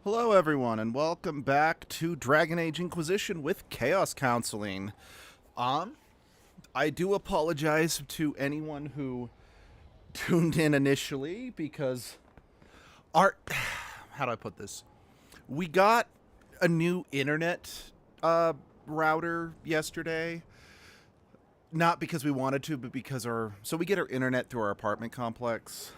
Hello, everyone, and welcome back to Dragon Age Inquisition with Chaos Counseling. I do apologize to anyone who tuned in initially because our how do I put this? We got a new internet router yesterday. Not because we wanted to, but because we get our internet through our apartment complex,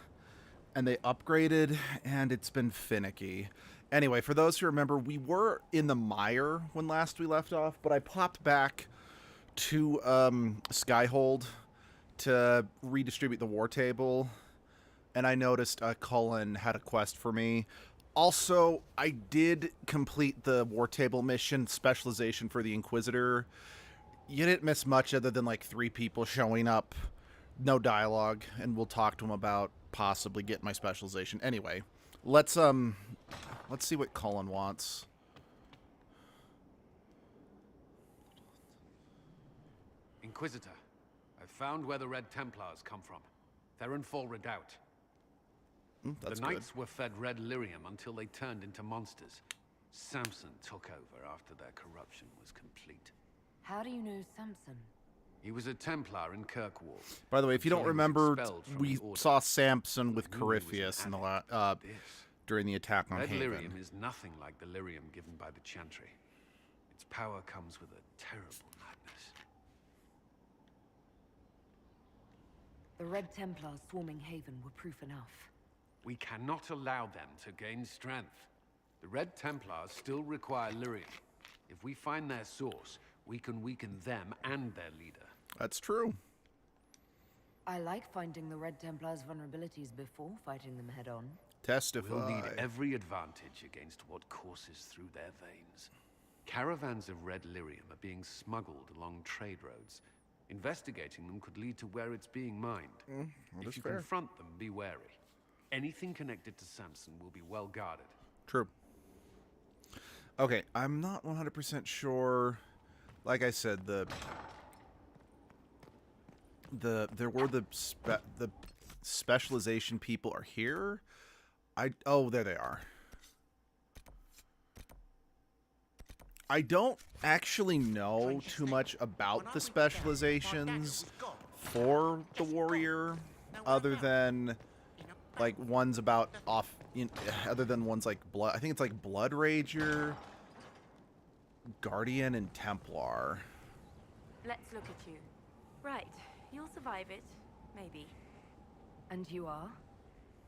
and they upgraded, and it's been finicky. Anyway, for those who remember, we were in the mire when last we left off, but I popped back to Skyhold to redistribute the war table, and I noticed Cullen had a quest for me. Also, I did complete the war table mission specialization for the Inquisitor. You didn't miss much other than like 3 people showing up, no dialogue, and we'll talk to them about possibly getting my specialization. Anyway, let's see what Cullen wants. Inquisitor, I've found where the Red Templars come from. They're in Fall Redoubt. That's the Knights good. were fed red lyrium until they turned into monsters. Samson took over after their corruption was complete. How do you know Samson? He was a Templar in Kirkwall. By the way, if you don't until he was remember, expelled from we the Order. saw Samson with Knew he was an Corypheus in the adept. This during the attack on red Haven. lyrium is nothing like the lyrium given by the Chantry. Its power comes with a terrible madness. The Red Templars swarming Haven were proof enough. We cannot allow them to gain strength. The Red Templars still require lyrium. If we find their source, we can weaken them and their leader. That's true. I like finding the Red Templars' vulnerabilities before fighting them head on. Testify. We'll need every advantage against what courses through their veins. Caravans of red lyrium are being smuggled along trade roads. Investigating them could lead to where it's being mined. If you confront them, be wary. Anything connected to Samson will be well guarded. True. Okay, I'm not 100% sure. Like I said, there were the specialization people are here. Oh, there they are. I don't actually know too much about the specializations for the warrior, other than like ones about other than ones like blood. I think it's like Blood Rager, Guardian, and Templar. Let's look at you. Right, you'll survive it. Maybe. And you are?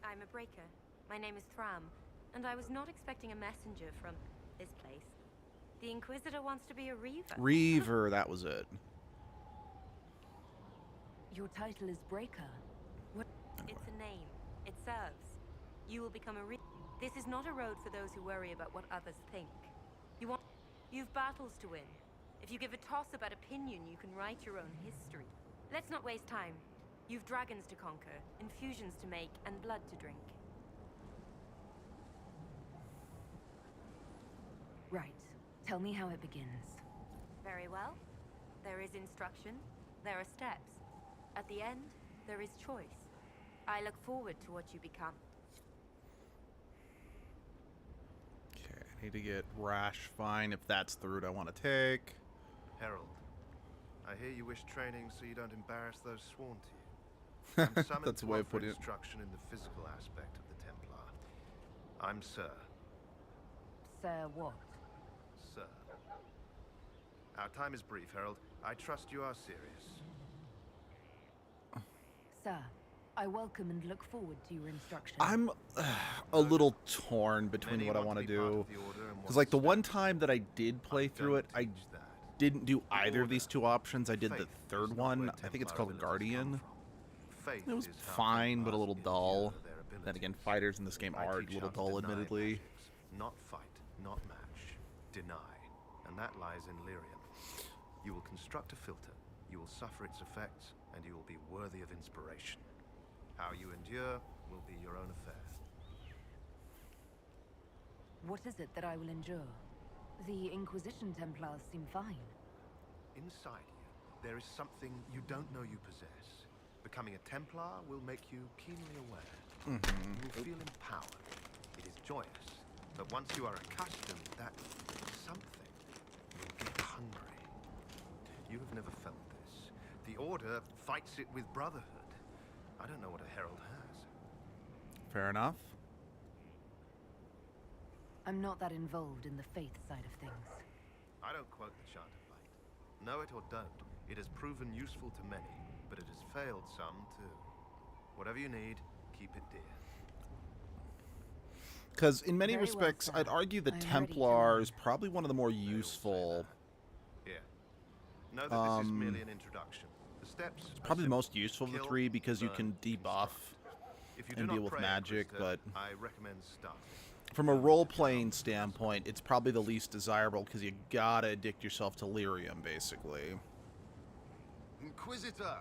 I'm a breaker. My name is Thram, and I was not expecting a messenger from this place. The Inquisitor wants to be a Reaver. Reaver, that was it. Your title is Breaker. What? It's a name. It serves. You will become a Reaver. This is not a road for those who worry about what others think. You've battles to win. If you give a toss about opinion, you can write your own history. Let's not waste time. You've dragons to conquer, infusions to make, and blood to drink. Right. Tell me how it begins. Very well. There is instruction. There are steps. At the end, there is choice. I look forward to what you become. Okay, I need to get Rash Fine if that's the route I want to take. Herald, I hear you wish training so you don't embarrass those sworn to you. I'm summoned That's a to way of offer putting it. instruction in the physical aspect of the Templar. I'm Sir. Sir what? Sir. Our time is brief, Herald. I trust you are serious. Sir, I welcome and look forward to your instruction. I'm a little torn between what I want to do. Because, like, the one time that I did play through it, I didn't do either of these two options. I did the third one. I think it's called Guardian. It was fine, but a little dull. Then again, fighters in this game are a little dull, admittedly. Not fight, not match. Deny. And that lies in lyrium. You will construct a filter. You will suffer its effects, and you will be worthy of inspiration. How you endure will be your own affair. What is it that I will endure? The Inquisition Templars seem fine. Inside you, there is something you don't know you possess. Becoming a Templar will make you keenly aware. You will feel empowered. It is joyous, But once you are accustomed to that something, you'll get hungry. You have never felt this. The Order fights it with brotherhood. I don't know what a herald has. Fair enough. I'm not that involved in the faith side of things. I don't quote the Chant of Light. Know it or don't, it has proven useful to many, but it has failed some too. Whatever you need, keep it dear. Because in many Very well, respects, sir. I'd argue the I'm ready to Templar learn. is probably one of the more useful. Here. Know that this is merely an introduction. The steps are Probably the simple. most useful of the Kill, three because you burn, can debuff If you do and not deal with pray, magic, Inquisitor, but I recommend starting. from a role-playing standpoint, it's probably the least desirable because you gotta addict yourself to lyrium, basically. Inquisitor,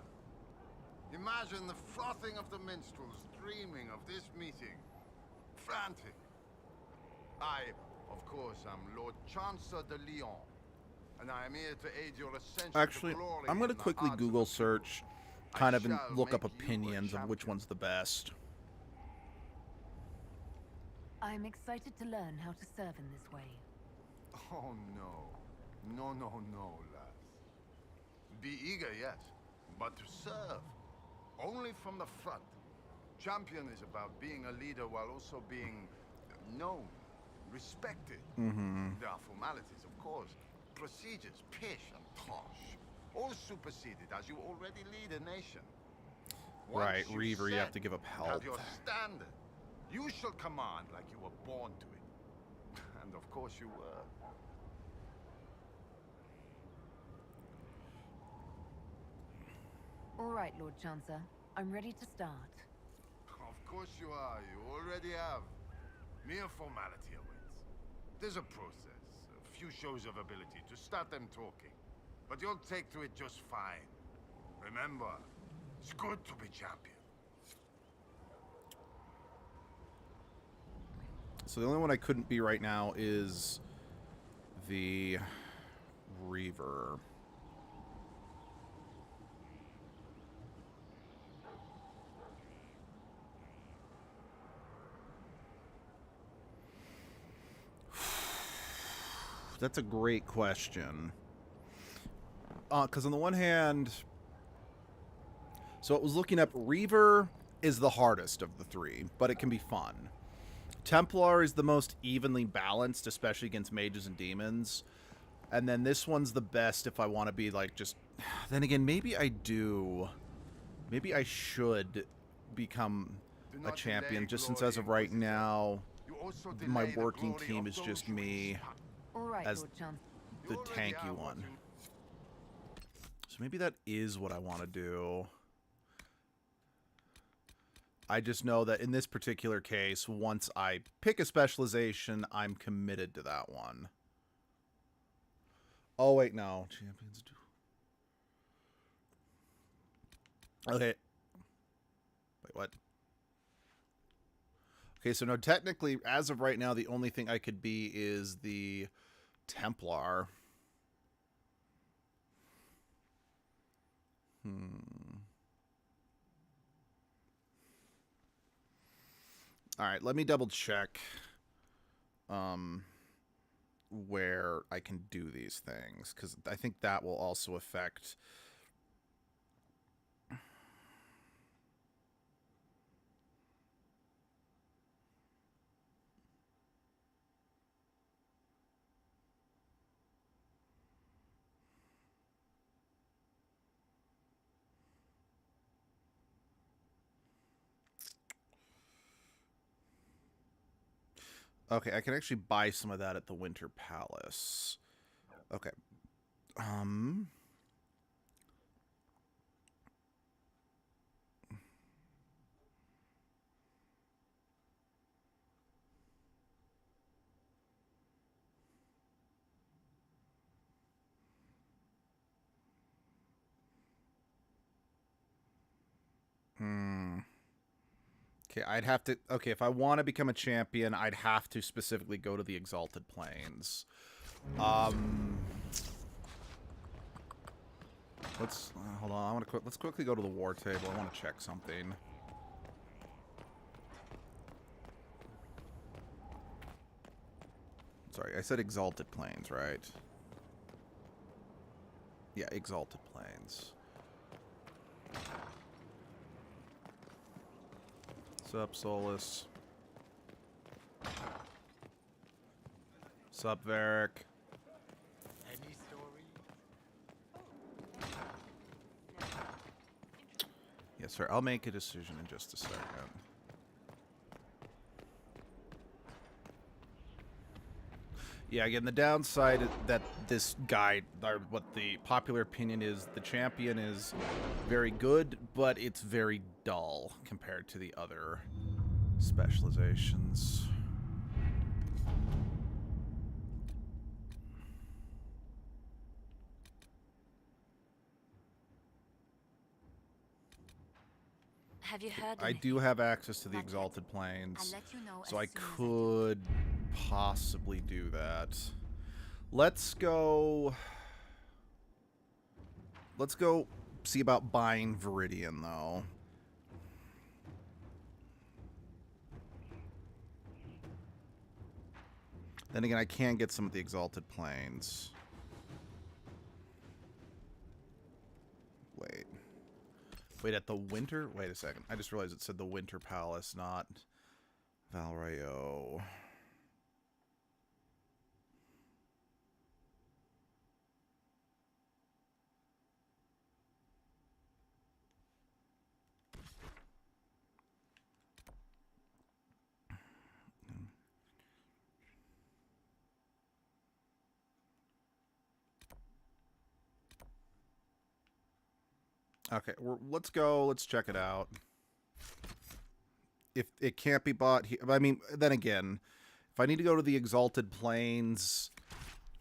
imagine the frothing of the minstrels dreaming of this meeting. Frantic. I, of course, am Lord Chancellor de Lyon, and I am here to aid your ascension Actually, to glory I'm gonna in the quickly hearts of Google the people. search, I kind of, and shall look up make you a opinions of which champion. one's the best. I'm excited to learn how to serve in this way. Oh no. No, no, no, lads. Be eager, yes, but to serve. Only from the front. Champion is about being a leader while also being known, respected. There are formalities, of course. Procedures, pish and tosh. All superseded as you already lead a nation. Right, Once Reaver, you have set to give up and health. Have your standard. You shall command like you were born to it. And of course you were. All right, Lord Chancellor. I'm ready to start. Of course you are. You already have. Mere formality awaits. There's a process, a few shows of ability to start them talking. But you'll take to it just fine. Remember, it's good to be champion. So the only one I couldn't be right now is the Reaver. That's a great question. Because on the one hand, so it was looking up, Reaver is the hardest of the three, but it can be fun. Templar is the most evenly balanced, especially against mages and demons. And then this one's the best if I want to be like just... Then again, maybe I do. Maybe I should become Do a not champion, delay just since glory, as of right Inquisitor. now, You also my delay the working glory team of is those just you me, inspire. All right, as Lord Chancellor. the You already tanky have what one. you- So maybe that is what I want to do. I just know that in this particular case, once I pick a specialization, I'm committed to that one. Oh, wait, no. Champions do... Okay. Wait, what? Okay, so no, technically, as of right now, the only thing I could be is the Templar. All right, let me double check where I can do these things, because I think that will also affect... Okay, I can actually buy some of that at the Winter Palace. Okay. Okay, I'd have to... Okay, if I want to become a champion, I'd have to specifically go to the Exalted Plains. Let's... hold on, I want to... Let's quickly go to the war table. I want to check something. Sorry, I said Exalted Plains, right? Yeah, Exalted Plains. Sup, Solus? Sup, Varric? Any story? Yes, sir. I'll make a decision in just a second. Yeah, again, the downside is that this guy, or what the popular opinion is, the champion is very good, but it's very dull compared to the other specializations. Have you heard I do have access to the Exalted Plains, so I could possibly do that. Let's go see about buying Viridian, though. Then again, I can get some of the Exalted Plains. Wait, at the Winter? Wait a second. I just realized it said the Winter Palace, not Valrayo. Okay, let's go. Let's check it out. If it can't be bought here, I mean, then again, if I need to go to the Exalted Plains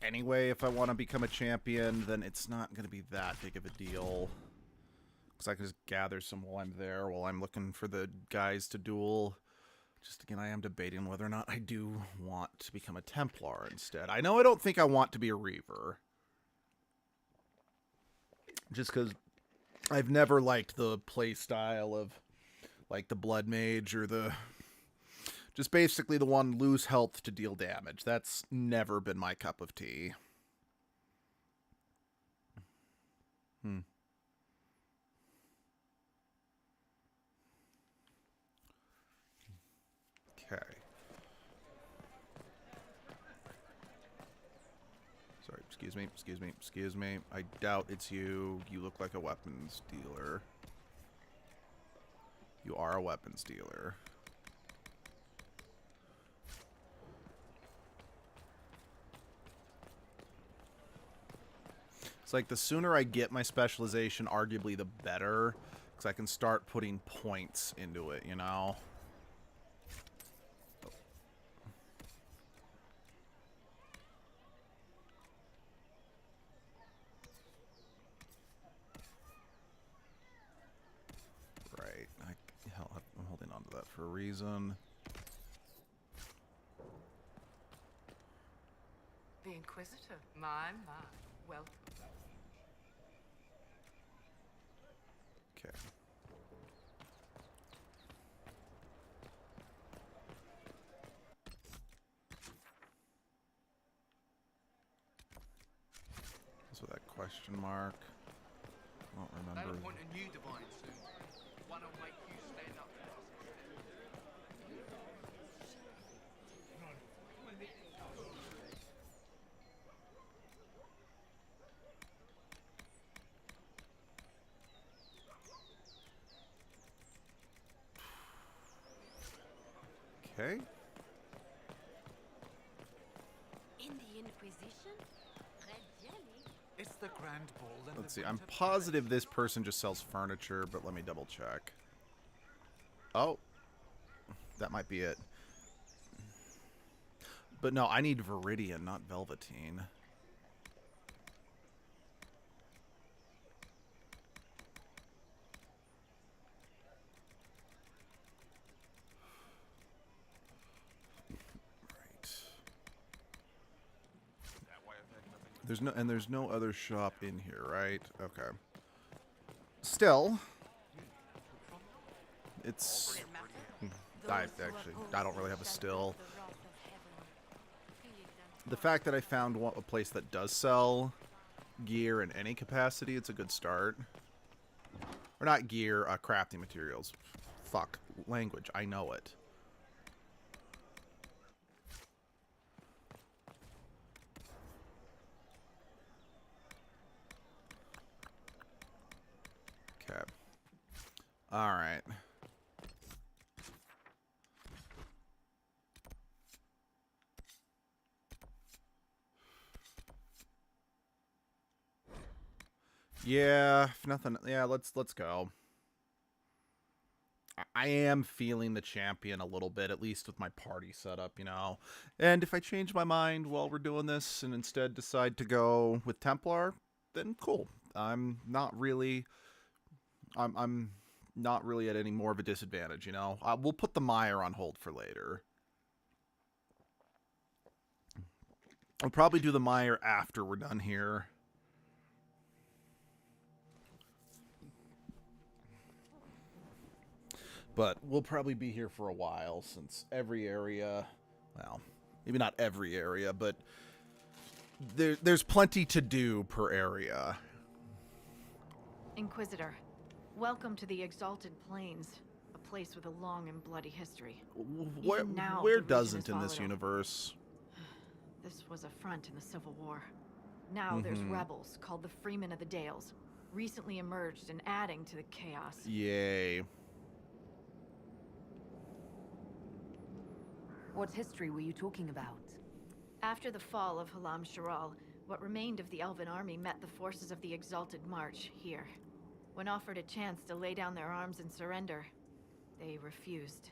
anyway, if I want to become a champion, then it's not going to be that big of a deal. Because I can just gather some while I'm there, while I'm looking for the guys to duel. Just again, I am debating whether or not I do want to become a Templar instead. I know I don't think I want to be a Reaver. Just because I've never liked the play style of like the Blood Mage or the just basically the one lose health to deal damage. That's never been my cup of tea. Okay. Sorry, excuse me. I doubt it's you. You look like a weapons dealer. You are a weapons dealer. It's like the sooner I get my specialization, arguably the better, because I can start putting points into it, you know? Right. Hell, I'm holding on to that for a reason. The Inquisitor. My. Welcome. Okay. So that question mark. I don't remember. They'll appoint a new divine soon. One will make you stand up for us. Okay. In the Inquisition? Red jelly? It's the Grand Ball and Let's the see. I'm Winter positive this person just sells furniture, but let me double check. Oh. That might be it. But no, I need Viridian, not Velveteen. There's no other shop in here, right? Okay. Still, it's I don't really have a still. The fact that I found a place that does sell gear in any capacity, it's a good start. Or not gear, crafting materials. Fuck, language, I know it. Okay. Alright. Yeah, if nothing. Yeah, let's go. I am feeling the champion a little bit, at least with my party setup, you know. And if I change my mind while we're doing this and instead decide to go with Templar, then cool. I'm not really at any more of a disadvantage, you know. We'll put the Mire on hold for later. I'll probably do the Mire after we're done here. But we'll probably be here for a while, since every area, well, maybe not every area, but there's plenty to do per area. Inquisitor, welcome to the Exalted Plains, a place with a long and bloody history. Where doesn't in this universe? This was a front in the Civil War. Now there's rebels called the Freemen of the Dales, recently emerged and adding to the chaos. Yay. What history were you talking about? After the fall of Halam Sharal, what remained of the Elven army met the forces of the Exalted March here. When offered a chance to lay down their arms and surrender, they refused.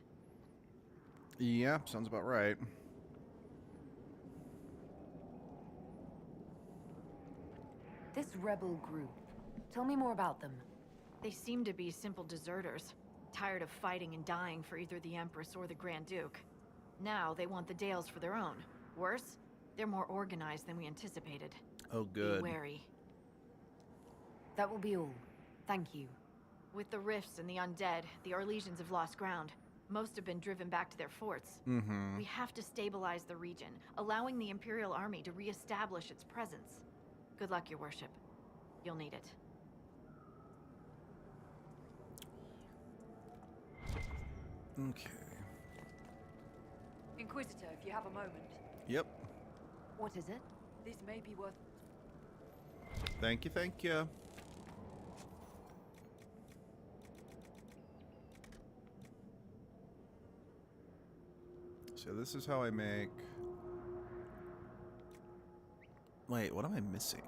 Yeah, sounds about right. This rebel group. Tell me more about them. They seem to be simple deserters, tired of fighting and dying for either the Empress or the Grand Duke. Now they want the Dales for their own. Worse, they're more organized than we anticipated. Oh, good. Be wary. That will be all. Thank you. With the rifts and the undead, the Orlesians have lost ground. Most have been driven back to their forts. We have to stabilize the region, allowing the Imperial Army to re-establish its presence. Good luck, Your Worship. You'll need it. Okay. Inquisitor, if you have a moment. Yep. What is it? This may be worth... Thank you, thank you. So this is how I make... Wait, what am I missing?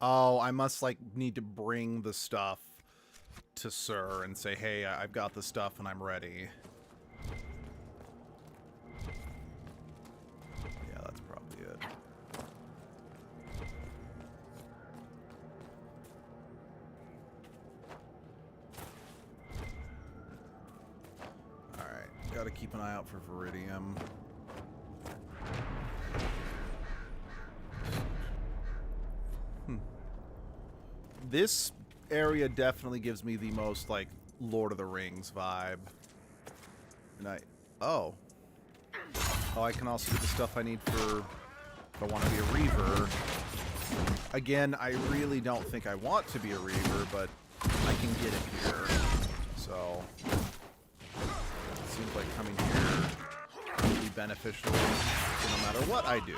Oh, I must, like, need to bring the stuff to Sir and say, hey, I've got the stuff and I'm ready. Yeah, that's probably it. Alright, gotta keep an eye out for Viridium. This area definitely gives me the most, like, Lord of the Rings vibe. And oh, I can also get the stuff I need for if I want to be a Reaver. Again, I really don't think I want to be a Reaver, but I can get it here. So, it seems like coming here will be beneficial no matter what I do.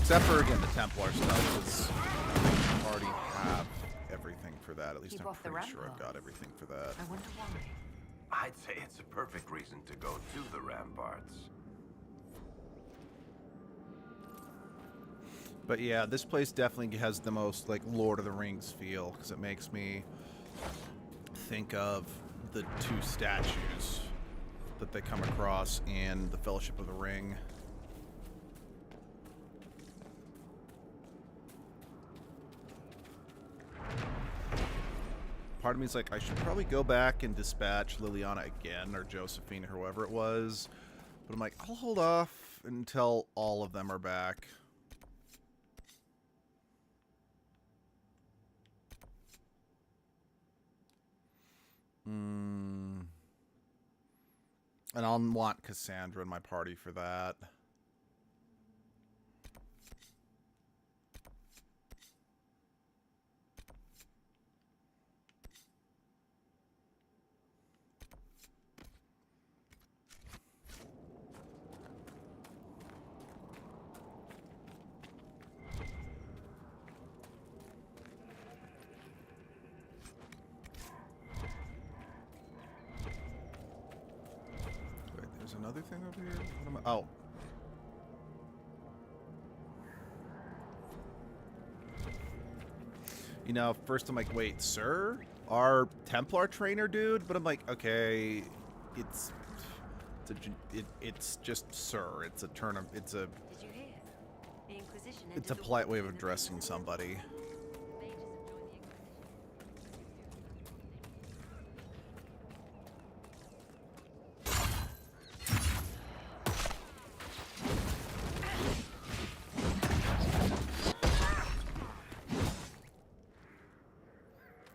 Except for, again, the Templar stuff, because I already have everything for that. At least Keep I'm off the pretty sure I've ramparts. got everything for that. I wonder why. I'd say it's a perfect reason to go to the ramparts. But yeah, this place definitely has the most, like, Lord of the Rings feel, because it makes me think of the two statues that they come across in the Fellowship of the Ring. Part of me is like, I should probably go back and dispatch Liliana again, or Josephine, or whoever it was. But I'm like, I'll hold off until all of them are back. And I'll want Cassandra in my party for that. Another thing over here? What am I? Oh. You know, first I'm like, wait, sir? Our Templar trainer dude? But I'm like, okay, it's just sir. It's a turn of, it's a... Did you hear? The Inquisition It's a polite way of addressing somebody.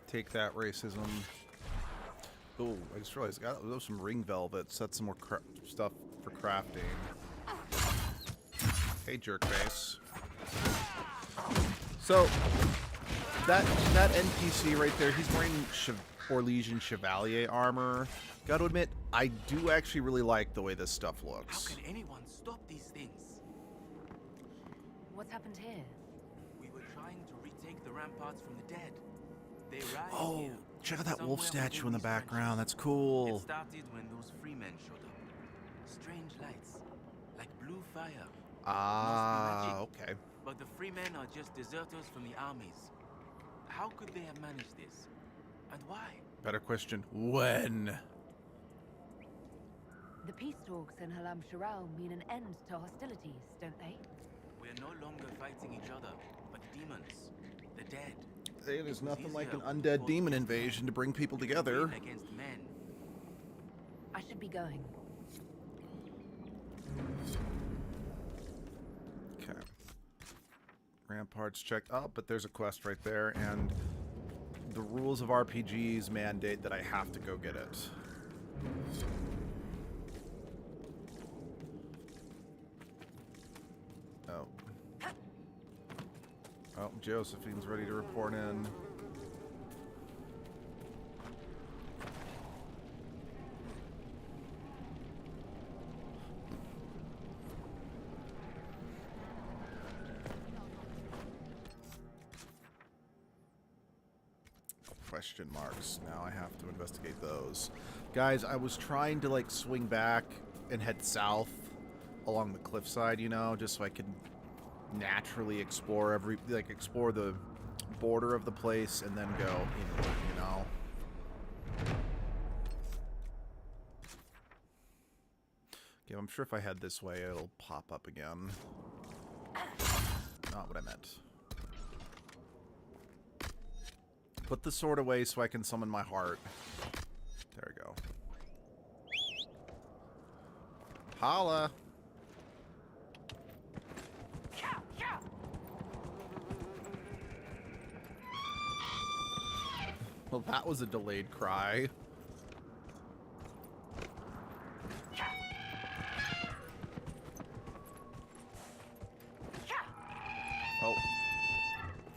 Take that, racism. Oh, I just realized I got some ring velvet. Set some more stuff for crafting. Hey, jerkface. So that NPC right there, he's wearing Orlesian Chevalier armor. Got to admit, I do actually really like the way this stuff looks. How can anyone stop these things? What's happened here? We were trying to retake the ramparts from the dead. They rise Oh, here, check out that wolf somewhere statue in the within these background. That's trenches. cool. It started when those freemen showed up. Strange lights, like blue fire. Ah, okay. But the freemen are just deserters from the armies. How could they have managed this? And why? Better question. When? The peace talks in Halam Sharal mean an end to hostilities, don't they? We're no longer fighting each other, but demons, the dead. Hey, there's nothing like an undead demon invasion to bring people together. Against men. I should be going. Okay. Ramparts checked. Oh, but there's a quest right there, and the rules of RPGs mandate that I have to go get it. Oh. Oh, Josephine's ready to report in. Question marks. Now I have to investigate those. Guys, I was trying to like swing back and head south along the cliffside, you know, just so I could naturally explore explore the border of the place and then go inward, you know. Okay, I'm sure if I head this way it'll pop up again. Not what I meant. Put the sword away so I can summon my heart. There we go. Holla! Well, that was a delayed cry. Oh.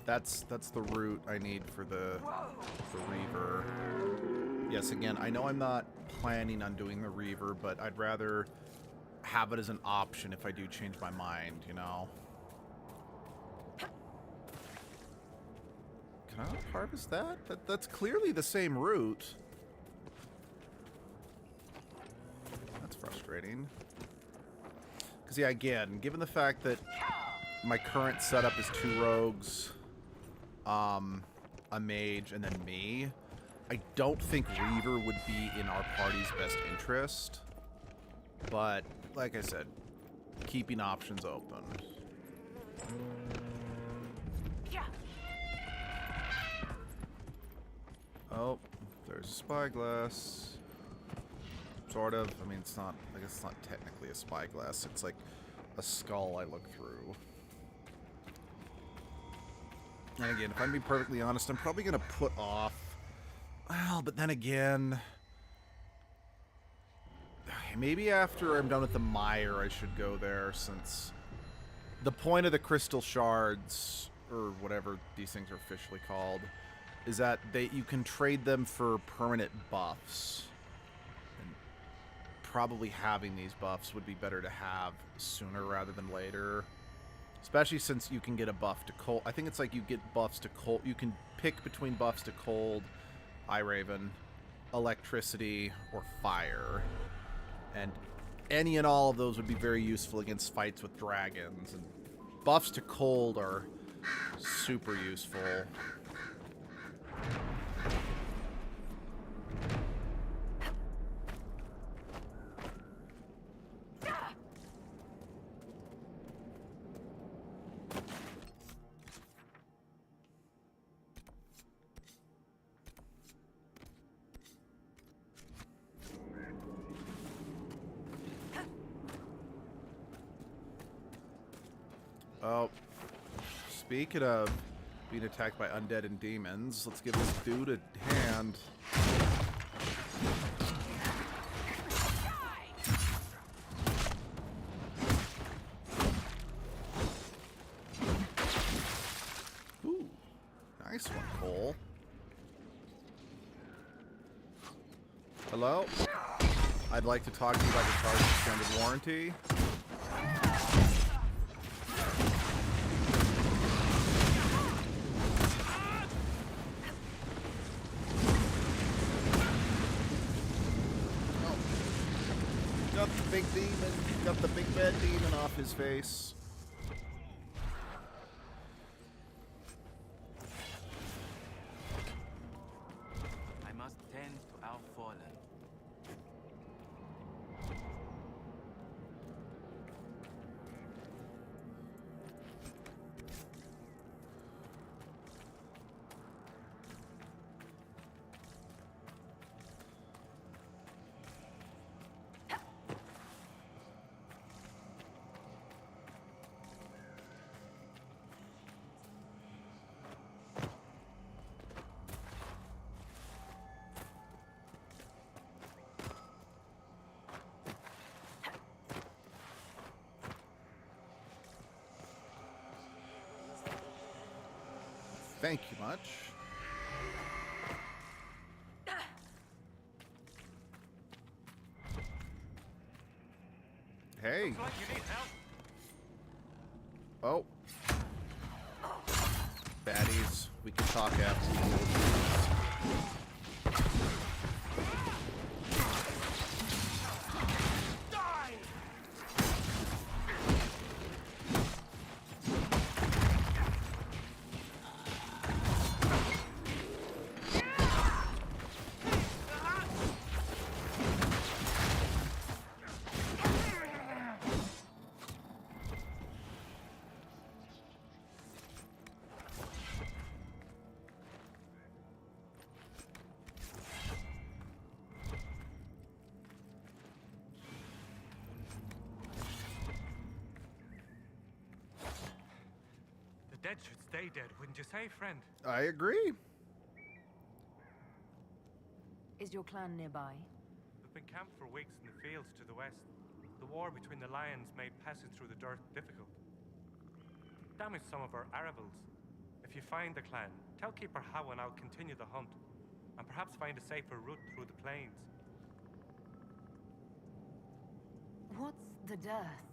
That's the route I need for the Reaver. Yes, again, I know I'm not planning on doing the Reaver, but I'd rather have it as an option if I do change my mind, you know? Can I not harvest that? That's clearly the same route. That's frustrating. Because, yeah, again, given the fact that my current setup is 2 rogues, a mage, and then me, I don't think Reaver would be in our party's best interest. But, like I said, keeping options open. Oh, there's a spyglass. Sort of. I mean, it's not... I guess it's not technically a spyglass. It's like a skull I look through. And again, if I'm being perfectly honest, I'm probably going to put off... Well, but then again... Maybe after I'm done with the mire, I should go there, since... The point of the crystal shards, or whatever these things are officially called, is that you can trade them for permanent buffs. And probably having these buffs would be better to have sooner rather than later. Especially since you can get a buff to cold. I think it's like you get buffs to cold. You can pick between buffs to cold, Eye Raven, electricity, or fire. And any and all of those would be very useful against fights with dragons. And buffs to cold are super useful. Oh, speaking of being attacked by undead and demons, let's give this dude a hand. Ooh, nice one, Cole. Hello? I'd like to talk to you about the charge extended warranty. Got the big demon, got the big bad demon off his face. I must tend to our fallen. Thank you much. Hey. Oh. Baddies. We can talk after. The dead should stay dead, wouldn't you say, friend? I agree. Is your clan nearby? We've been camped for weeks in the fields to the west. The war between the lions made passing through the dirt difficult. Damaged some of our arable. If you find the clan, tell Keeper How and I'll continue the hunt, and perhaps find a safer route through the plains. What's the dearth?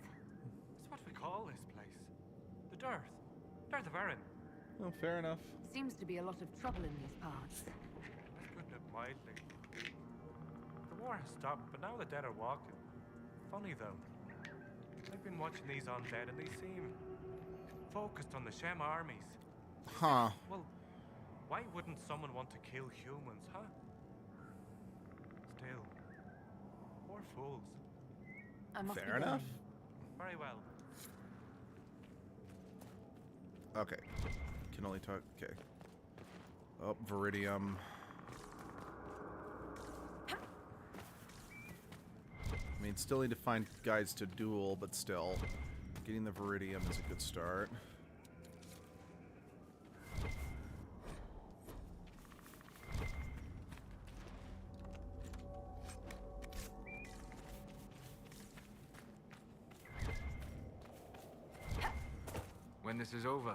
It's what we call this place. The Dearth. Dearth of Erin. Oh, fair enough. Seems to be a lot of trouble in these parts. That's putting it mildly. The war has stopped, but now the dead are walking. Funny though. I've been watching these undead and they seem focused on the Shem armies. Huh. Well, why wouldn't someone want to kill humans, huh? Still, poor fools. I must Fair enough. Very well. Okay. Can only talk. Okay. Oh, Viridium. mean, still need to find guys to duel, but still, getting the Viridium is a good start. When this is over,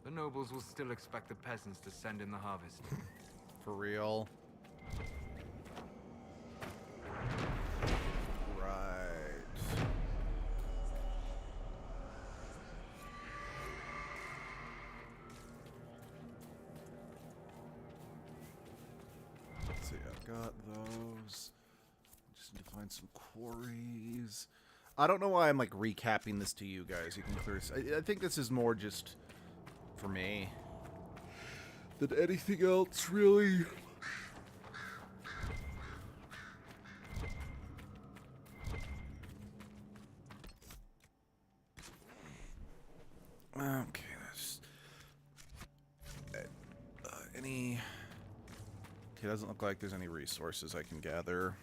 the nobles will still expect the peasants to send in the harvest. For real. Right. Let's see, I've got those. Just need to find some quarries. I don't know why I'm like recapping this to you guys. You can clearly. I think this is more just for me than anything else, really. Okay, that's any. Okay, doesn't look like there's any resources I can gather.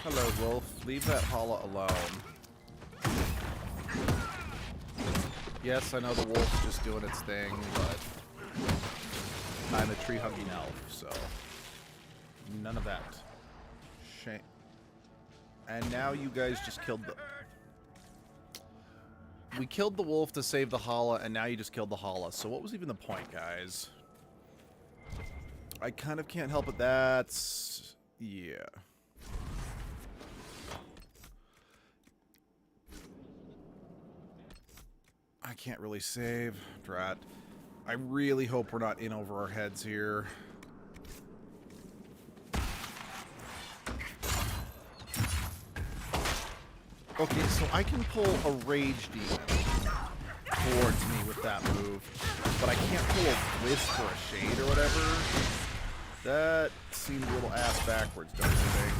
Hello, Wolf. Leave that holla alone. Yes, I know the wolf's just doing its thing, but I'm a tree-hugging elf, so none of that. Shame. And now you guys just killed the... We killed the wolf to save the holla, and now you just killed the holla. So what was even the point, guys? I kind of can't help it. That's... yeah. I can't really save. Drat. I really hope we're not in over our heads here. Okay, so I can pull a Rage Demon towards me with that move, but I can't pull a Wisp or a Shade or whatever. That seemed a little ass backwards, don't you think?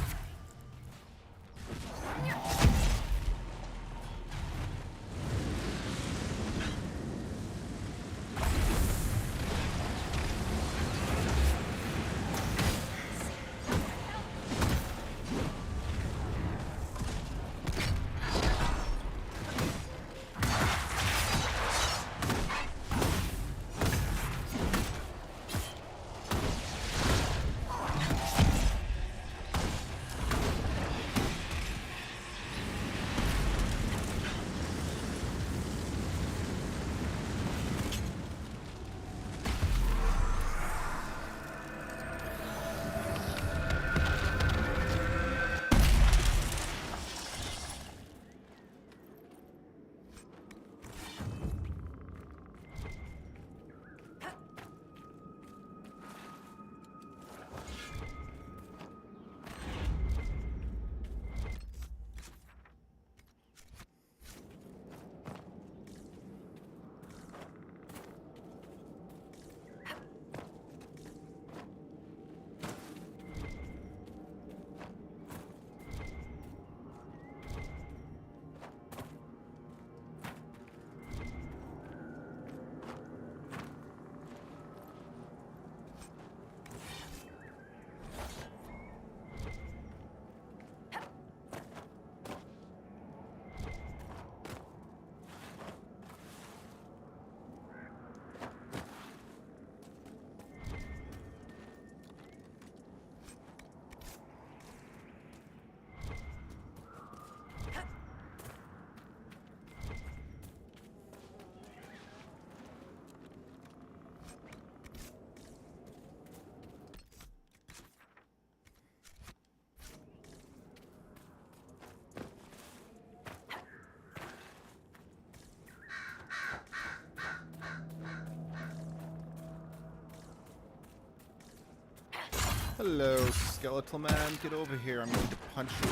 Hello, skeletal man. Get over here. I'm going to punch you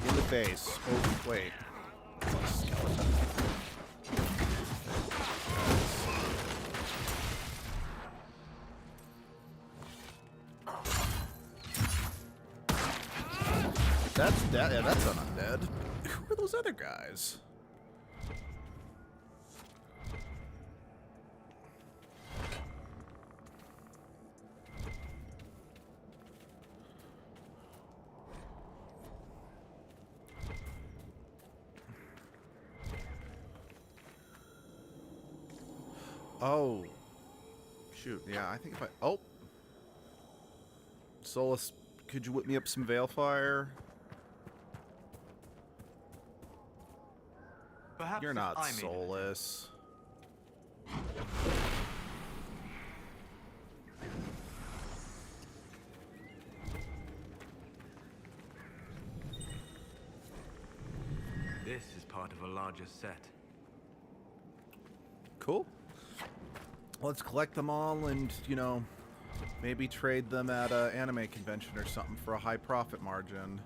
in the face. Oh, wait. Skeleton. Yeah, that's an undead. Who are those other guys? Oh. Shoot, yeah, I think if I... Oh! Solus, could you whip me up some Veilfire? Perhaps You're not I made an Solus. This is part of a larger set. Cool. Let's collect them all and, you know, maybe trade them at an anime convention or something for a high profit margin.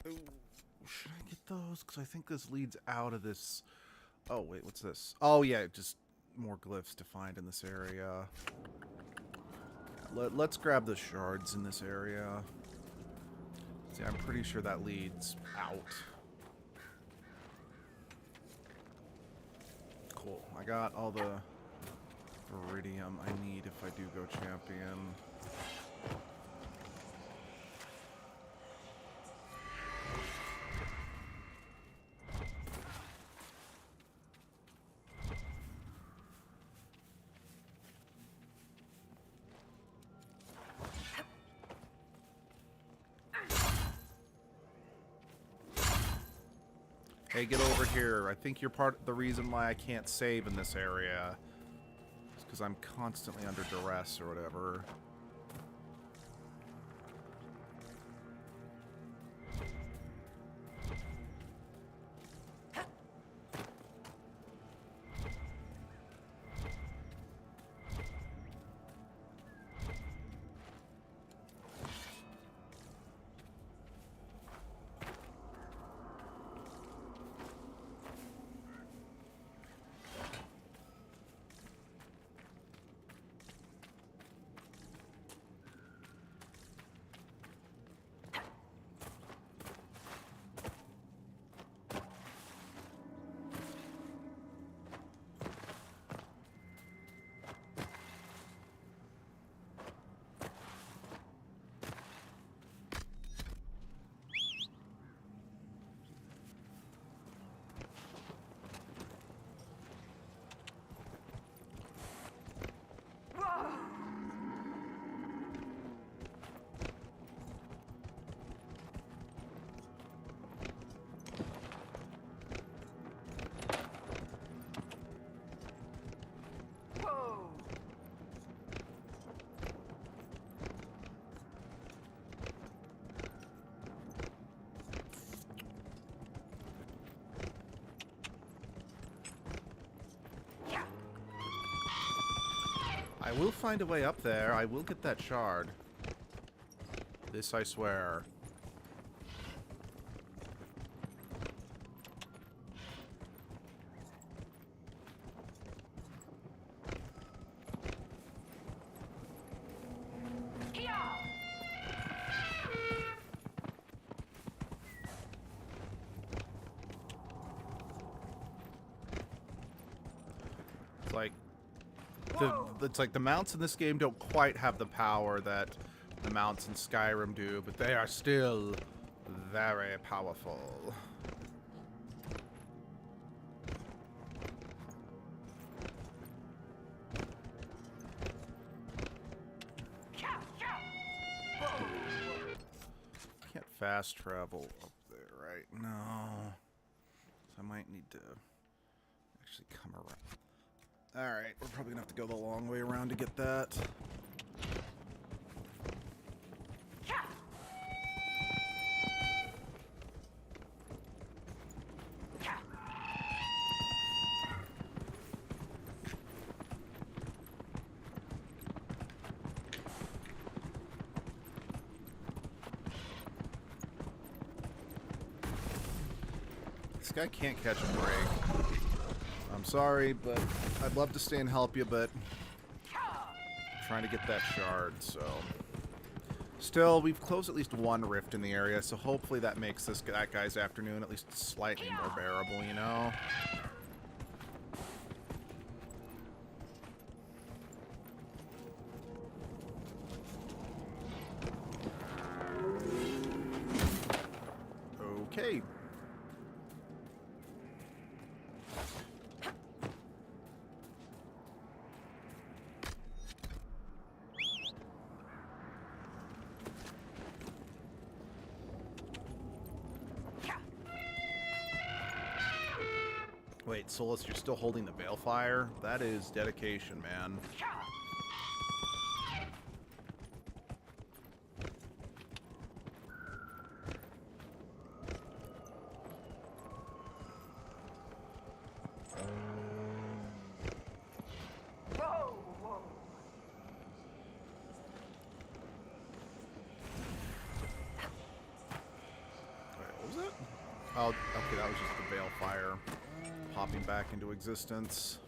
Ooh, should I get those? Because I think this leads out of this... Oh, wait, what's this? Oh, yeah, just more glyphs to find in this area. Let's grab the shards in this area. See, I'm pretty sure that leads out. Cool. I got all the Viridium I need if I do go champion. Hey, get over here. I think you're part of the reason why I can't save in this area. It's because I'm constantly under duress or whatever. I will find a way up there. I will get that shard. This I swear. Like, it's like the mounts in this game don't quite have the power that the mounts in Skyrim do, but they are still very powerful. Can't fast travel up there right now. So I might need to actually come around. Alright, we're probably gonna have to go the long way around to get that. This guy can't catch a break. I'm sorry, but I'd love to stay and help you, but I'm trying to get that shard, so... Still, we've closed at least one rift in the area, so hopefully that makes that guy's afternoon at least slightly more bearable, you know? Okay. Wait, Solus, you're still holding the Balefire? That is dedication, man. Oh, okay, that was just the Balefire popping back into existence.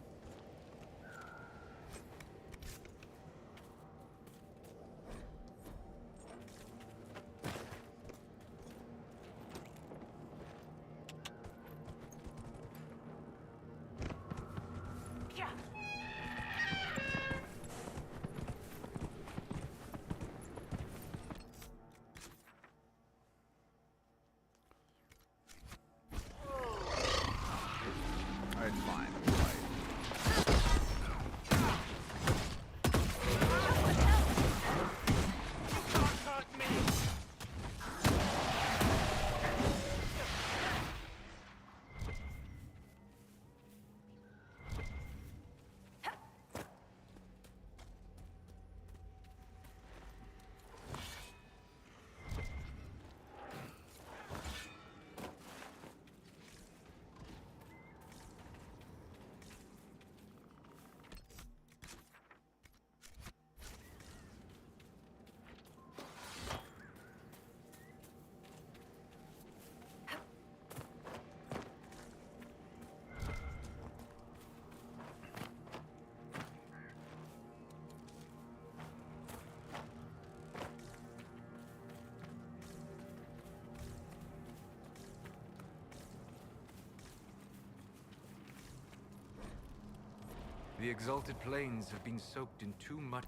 The exalted plains have been soaked in too much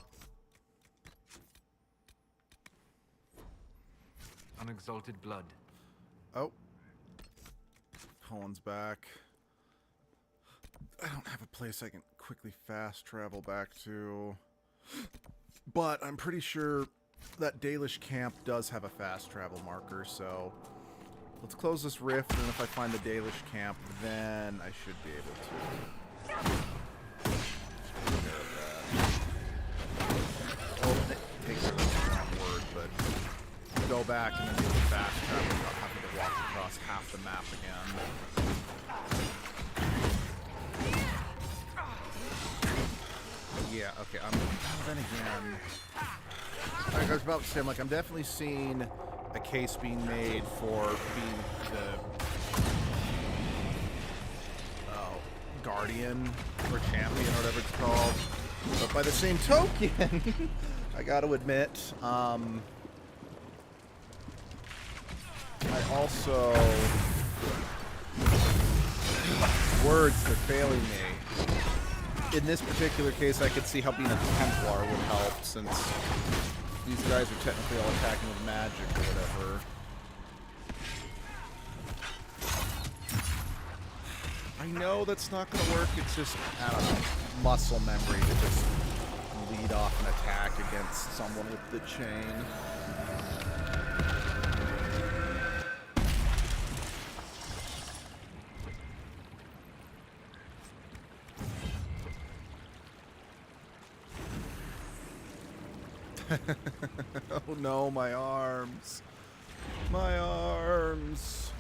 unexalted blood. Oh. Colin's back. I don't have a place I can quickly fast travel back to. But I'm pretty sure that Dalish camp does have a fast travel marker, so let's close this rift, and if I find the Dalish camp, then I should be able to. Go back and then do the fast travel without having to walk across half the map again. Yeah, okay, then again... Like I was about to say, I'm definitely seeing a case being made for being the... Guardian, or Champion, or whatever it's called. But by the same token, I gotta admit, I also... Words are failing me. in this particular case, I could see how being a Templar would help, since these guys are technically all attacking with magic or whatever. I know that's not going to work. It's just, I don't know, muscle memory to just lead off an attack against someone with the chain. Oh no, my arms. My arms.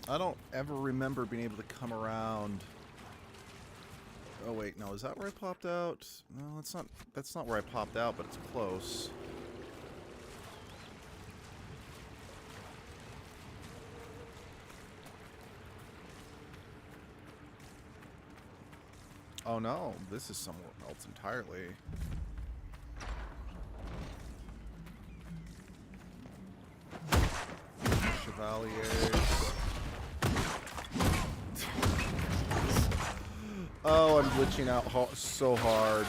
I don't ever remember being able to come around. Oh wait, no, is that where I popped out? No, that's not where I popped out, but it's close. Oh no, this is somewhere else entirely. Chevaliers. Oh, I'm glitching out so hard.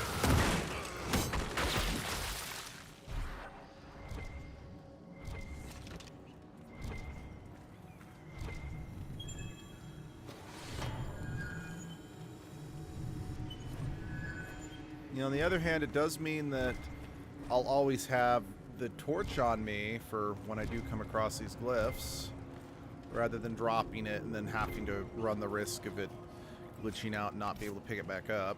You know, on the other hand, it does mean that I'll always have the torch on me for when I do come across these glyphs, rather than dropping it and then having to run the risk of it glitching out and not be able to pick it back up.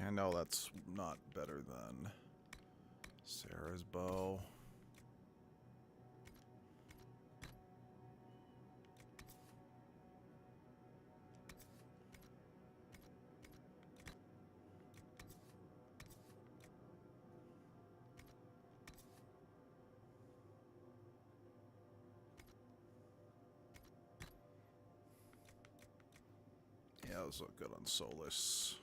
I know that's not better than Sarah's bow. Yeah, those look good on Solus.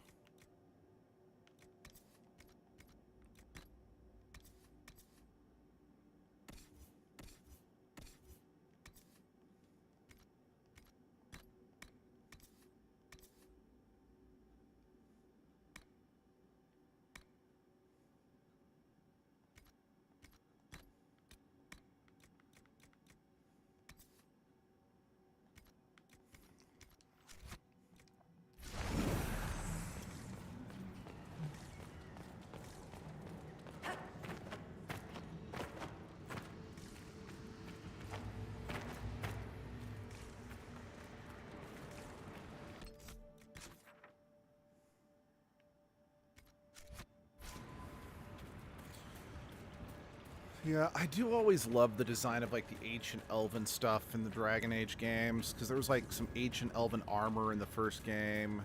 Yeah, I do always love the design of like the ancient elven stuff in the Dragon Age games, because there was like some ancient elven armor in the first game.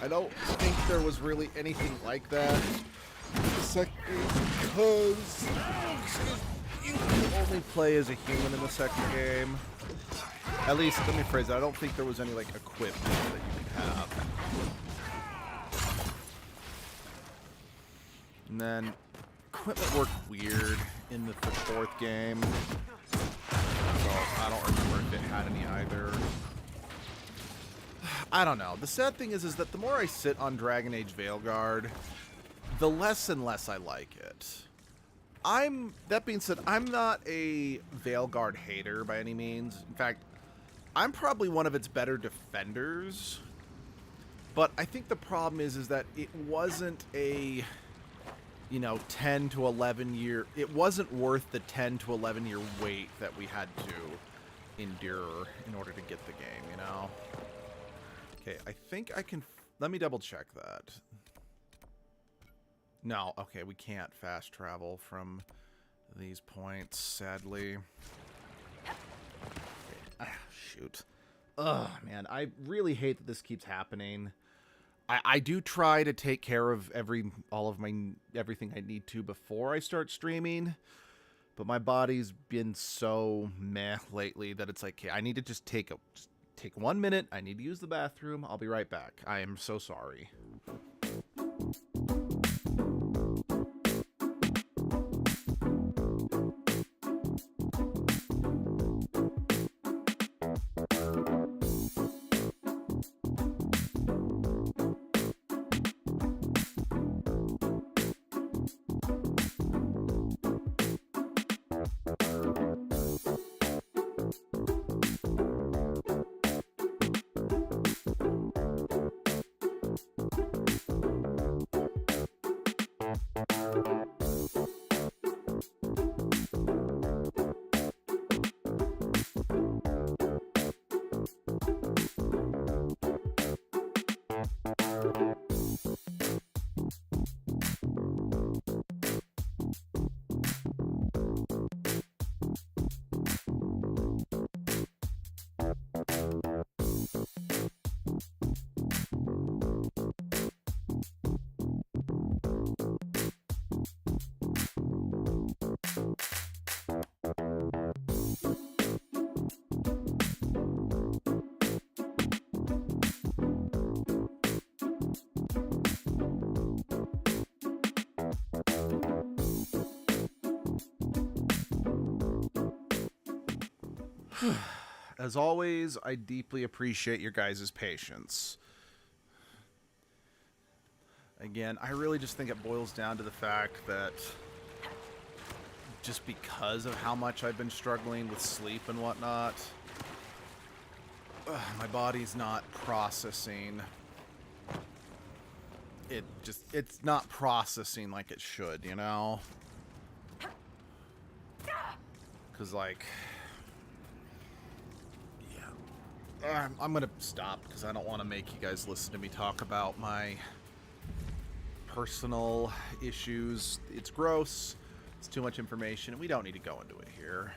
I don't think there was really anything like that in the second game, because you can only play as a human in the second game. At least, let me phrase it, I don't think there was any like equipment that you could have. And then equipment worked weird in the fourth game, so I don't remember if it had any either. I don't know. The sad thing is that the more I sit on Dragon Age Veilguard, the less and less I like it. That being said, I'm not a Veilguard hater by any means. In fact, I'm probably one of its better defenders. But I think the problem is that it wasn't a, 10 to 11 year... It wasn't worth the 10 to 11 year wait that we had to endure in order to get the game, Okay, I think I can... Let me double check that. No, okay, we can't fast travel from these points, sadly. Okay. Shoot. Ugh, man, I really hate that this keeps happening. I do try to take care of everything I need to before I start streaming, but my body's been so meh lately that it's like, okay, I need to just take 1 minute. I need to use the bathroom. I'll be right back. I am so sorry. As always, I deeply appreciate your guys' patience. Again, I really just think it boils down to the fact that just because of how much I've been struggling with sleep and whatnot, my body's not processing. It's not processing like it should, Because, like... I'm going to stop because I don't want to make you guys listen to me talk about my personal issues. It's gross. It's too much information, and we don't need to go into it here.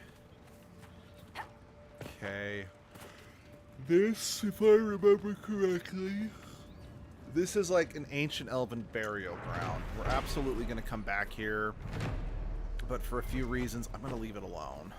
Okay. This, if I remember correctly, this is like an ancient elven burial ground. We're absolutely going to come back here, but for a few reasons, I'm going to leave it alone.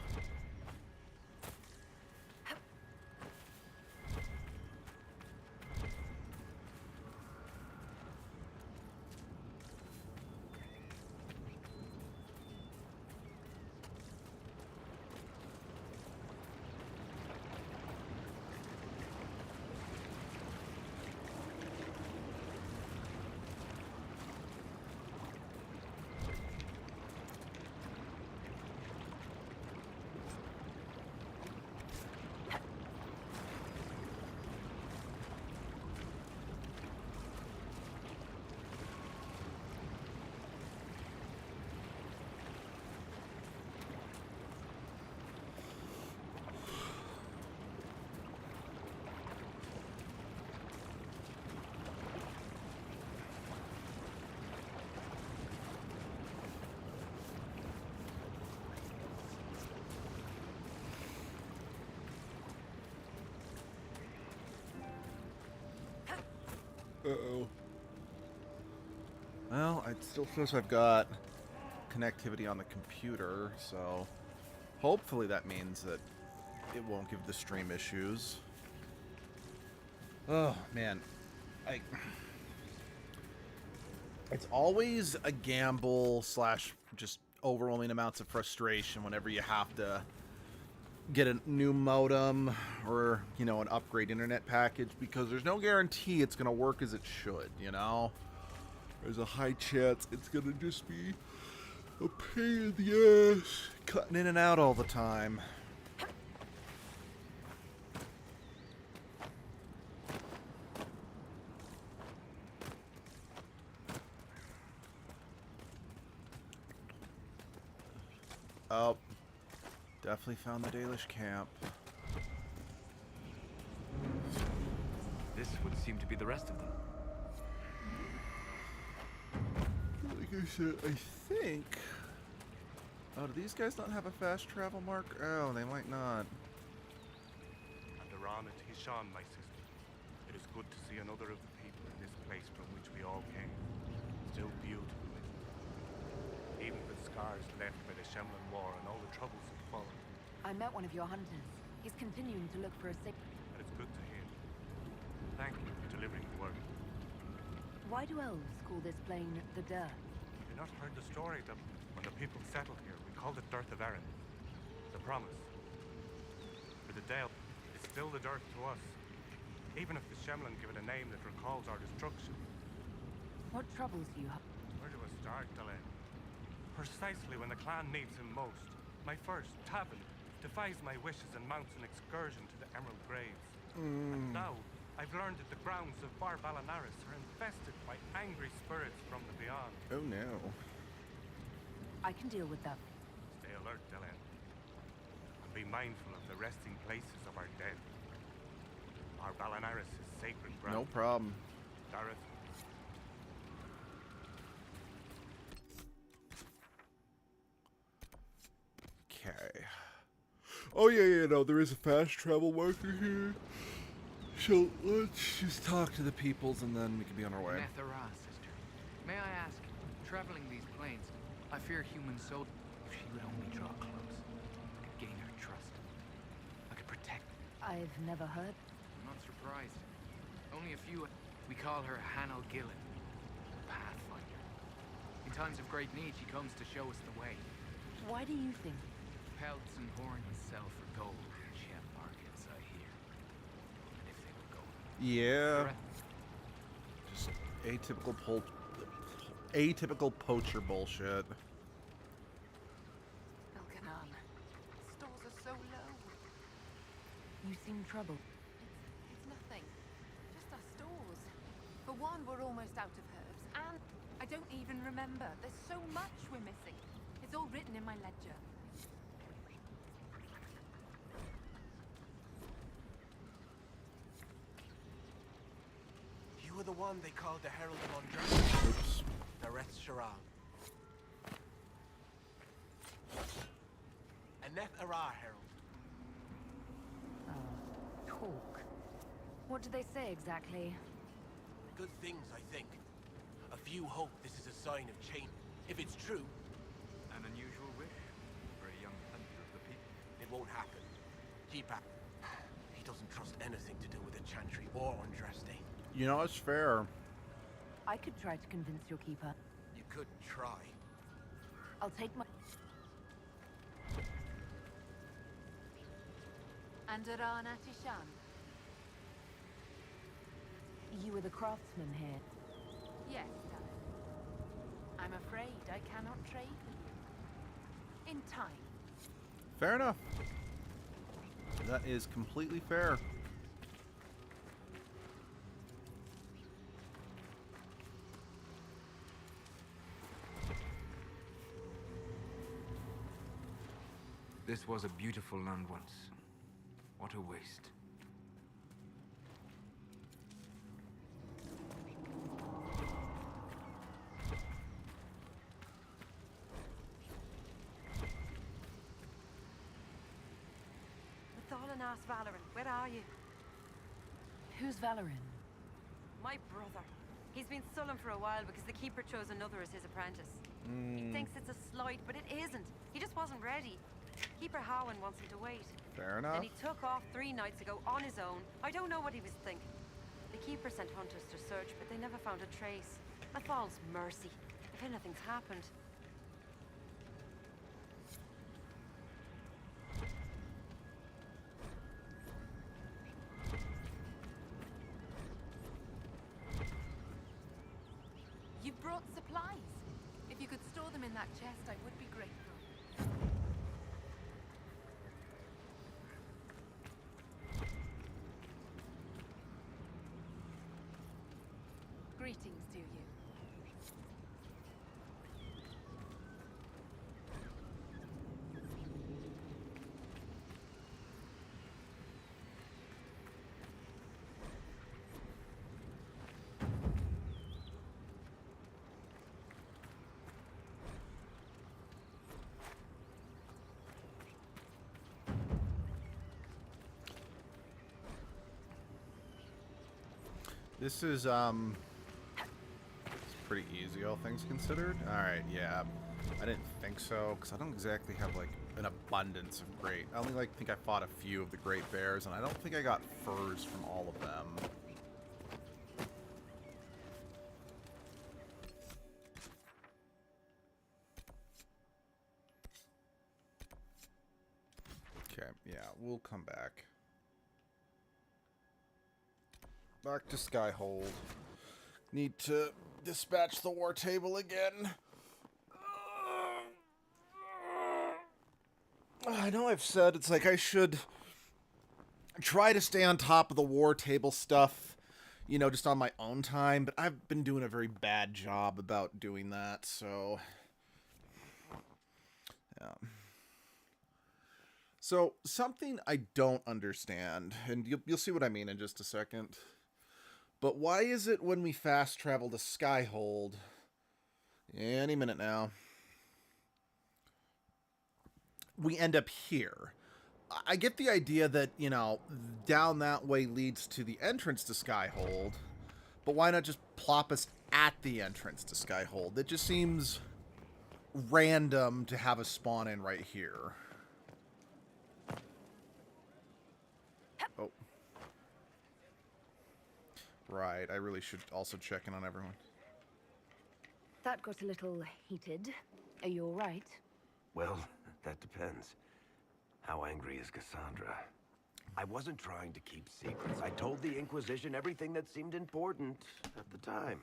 Uh-oh. Well, it still shows I've got connectivity on the computer, so hopefully that means that it won't give the stream issues. Oh, man. It's always a gamble slash just overwhelming amounts of frustration whenever you have to get a new modem or, you know, an upgrade internet package, because there's no guarantee it's going to work as it should, you know? There's a high chance it's going to just be a pain in the ass, cutting in and out all the time. Oh, definitely found the Dalish camp. This would seem to be the rest of them. Like I said, I think... Oh, do these guys not have a fast travel mark? Oh, they might not. And Iran and Hishan, my sister. It is good to see another of the people in this place from which we all came. Still beautiful. Even with scars left by the Shemlin War and all the troubles that followed. I met one of your hunters. He's continuing to look for a sick. And it's good to hear. Thank you for delivering the word. Why do elves call this plain the Dirt? Have you not heard the story that when the people settled here, we called it Dearth of Erin? The promise. For the Dale, it's still the Dirt to us. Even if the Shemlin give it a name that recalls our destruction. What troubles you? Where do I start, Delenn? Precisely when the clan needs him most. My first, Tavin, defies my wishes and mounts an excursion to the Emerald Graves. And now, I've learned that the grounds of Bar Balanaris are infested by angry spirits from the beyond. Oh no. I can deal with that. Stay alert, Delenn. And be mindful of the resting places of our dead. Bar Balanaris is sacred ground. No problem. Dareth. Okay. Oh yeah, no, there is a fast travel marker here. So let's just talk to the peoples and then we can be on our way. Nethera, sister. May I ask, traveling these plains, I fear human soul. If she would only draw close, I could gain her trust. I could protect. I've never heard. I'm not surprised. Only a few. We call her Hanel Gillen, Pathfinder. In times of great need, she comes to show us the way. Why do you think? Pelts and horns sell for gold in Shem markets, I hear. And if they were gold. Yeah. Just atypical poacher bullshit. Elkanan, stores are so low. You seem troubled. It's nothing. Just our stores. For one, we're almost out of herbs, and I don't even remember. There's so much we're missing. It's all written in my ledger. You were the one they called the Herald of Andromeda. Oops. Dareth Sharal. Aneth Ara, Herald. Talk. What do they say exactly? Good things, I think. A few hope this is a sign of change. If it's true... An unusual wish for a young hunter of the people. It won't happen. Keep at. He doesn't trust anything to do with the Chantry or Andraste. You know, it's fair. I could try to convince your keeper. You could try. I'll take my... Andaran Atishan. You were the craftsman here. Yes, darling. I'm afraid I cannot trade with you. In time. Fair enough. That is completely fair. This was a beautiful land once. What a waste. Thalanas Valoran, where are you? Who's Valoran? My brother. He's been sullen for a while because the Keeper chose another as his apprentice. He thinks it's a slight, but it isn't. He just wasn't ready. Keeper Howen wants him to wait. Fair enough. Then he took off 3 nights ago on his own. I don't know what he was thinking. The Keeper sent hunters to search, but they never found a trace. A false mercy, if anything's happened. You brought supplies. If you could store them in that chest, I would be grateful. Greetings to you. This is, it's pretty easy, all things considered. Alright, yeah. I didn't think so, because I don't exactly have, like, an abundance of great. I only, like, think I fought a few of the great bears, and I don't think I got furs from all of them. Okay, yeah, we'll come back. Back to Skyhold. Need to dispatch the war table again. I know I've said it's like I should try to stay on top of the war table stuff, you know, just on my own time, but I've been doing a very bad job about doing that, so yeah. So, something I don't understand, and you'll see what I mean in just a second. But why is it when we fast travel to Skyhold, any minute now, we end up here? I get the idea that, you know, down that way leads to the entrance to Skyhold, but why not just plop us at the entrance to Skyhold? It just seems random to have a spawn in right here. Oh. Right, I really should also check in on everyone. That got a little heated. Are you all right? Well, that depends. How angry is Cassandra? I wasn't trying to keep secrets. I told the Inquisition everything that seemed important at the time.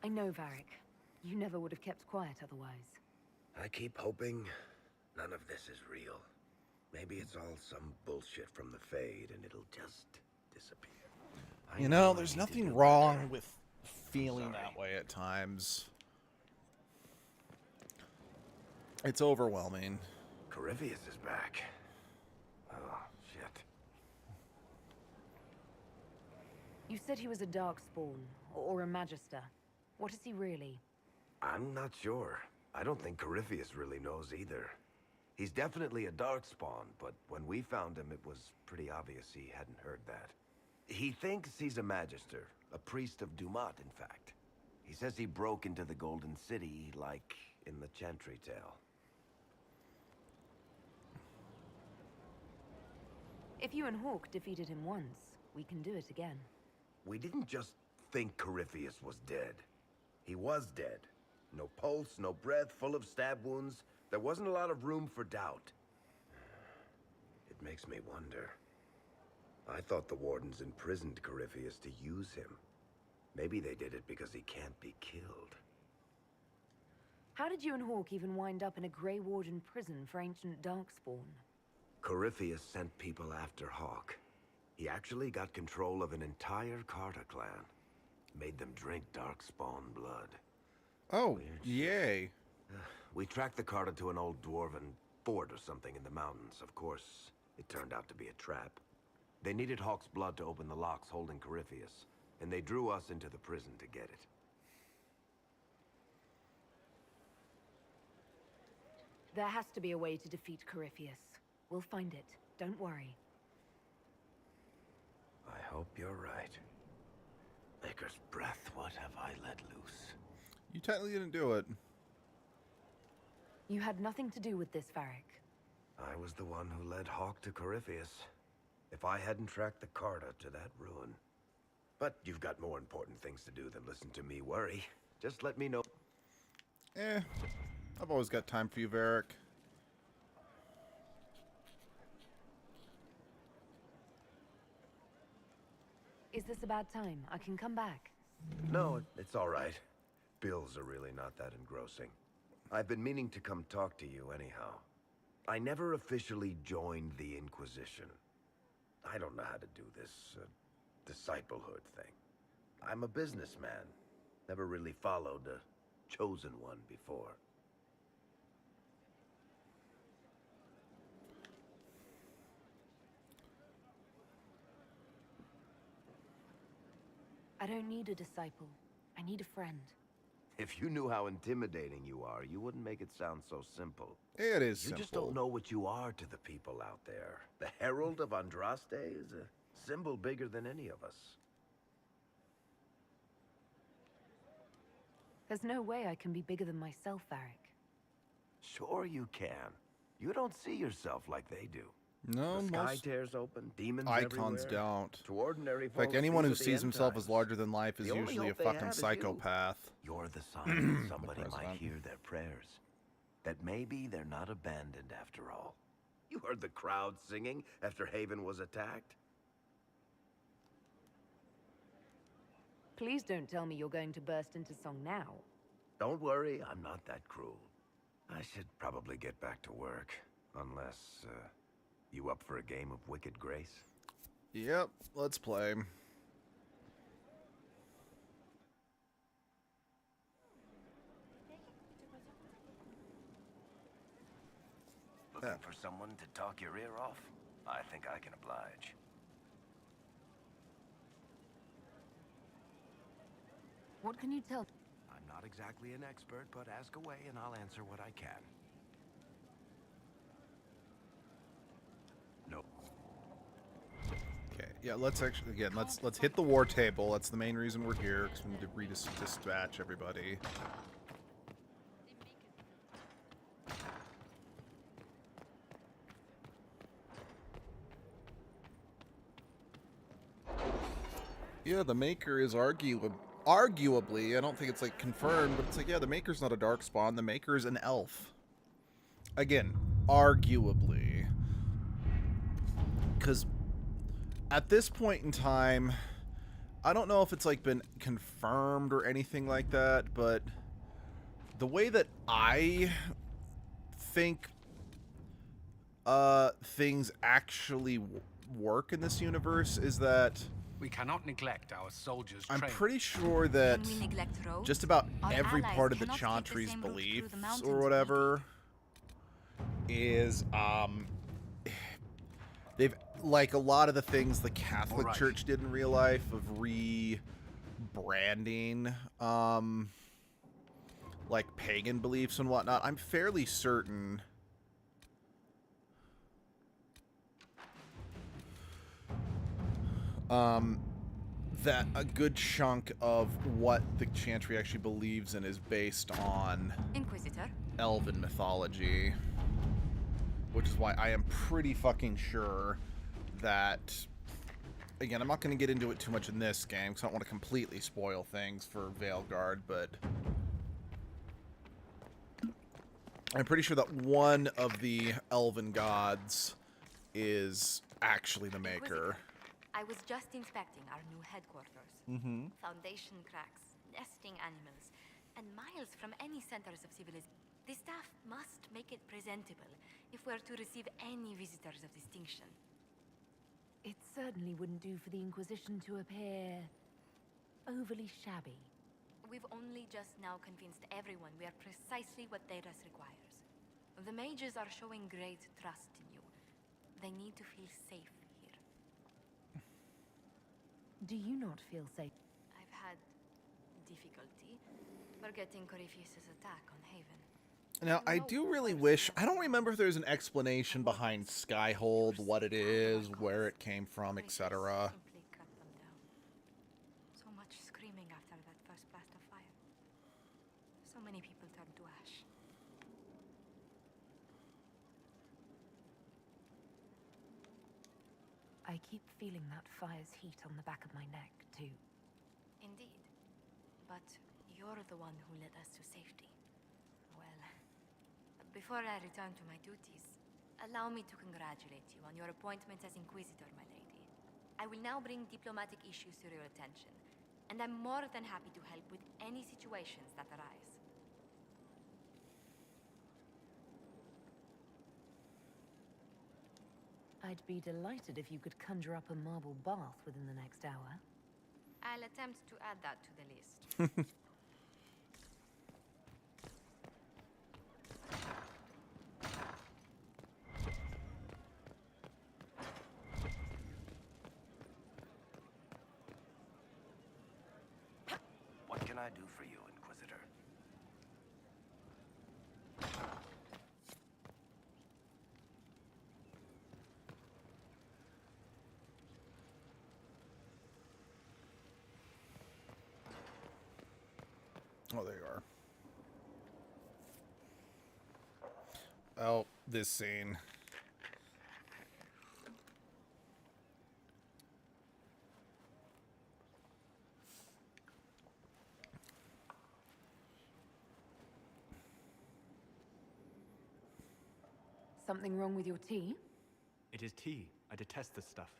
I know, Varric. You never would have kept quiet otherwise. I keep hoping none of this is real. Maybe it's all some bullshit from the Fade and it'll just disappear. You know, there's nothing wrong with feeling that way at times. It's overwhelming. Corypheus is back. Oh, shit. You said he was a Darkspawn, or a Magister. What is he really? I'm not sure. I don't think Corypheus really knows either. He's definitely a Darkspawn, but when we found him, it was pretty obvious he hadn't heard that. He thinks he's a Magister, a priest of Dumat, in fact. He says he broke into the Golden City, like in the Chantry tale. If you and Hawk defeated him once, we can do it again. We didn't just think Corypheus was dead. He was dead. No pulse, no breath, full of stab wounds. There wasn't a lot of room for doubt. It makes me wonder. I thought the Wardens imprisoned Corypheus to use him. Maybe they did it because he can't be killed. How did you and Hawk even wind up in a Grey Warden prison for ancient Darkspawn? Corypheus sent people after Hawk. He actually got control of an entire Carter clan. Made them drink Darkspawn blood. Oh, yay. We tracked the Carter to an old dwarven fort or something in the mountains. Of course, it turned out to be a trap. They needed Hawk's blood to open the locks holding Corypheus, and they drew us into the prison to get it. There has to be a way to defeat Corypheus. We'll find it. Don't worry. I hope you're right. Maker's breath, what have I let loose? You technically didn't do it. You had nothing to do with this, Varric. I was the one who led Hawk to Corypheus. If I hadn't tracked the Carta to that ruin. But you've got more important things to do than listen to me worry. Just let me know. I've always got time for you, Varric. Is this a bad time? I can come back. No, it's all right. Bills are really not that engrossing. I've been meaning to come talk to you anyhow. I never officially joined the Inquisition. I don't know how to do this disciplehood thing. I'm a businessman. Never really followed a chosen one before. I don't need a disciple. I need a friend. If you knew how intimidating you are, you wouldn't make it sound so simple. It is You just don't know what you are to the people out there. The Herald of Andraste is a symbol bigger than any of us. There's no way I can be bigger than myself, Varric. Sure you can. You don't see yourself like they do. No, the sky most tears open, demons icons everywhere. don't. To ordinary In fact, folks, anyone who these are the sees end himself times. as larger than life is The only usually a hope they fucking have is you. psychopath. You're the sign that somebody president. might hear their prayers. That maybe they're not abandoned after all. You heard the crowd singing after Haven was attacked? Please don't tell me you're going to burst into song now. Don't worry, I'm not that cruel. I should probably get back to work. Unless, you up for a game of Wicked Grace? Yep, let's play. Looking for someone to talk your ear off? I think I can oblige. What can you tell? I'm not exactly an expert, but ask away and I'll answer what I can. No. Okay, yeah, let's actually, again, let's hit the war table. That's the main reason we're here, because we need to dispatch everybody. Yeah, the Maker is arguably, I don't think it's like confirmed, but it's like, yeah, the Maker's not a Darkspawn, the Maker is an elf. Again, arguably. Because at this point in time, I don't know if it's like been confirmed or anything like that, but the way that I think things actually work in this universe is that We cannot neglect our soldiers' I'm training. pretty sure that Can we neglect roads? just about Our every allies part of the cannot take the Chantry's same route through beliefs the mountains or we whatever is they've, like, a lot of the things the Catholic Alright. Church did in real life of rebranding like pagan beliefs and whatnot. I'm fairly certain that a good chunk of what the Chantry actually believes in is based on Inquisitor. elven mythology, which is why I am pretty fucking sure that, again, I'm not going to get into it too much in this game because I don't want to completely spoil things for Veilguard, but I'm pretty sure that one of the elven gods is actually the Maker. I was just inspecting our new headquarters. Mm-hmm. Foundation cracks, nesting animals, and miles from any centers of civilization. The staff must make it presentable if we're to receive any visitors of distinction. It certainly wouldn't do for the Inquisition to appear overly shabby. We've only just now convinced everyone we are precisely what Thedas requires. The mages are showing great trust in you. They need to feel safe here. Do you not feel safe? I've had difficulty forgetting Corypheus' attack on Haven. Now, I do really wish... I don't remember if there's an explanation behind Skyhold, what it is, where it came from, etc. Simply cut much screaming after that first blast of fire. So many people turned to ash. I keep feeling that fire's heat on the back of my neck, too. Indeed. But you're the one who led us to safety. Well, before I return to my duties, allow me to congratulate you on your appointment as Inquisitor, my lady. I will now bring diplomatic issues to your attention, and I'm more than happy to help with any situations that arise. I'd be delighted if you could conjure up a marble bath within the next hour. I'll attempt to add that to the list. What can I do for you, Inquisitor? Oh, there you are. Oh, this scene. Something wrong with your tea? It is tea. I detest this stuff.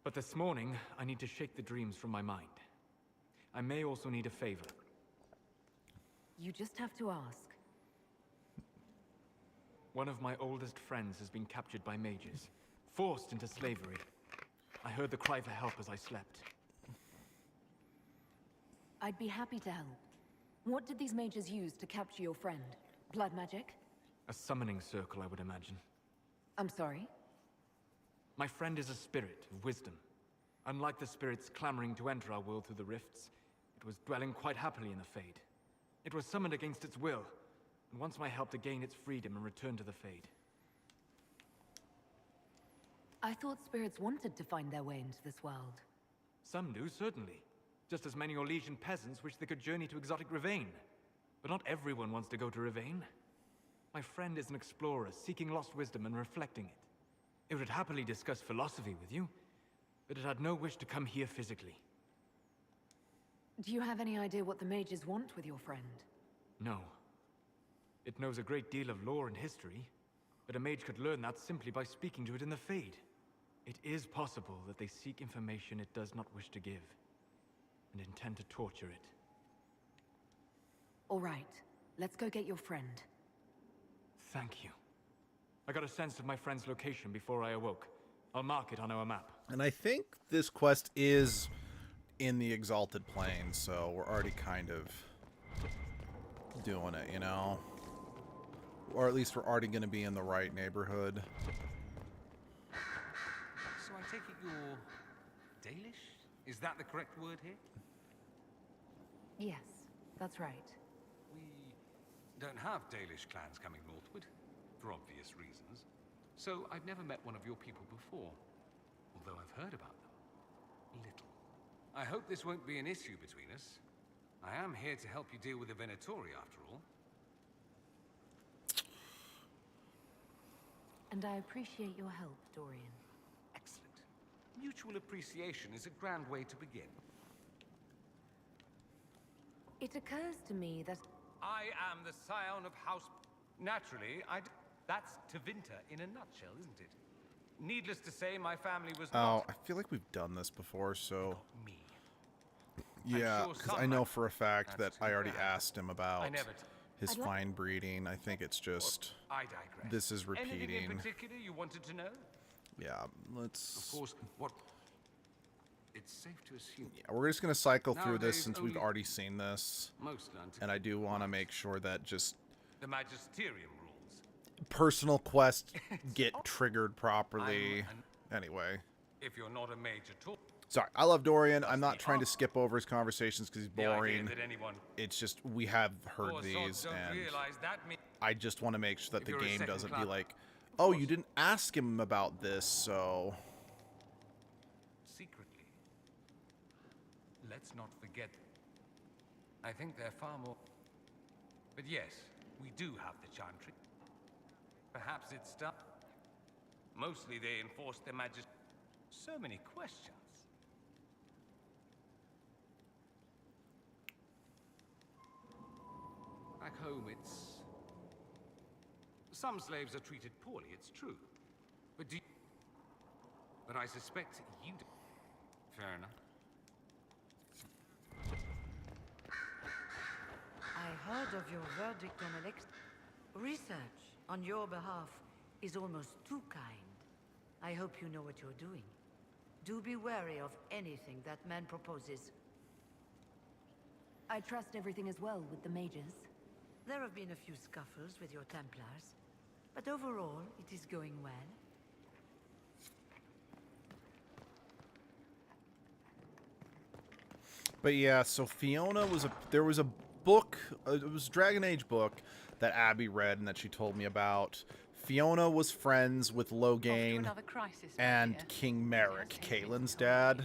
But this morning, I need to shake the dreams from my mind. I may also need a favor. You just have to ask. One of my oldest friends has been captured by mages, forced into slavery. I heard the cry for help as I slept. I'd be happy to help. What did these mages use to capture your friend? Blood magic? A summoning circle, I would imagine. I'm sorry? My friend is a spirit of wisdom. Unlike the spirits clamoring to enter our world through the rifts, it was dwelling quite happily in the Fade. It was summoned against its will, and wants my help to gain its freedom and return to the Fade. I thought spirits wanted to find their way into this world. Some do, certainly. Just as many Orlesian peasants wish they could journey to exotic Rivain. But not everyone wants to go to Rivain. My friend is an explorer, seeking lost wisdom and reflecting it. It would happily discuss philosophy with you, but it had no wish to come here physically. Do you have any idea what the mages want with your friend? No. It knows a great deal of lore and history, but a mage could learn that simply by speaking to it in the Fade. It is possible that they seek information it does not wish to give, and intend to torture it. All right, let's go get your friend. Thank you. I got a sense of my friend's location before I awoke. I'll mark it on our map. And I think this quest is in the Exalted Plane, so we're already kind of doing it, you know? Or at least we're already going to be in the right neighborhood. So I take it you're Dalish? Is that the correct word here? Yes, that's right. We don't have Dalish clans coming northward, for obvious reasons. So I've never met one of your people before, although I've heard about them. Little. I hope this won't be an issue between us. I am here to help you deal with the Venatori, after all. And I appreciate your help, Dorian. Excellent. Mutual appreciation is a grand way to begin. It occurs to me that... I am the scion of House... Naturally, that's Tevinter in a nutshell, isn't it? Needless to say, my family was Oh, not... I feel like we've done this before, so... Not me. Yeah, sure because some I know might for a fact that ask I who already that. asked him about his I'd like- fine breeding. I think it's just... I digress. This is Anything in repeating. particular you wanted to know? Yeah, let's... Of course, what... It's safe to assume... Yeah, we're just going to cycle through this Nowadays, since we've only already seen this. most learn to And I keep do want to make sure that just the magisterium rules. personal quests get triggered properly. Anyway. If you're not a mage at all... Sorry, I love Dorian. I'm not trying to skip over his conversations because he's The idea boring. that anyone... It's just, we have heard Poor sods these, don't and realize that I just want to make sure that If the you're a game second doesn't be class- like, oh, you didn't ask him about this, so... Secretly. let's not forget. I think they're far more... But yes, we do have the Chantry. Perhaps it's stuff. Mostly they enforce their majesty. So many questions. Back home, it's... Some slaves are treated poorly, it's true. But do you... But I suspect you do. Fair enough. I heard of your verdict on Alex. Research on your behalf is almost too kind. I hope you know what you're doing. Do be wary of anything that man proposes. I trust everything is well with the mages. There have been a few scuffles with your Templars, but overall, it is going well. But yeah, so Fiona was there was a book, it was a Dragon Age book that Abby read and that she told me about. Fiona was friends with Loghain and King Merrick, Caitlyn's dad.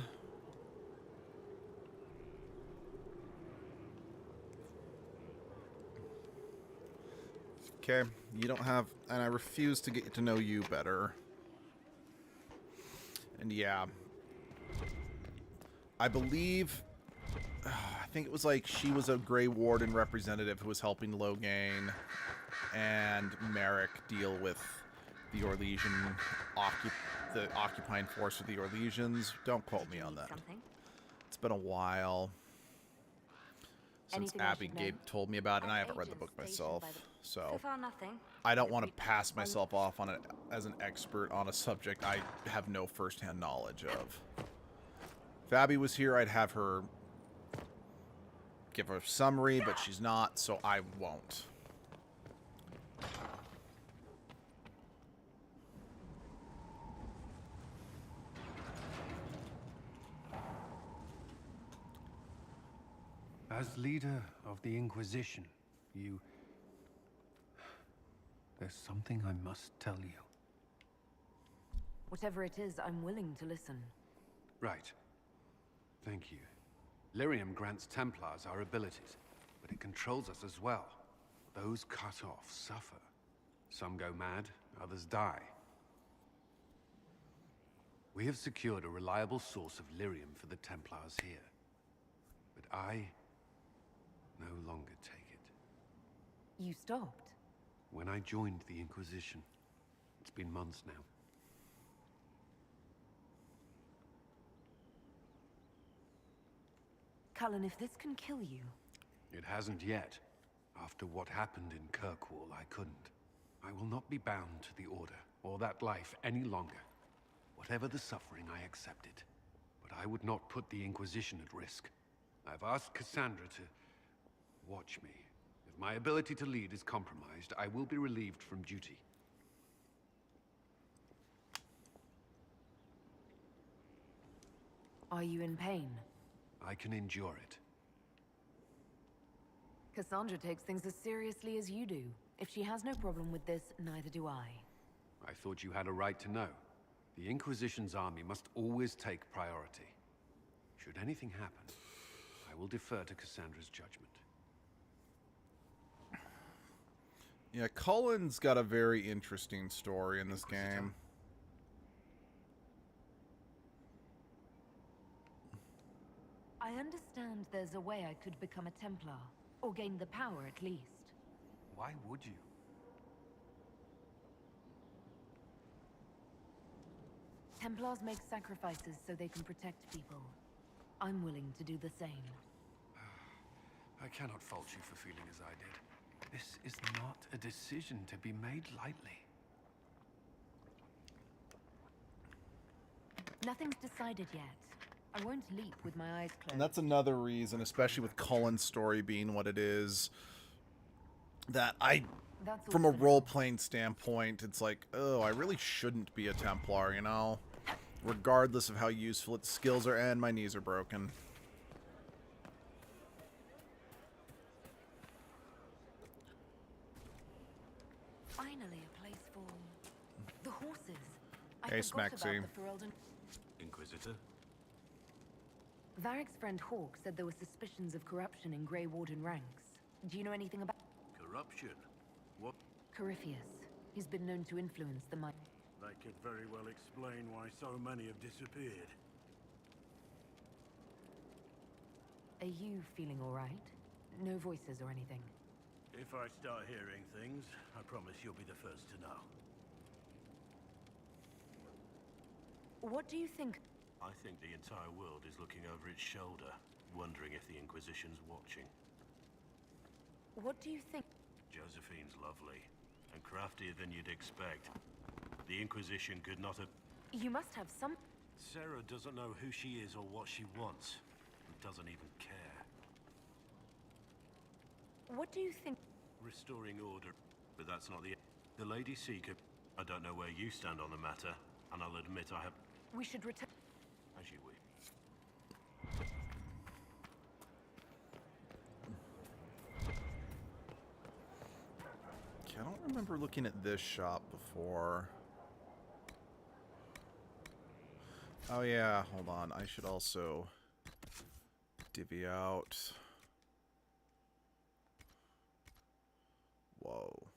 Okay, you don't have, and I refuse to get to know you better. And yeah, I believe, I think it was like she was a Grey Warden representative who was helping Loghain and Merrick deal with the Orlesian, the occupying force of the Orlesians. Don't quote me on that. It's been a while since Abby told me about it, and I haven't read the book myself, so far, nothing. I don't want to pass myself off on it as an expert on a subject I have no first-hand knowledge of. If Abby was here, I'd have her give a summary, but she's not, so I won't. As leader of the Inquisition, there's something I must tell you. Whatever it is, I'm willing to listen. Right. Thank you. Lyrium grants Templars our abilities, but it controls us as well. Those cut off suffer. Some go mad, others die. We have secured a reliable source of lyrium for the Templars here. But I no longer take it. You stopped? When I joined the Inquisition. It's been months now. Cullen, if this can kill you... It hasn't yet. After what happened in Kirkwall, I couldn't. I will not be bound to the Order, or that life any longer. Whatever the suffering, I accept it. But I would not put the Inquisition at risk. I've asked Cassandra to watch me. If my ability to lead is compromised, I will be relieved from duty. Are you in pain? I can endure it. Cassandra takes things as seriously as you do. If she has no problem with this, neither do I. I thought you had a right to know. The Inquisition's army must always take priority. Should anything happen, I will defer to Cassandra's judgment. Yeah, Cullen's got a very interesting story in this game. I understand there's a way I could become a Templar, or gain the power at least. Why would you? Templars make sacrifices so they can protect people. I'm willing to do the same. I cannot fault you for feeling as I did. This is not a decision to be made lightly. Nothing's decided yet. I won't leap with my eyes closed. And that's another reason, especially with Cullen's story being what it is, that from a role-playing standpoint, it's like, oh, I really shouldn't be a Templar, you know? Regardless of how useful its skills are, and my knees are broken. Finally, a place for the horses. Hey, Smaxy. Inquisitor? Varric's friend Hawk said there were suspicions of corruption in Grey Warden ranks. Do you know anything about Corruption? What? Corypheus? He's been known to influence the mind. That could very well explain why so many have disappeared. Are you feeling all right? No voices or anything? If I start hearing things, I promise you'll be the first to know. What do you think? I think the entire world is looking over its shoulder, wondering if the Inquisition's watching. What do you think? Josephine's lovely, and craftier than you'd expect. The Inquisition could not have... You must have some... Sarah doesn't know who she is or what she wants, and doesn't even care. What do you think? Restoring order, but that's not the... The Lady Seeker... I don't know where you stand on the matter, and I'll admit I have... We should return... As you wish. I don't remember looking at this shop before. Oh yeah, hold on. I should also divvy out. Whoa.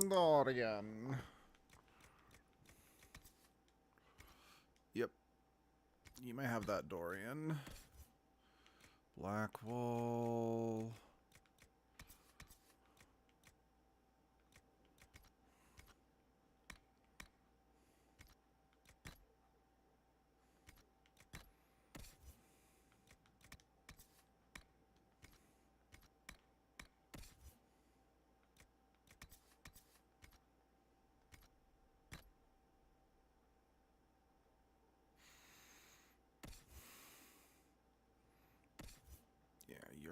Dorian. Yep. You may have that, Dorian. Blackwall.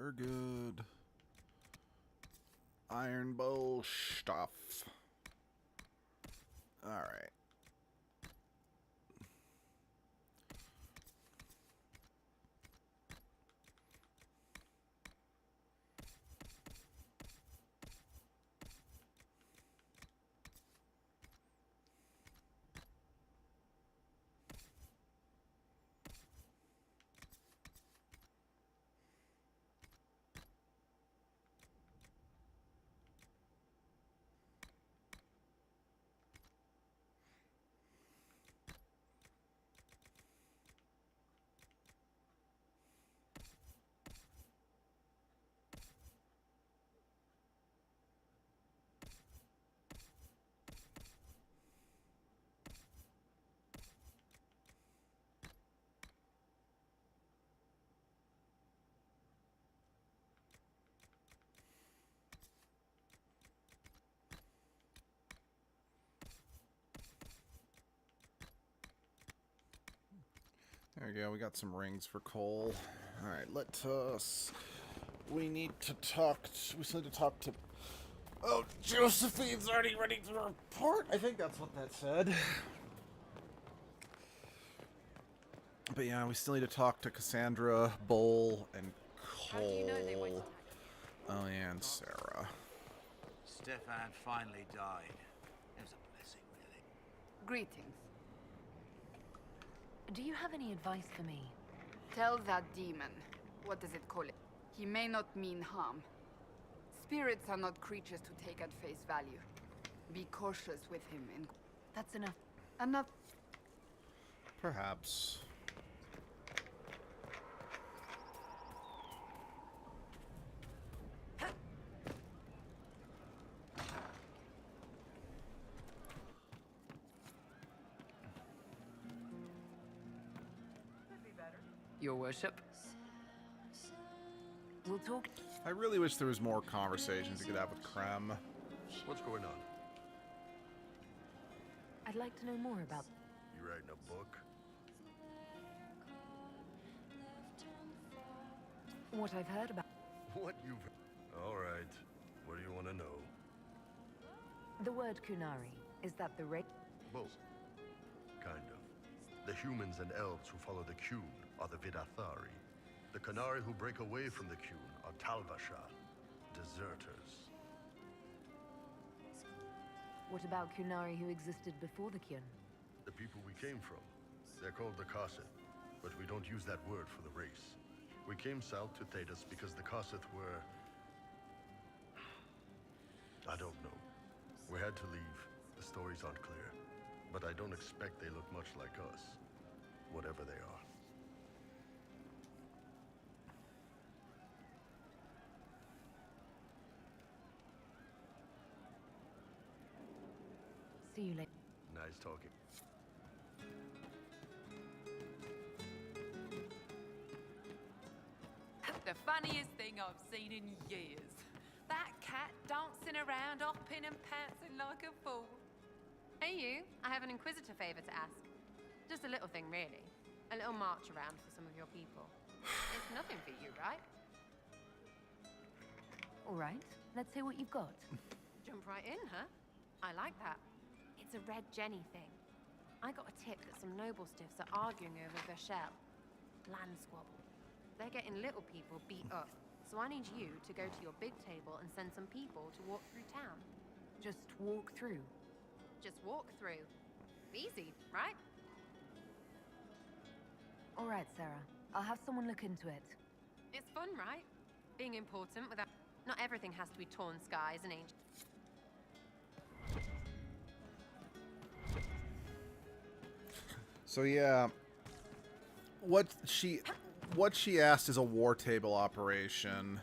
You're good. Iron bow stuff. Alright. There we go, we got some rings for Cole. Alright, let us... We need to talk... We still need to talk to... Oh, Josephine's already ready to report! I think that's what that said. But yeah, we still need to talk to Cassandra, Bull, and Cole. How do you know they went to Oh yeah, and Sarah. Stefan finally died. It was a blessing, really. Greetings. Do you have any advice for me? Tell that demon. What does it call it? He may not mean harm. Spirits are not creatures to take at face value. Be cautious with him and... That's enough. Enough. Perhaps. Your worship. We'll talk. I really wish there was more conversations we could have with Krem. What's going on? I'd like to know more about. You writing a book? What I've heard about. What you've... All right. What do you want to know? The word Kunari. Is that the race? Both. Kind of. The humans and elves who follow the Qun are the Vidathari. The Kunari who break away from the Qun are Talvasha, deserters. What about Kunari who existed before the Kyun? The people we came from. They're called the Kasith, but we don't use that word for the race. We came south to Thedas because the Kasith were... I don't know. We had to leave. The stories aren't clear. But I don't expect they look much like us. Whatever they are. See you later. Nice talking. The funniest thing I've seen in years. That cat dancing around, hopping and pouncing like a fool. Hey you, I have an Inquisitor favor to ask. Just a little thing, really. A little march around for some of your people. It's nothing for you, right? All right, let's hear what you've got. Jump right in, huh? I like that. It's a Red Jenny thing. I got a tip that some noble stiffs are arguing over Vashel. Land squabble. They're getting little people beat up. So I need you to go to your big table and send some people to walk through town. Just walk through. Just walk through. Easy, right? All right, Sarah. I'll have someone look into it. It's fun, right? Being important without... Not everything has to be torn skies and ancient... So yeah, what she asked is a war table operation.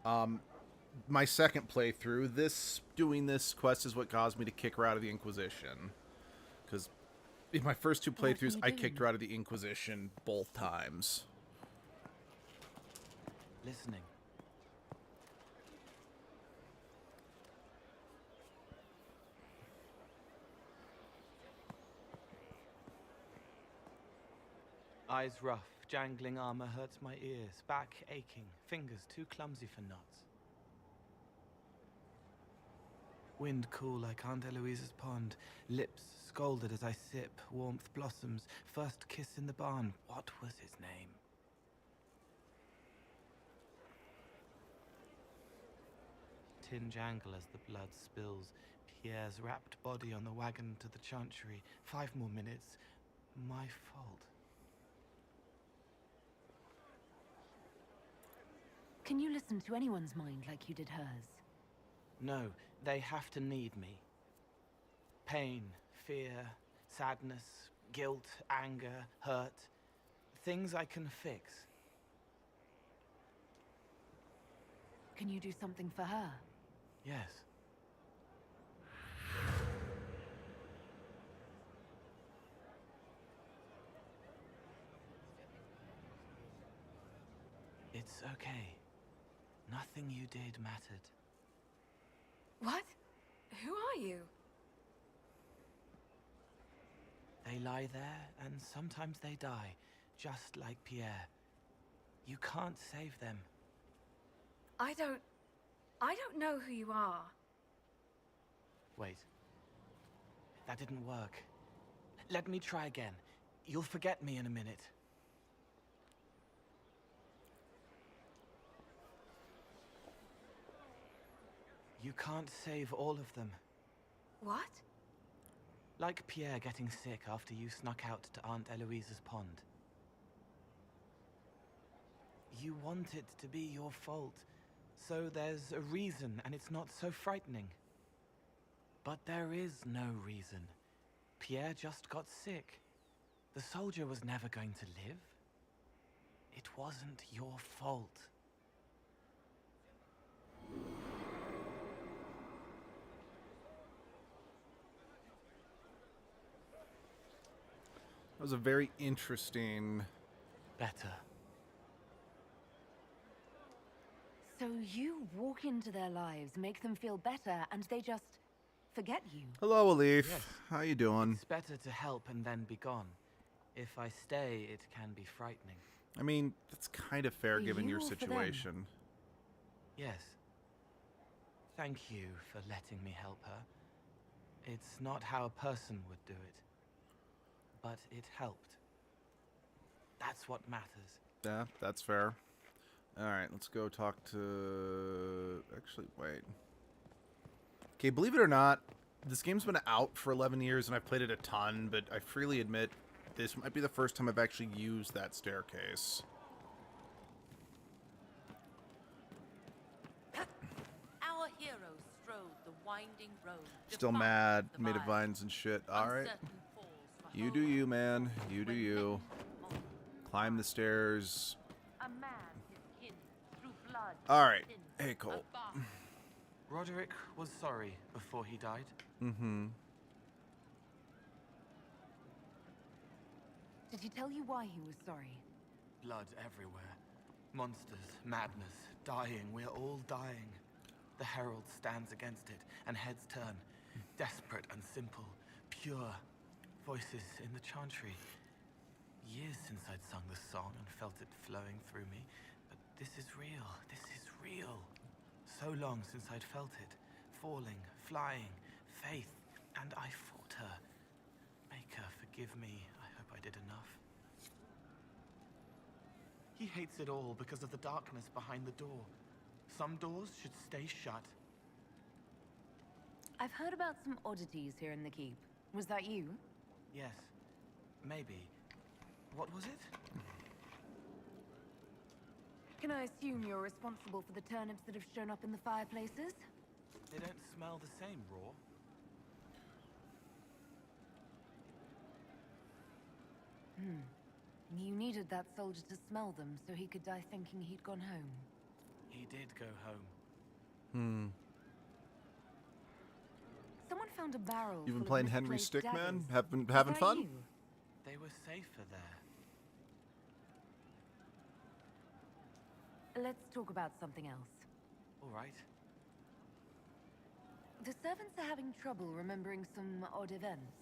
My second playthrough, doing this quest is what caused me to kick her out of the Inquisition. Because in my first two playthroughs, I kicked her out of the Inquisition both times. Listening. Eyes rough, jangling armor hurts my ears, back aching, fingers too clumsy for knots. Wind cool like Aunt Eloise's pond, lips scalded as I sip, warmth blossoms, first kiss in the barn, what was his name? Tin jangle as the blood spills, Pierre's wrapped body on the wagon to the chantry, 5 more minutes, my fault. Can you listen to anyone's mind like you did hers? No, they have to need me. Pain, fear, sadness, guilt, anger, hurt. Things I can fix. Can you do something for her? Yes. It's okay. Nothing you did mattered. What? Who are you? They lie there, and sometimes they die, just like Pierre. You can't save them. I don't know who you are. Wait. That didn't work. Let me try again. You'll forget me in a minute. You can't save all of them. What? Like Pierre getting sick after you snuck out to Aunt Eloise's pond. You want it to be your fault, so there's a reason and it's not so frightening. But there is no reason. Pierre just got sick. The soldier was never going to live. It wasn't your fault. That was a very interesting... Better. So you walk into their lives, make them feel better, and they just forget you. Hello, Alif. Yes. How you doing? It's better to help and then be gone. If I stay, it can be frightening. I mean, that's kind of fair For given you your or for them? situation. Yes. Thank you for letting me help her. It's not how a person would do it. But it helped. That's what matters. Yeah, that's fair. Alright, let's go talk to... Actually, wait. Okay, believe it or not, this game's been out for 11 years and I've played it a ton, but I freely admit this might be the first time I've actually used that staircase. Our heroes strode the winding road. Still mad, made of vines and shit. Alright. You do you, man. You do you. Climb the stairs. A man is kin through blood. Alright. Hey, Cole. Roderick was sorry before he died. Mm-hmm. Did he tell you why he was sorry? Blood everywhere. Monsters, madness, dying. We're all dying. The Herald stands against it, and heads turn. Desperate and simple. Pure. Voices in the chantry. Years since I'd sung the song and felt it flowing through me. But this is real. This is real. So long since I'd felt it. Falling, flying, faith. And I fought her. Make her forgive me. I hope I did enough. He hates it all because of the darkness behind the door. Some doors should stay shut. I've heard about some oddities here in the keep. Was that you? Yes. Maybe. What was it? Can I assume you're responsible for the turnips that have shown up in the fireplaces? They don't smell the same, raw. You needed that soldier to smell them so he could die thinking he'd gone home. He did go home. Someone found a barrel. You've been full of playing Henry misplaced Stickman? daggers. Having Was that fun? you? They were safer there. Let's talk about something else. All right. The servants are having trouble remembering some odd events.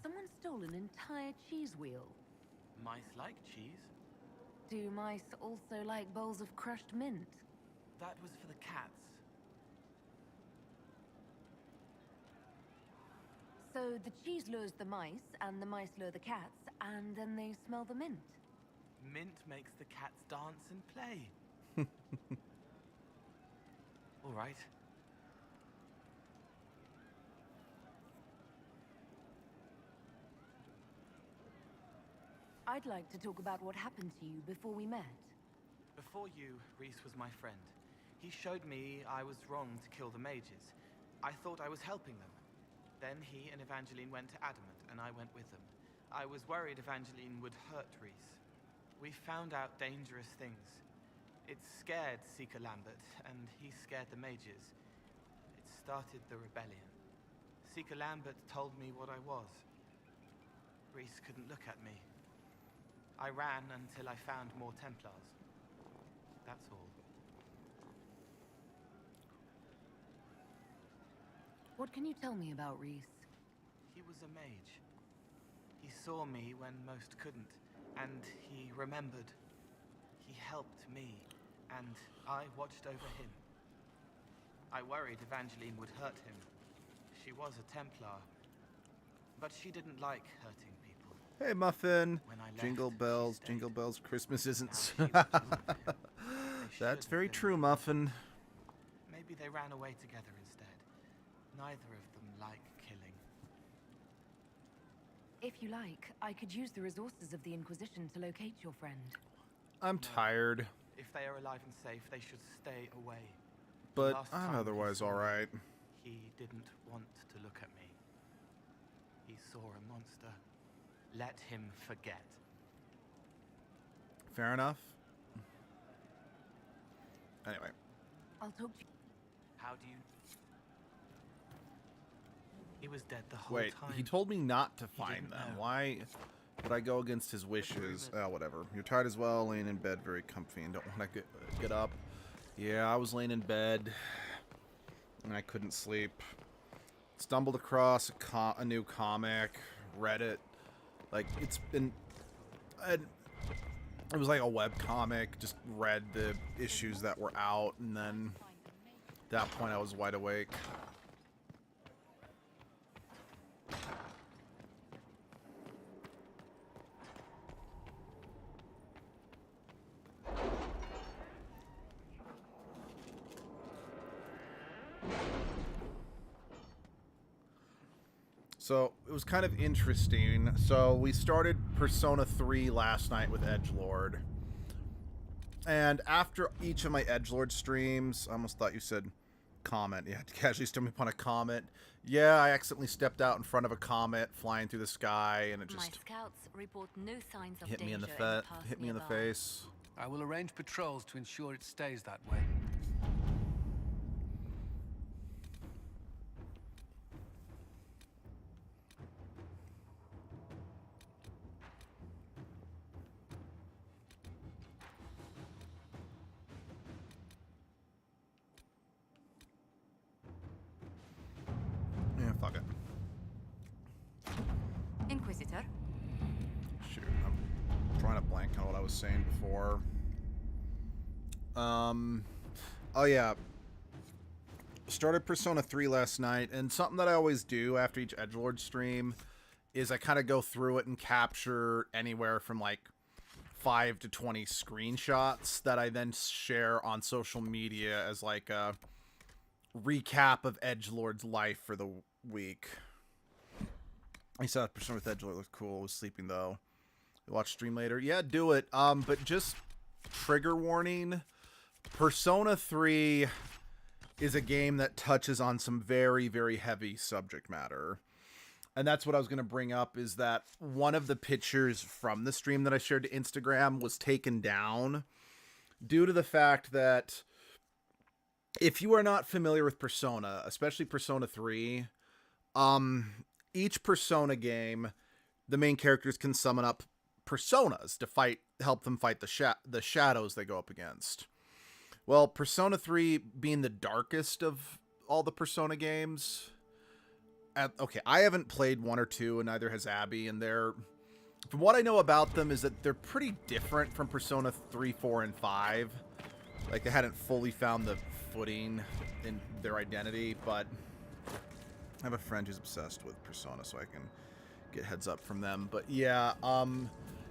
Someone stole an entire cheese wheel. Mice like cheese. Do mice also like bowls of crushed mint? That was for the cats. So the cheese lures the mice, and the mice lure the cats, and then they smell the mint. Mint makes the cats dance and play. All right. I'd like to talk about what happened to you before we met. Before you, Reese was my friend. He showed me I was wrong to kill the mages. I thought I was helping them. Then he and Evangeline went to Adamant, and I went with them. I was worried Evangeline would hurt Reese. We found out dangerous things. It scared Seeker Lambert, and he scared the mages. It started the rebellion. Seeker Lambert told me what I was. Reese couldn't look at me. I ran until I found more Templars. That's all. What can you tell me about Reese? He was a mage. He saw me when most couldn't, and he remembered. He helped me, and I watched over him. I worried Evangeline would hurt him. She was a Templar, but she didn't like hurting people. Hey, Muffin. When I left, Jingle bells, jingle bells. Christmas isn't... Now she was with him. That's should very have been. true, Muffin. Maybe they ran away together instead. Neither of them like killing. If you like, I could use the resources of the Inquisition to locate your friend. I'm tired, If they are alive and safe, they should stay away. but last I'm time he otherwise saw me, alright. He didn't want to look at me. He saw a monster. Let him forget. Fair enough. Anyway. I'll talk to you. How do you... He was dead the whole Wait, time. he told me not to find didn't them. know. Why would I go against his wishes? Oh, whatever. You're tired as well, laying in bed very comfy and don't want to get up. Yeah, I was laying in bed and I couldn't sleep. Stumbled across a new comic, read it. Like, it's been... it was like a web comic, just read the issues that were out, and then at that point I was wide awake. So, it was kind of interesting. So, we started Persona 3 last night with Edgelord. And after each of my Edgelord streams, I almost thought you said comet. Yeah, casually stumbled upon a comet. Yeah, I accidentally stepped out in front of a comet flying through the sky, and it just My scouts report no signs of hit me in the danger hit me in the nearby. face. I will arrange patrols to ensure it stays that way. Yeah, fuck it. Inquisitor? Shoot, I'm trying to blank on what I was saying before. Oh yeah. Started Persona 3 last night, and something that I always do after each Edgelord stream is I kind of go through it and capture anywhere from like 5 to 20 screenshots that I then share on social media as like a recap of Edgelord's life for the week. I saw Persona with Edgelord looked cool. I was sleeping though. Watch stream later. Yeah, do it. But just trigger warning. Persona 3 is a game that touches on some very, very heavy subject matter. And that's what I was going to bring up, is that one of the pictures from the stream that I shared to Instagram was taken down due to the fact that if you are not familiar with Persona, especially Persona 3, each Persona game, the main characters can summon up personas to help them fight the shadows they go up against. Well, Persona 3 being the darkest of all the Persona games. Okay, I haven't played 1 or 2, and neither has Abby, and from what I know about them is that they're pretty different from Persona 3, 4, and 5. Like, they hadn't fully found the footing in their identity, but I have a friend who's obsessed with Persona, so I can get heads up from them. But yeah,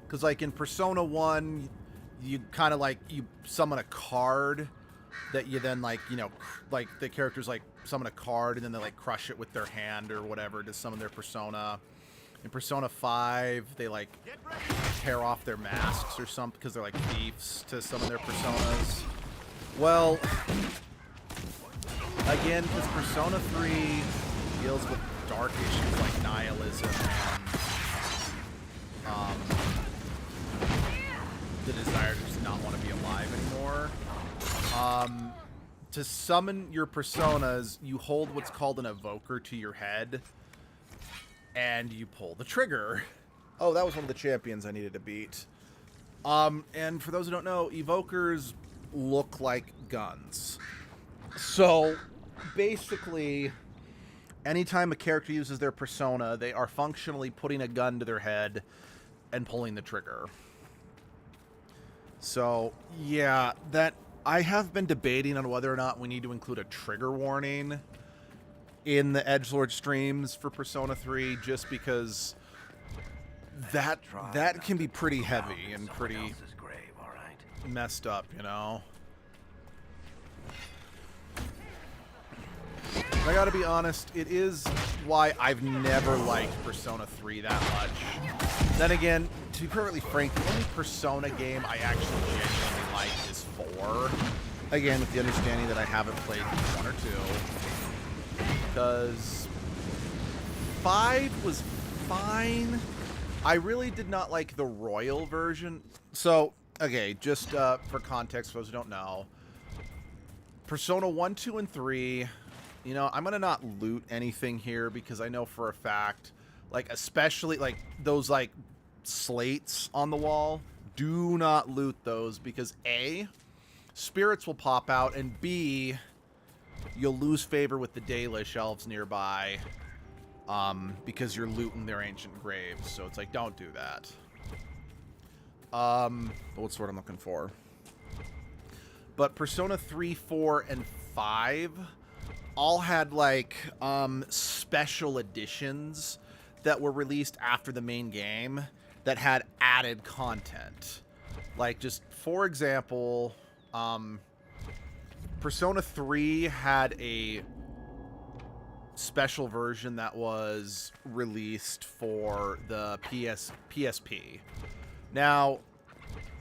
because like in Persona 1, you kind of like, you summon a card that you then like, you know, like the characters like summon a card and then they like crush it with their hand or whatever to summon their persona. In Persona 5, they like tear off their masks or something because they're like thieves to summon their personas. Well, again, because Persona 3 deals with dark issues like nihilism and the desire to just not want to be alive anymore. To summon your personas, you hold what's called an evoker to your head, and you pull the trigger. Oh, that was one of the champions I needed to beat. And for those who don't know, evokers look like guns. So, basically, anytime a character uses their persona, they are functionally putting a gun to their head and pulling the trigger. So, yeah, I have been debating on whether or not we need to include a trigger warning in the Edgelord streams for Persona 3, just because that can be pretty heavy and pretty messed up, you know? I gotta be honest, it is why I've never liked Persona 3 that much. Then again, to be perfectly frank, the only Persona game I actually genuinely like is 4. Again, with the understanding that I haven't played 1 or 2. Because 5 was fine. I really did not like the Royal version. So, okay, just for context, for those who don't know. Persona 1, 2, and 3... You know, I'm going to not loot anything here because I know for a fact, like, especially, like, those, like, slates on the wall, do not loot those because, A, spirits will pop out, and B, you'll lose favor with the Dalish elves nearby because you're looting their ancient graves. So it's like, don't do that. What's the word I'm looking for? But Persona 3, 4, and 5 all had, like, special editions that were released after the main game that had added content. Like, just for example, Persona 3 had a special version that was released for the PSP. Now,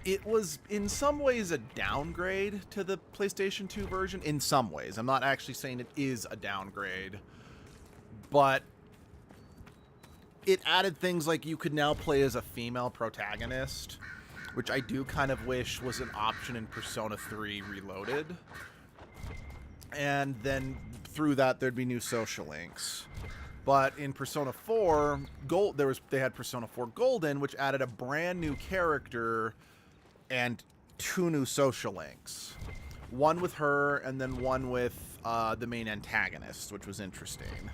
it was in some ways a downgrade to the PlayStation 2 version. In some ways. I'm not actually saying it is a downgrade. But it added things like you could now play as a female protagonist, which I do kind of wish was an option in Persona 3 Reloaded. And then through that, there'd be new social links. But in Persona 4 they had Persona 4 Golden, which added a brand new character and 2 new social links. One with her, and then one with the main antagonist, which was interesting.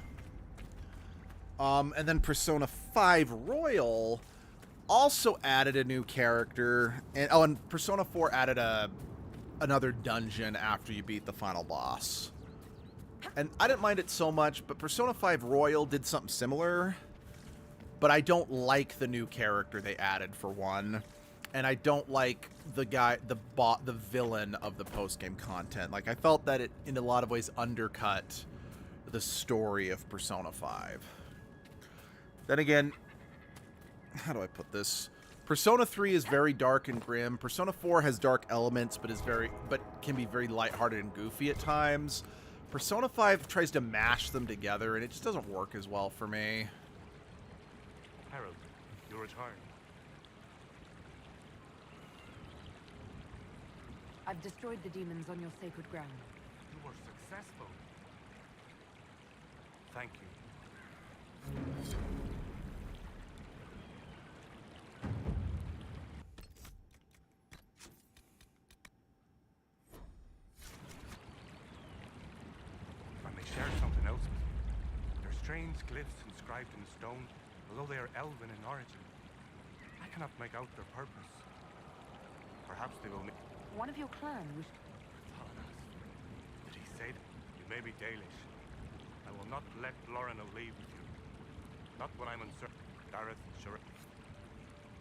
And then Persona 5 Royal also added a new character. And Persona 4 added another dungeon after you beat the final boss. And I didn't mind it so much, but Persona 5 Royal did something similar. But I don't like the new character they added, for one. And I don't like the villain of the post-game content. Like, I felt that it, in a lot of ways, undercut the story of Persona 5. Then again, how do I put this? Persona 3 is very dark and grim. Persona 4 has dark elements, but can be very lighthearted and goofy at times. Persona 5 tries to mash them together, and it just doesn't work as well for me. Harold, you returned. I've destroyed the demons on your sacred ground. You were successful. Thank you. If I may share something else with you. There are strange glyphs inscribed in stone, although they are elven in origin. I cannot make out their purpose. Perhaps they will make... One of your clan wished... Did he say that? You may be Dalish. I will not let Lorna leave with you. Not when I'm uncertain. Dareth Shira.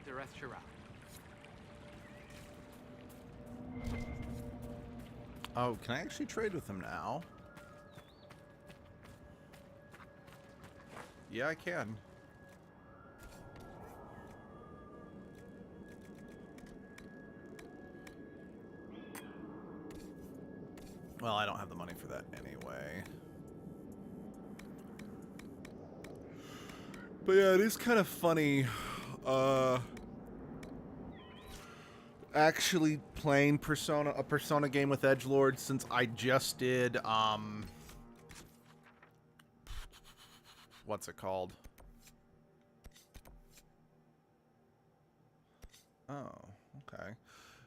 Dareth Shira. Oh, can I actually trade with him now? Yeah, I can. Well, I don't have the money for that anyway. But yeah, it is kind of funny, actually playing a Persona game with edgelords, since I just did, what's it called? Oh, okay.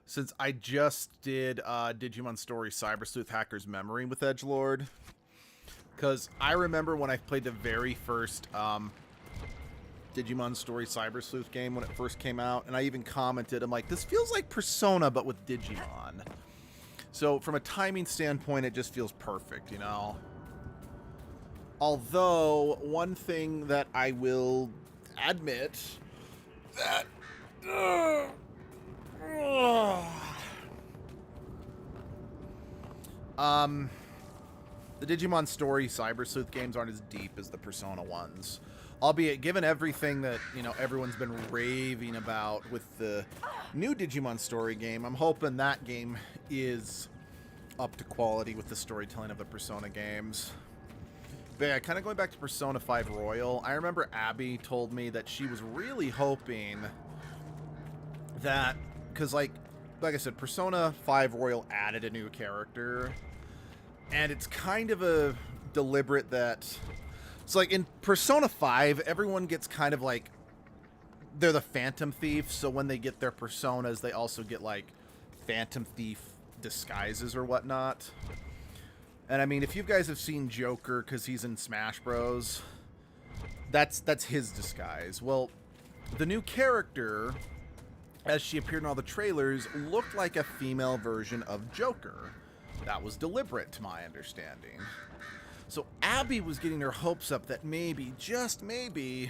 Since I just did Digimon Story Cyber Sleuth Hacker's Memory with edgelord, because I remember when I played the very first Digimon Story Cyber Sleuth game when it first came out, and I even commented, I'm like, this feels like Persona but with Digimon. So from a timing standpoint, it just feels perfect, you know? Although, one thing that I will admit that... the Digimon Story Cyber Sleuth games aren't as deep as the Persona ones. Albeit, given everything that, you know, everyone's been raving about with the new Digimon Story game, I'm hoping that game is up to quality with the storytelling of the Persona games. But yeah, kind of going back to Persona 5 Royal, I remember Abby told me that she was really hoping that, because like I said, Persona 5 Royal added a new character, and it's kind of a deliberate that... So, like, in Persona 5, everyone gets kind of, like... They're the Phantom Thief, so when they get their personas, they also get, like, Phantom Thief disguises or whatnot. And I mean, if you guys have seen Joker, because he's in Smash Bros, that's his disguise. Well, the new character, as she appeared in all the trailers, looked like a female version of Joker. That was deliberate, to my understanding. So Abby was getting her hopes up that maybe, just maybe,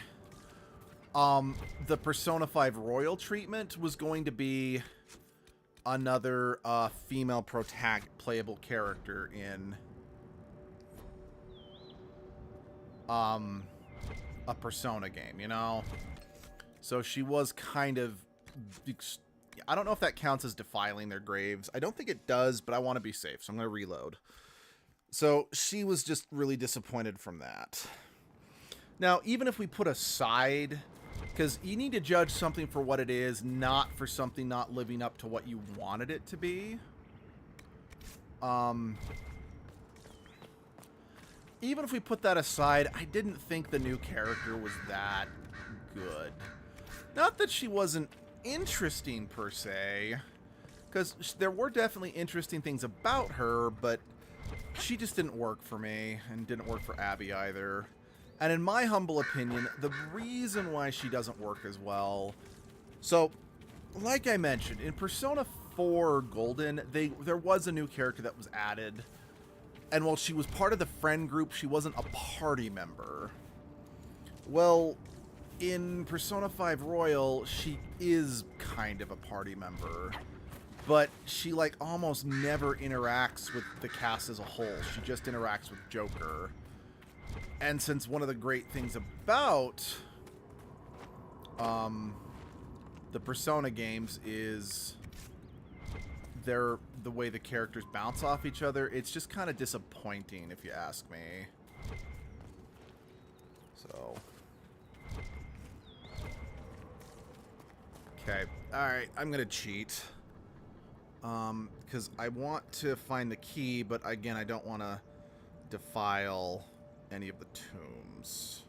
the Persona 5 Royal treatment was going to be another female playable character in a Persona game, you know? So she was kind of... I don't know if that counts as defiling their graves. I don't think it does, but I want to be safe, so I'm going to reload. So she was just really disappointed from that. Now, even if we put aside... Because you need to judge something for what it is, not for something not living up to what you wanted it to be. Even if we put that aside, I didn't think the new character was that good. Not that she wasn't interesting, per se. Because there were definitely interesting things about her, but she just didn't work for me, and didn't work for Abby either. And in my humble opinion, the reason why she doesn't work as well... So, like I mentioned, in Persona 4 Golden, there was a new character that was added. And while she was part of the friend group, she wasn't a party member. Well, in Persona 5 Royal, she is kind of a party member. But she, like, almost never interacts with the cast as a whole. She just interacts with Joker. And since one of the great things about the Persona games is the way the characters bounce off each other, it's just kind of disappointing, if you ask me. So. Okay. Alright, I'm going to cheat. Because I want to find the key, but again, I don't want to defile any of the tombs.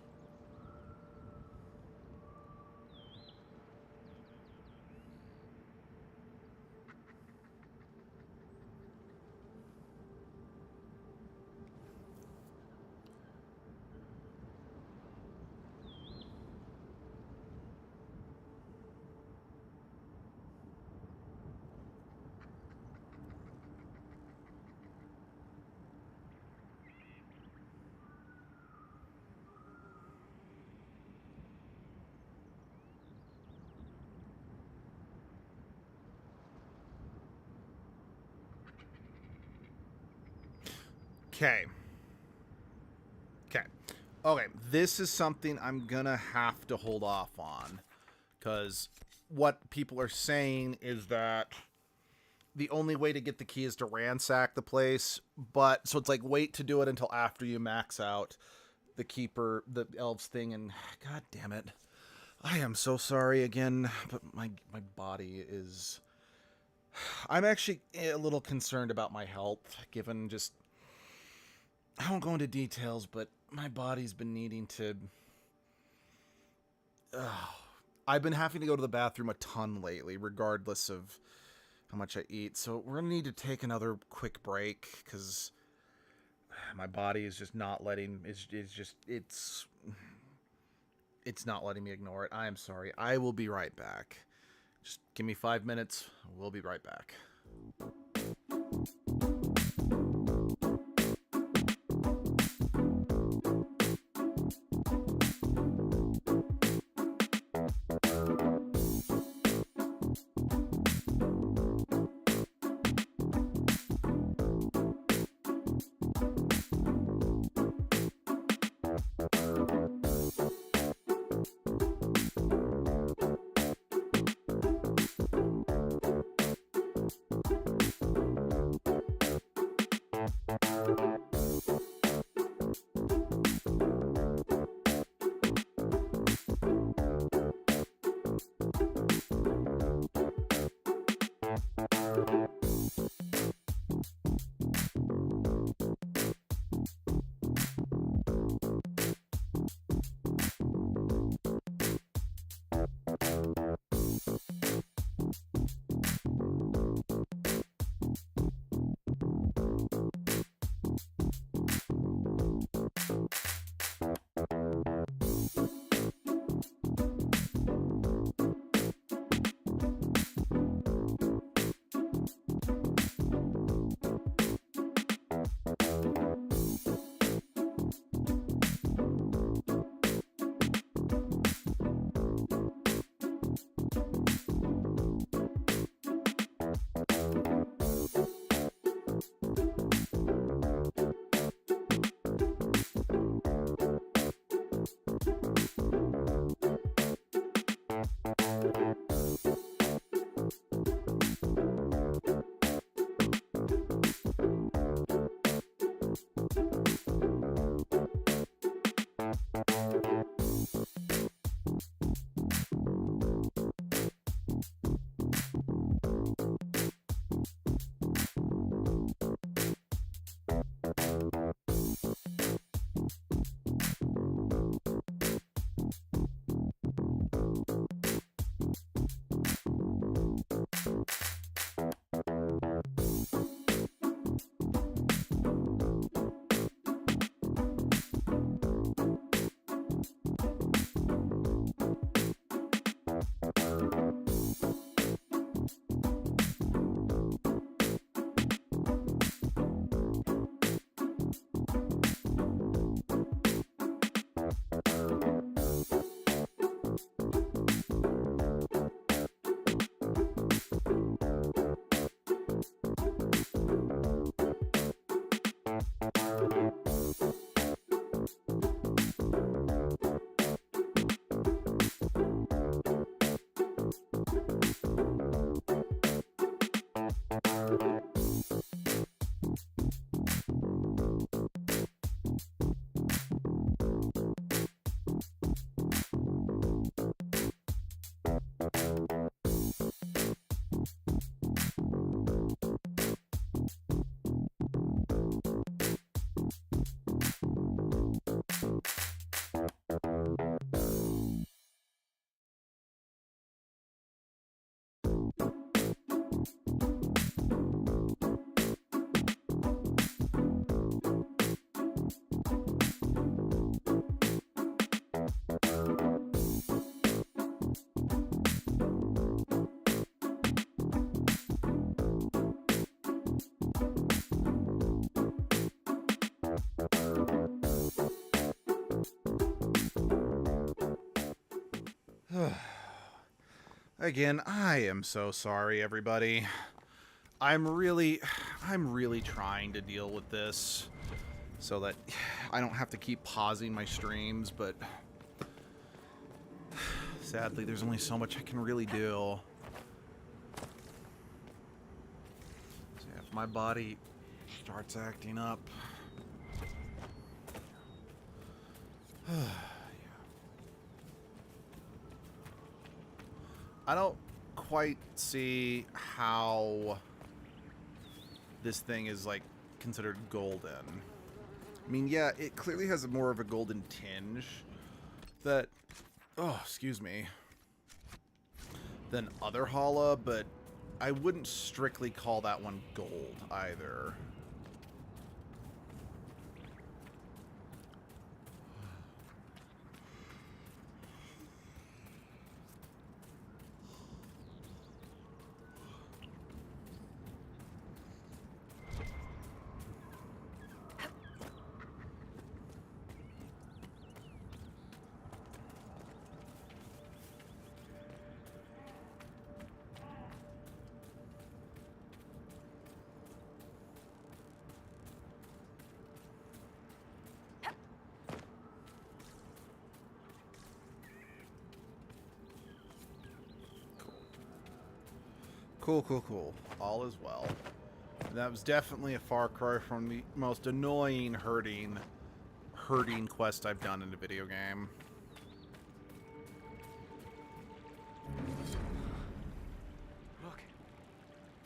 Okay. Okay, this is something I'm gonna have to hold off on. Because what people are saying is that the only way to get the key is to ransack the place. But, so it's like, wait to do it until after you max out the Keeper, the Elves thing, and god damn it. I am so sorry again, but my body is... I'm actually a little concerned about my health, given just... I won't go into details, but my body's been needing to... I've been having to go to the bathroom a ton lately, regardless of how much I eat. So we're going to need to take another quick break, because my body is just not letting... It's not letting me ignore it. I am sorry. I will be right back. Just give me 5 minutes. We'll be right back. Again, I am so sorry, everybody. I'm really trying to deal with this so that I don't have to keep pausing my streams, but sadly, there's only so much I can really do. So yeah, if my body starts acting up, I don't quite see how this thing is, like, considered golden. I mean, yeah, it clearly has more of a golden tinge that, oh, excuse me, than other Hala, but I wouldn't strictly call that one gold either. Cool. All is well. That was definitely a far cry from the most annoying herding quest I've done in a video game. Look.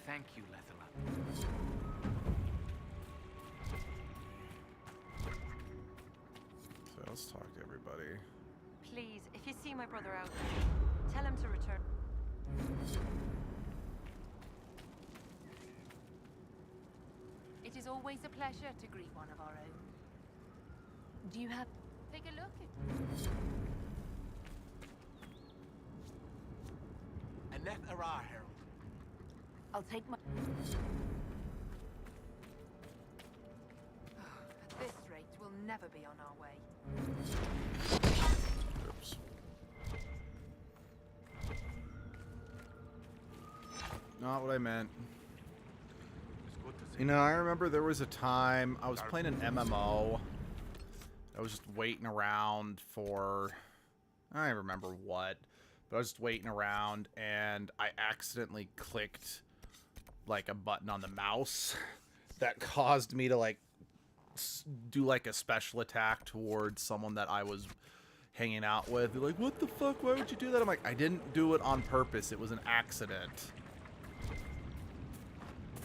Thank you, Lethala. So let's talk to everybody. Please, if you see my brother out there, tell him to return. It is always a pleasure to greet one of our own. Do you have... Take a look at... Aneth Arar, Herald. I'll take my... At this rate, we'll never be on our way. Oops. Not what I meant. You know, I remember there was a time I was playing an MMO. I was just waiting around for... I don't remember what. But I was just waiting around and I accidentally clicked like a button on the mouse that caused me to like do like a special attack towards someone that I was hanging out with. They're like, what the fuck? Why would you do that? I'm like, I didn't do it on purpose. It was an accident.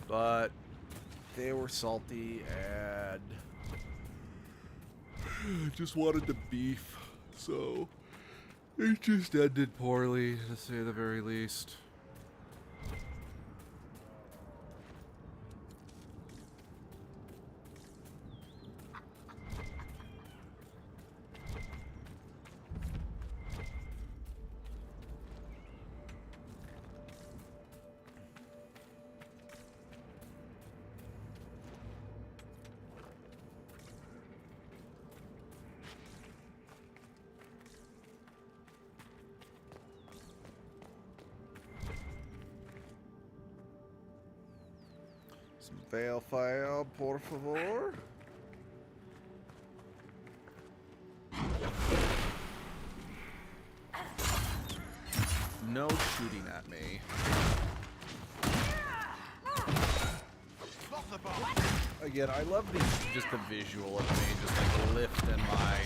But they were salty and just wanted the beef, so it just ended poorly, to say the very least. Some Balefire, por favor. No shooting at me. Again, I love just the visual of me just like lifting my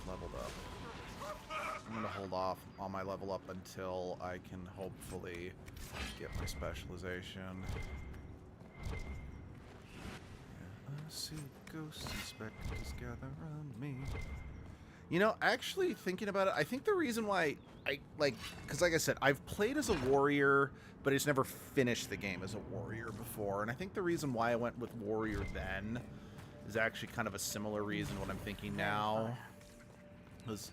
leveled up. I'm gonna hold off on my level up until I can hopefully get my specialization. I see ghosts and specters gather around me. You know, actually thinking about it, I think the reason why because like I said, I've played as a warrior, but it's never finished the game as a warrior before. And I think the reason why I went with warrior then is actually kind of a similar reason what I'm thinking now. Because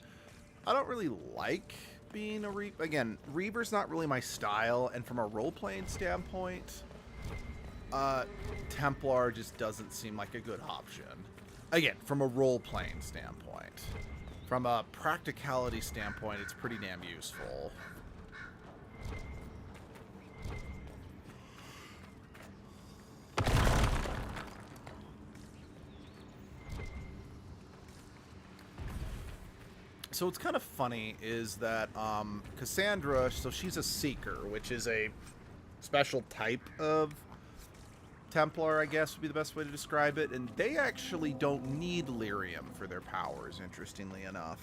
I don't really like being a Reaper. Again, Reaper's not really my style, and from a role-playing standpoint, Templar just doesn't seem like a good option. Again, from a role-playing standpoint. From a practicality standpoint, it's pretty damn useful. So what's kind of funny is that Cassandra, so she's a Seeker, which is a special type of Templar, I guess would be the best way to describe it, and they actually don't need lyrium for their powers, interestingly enough.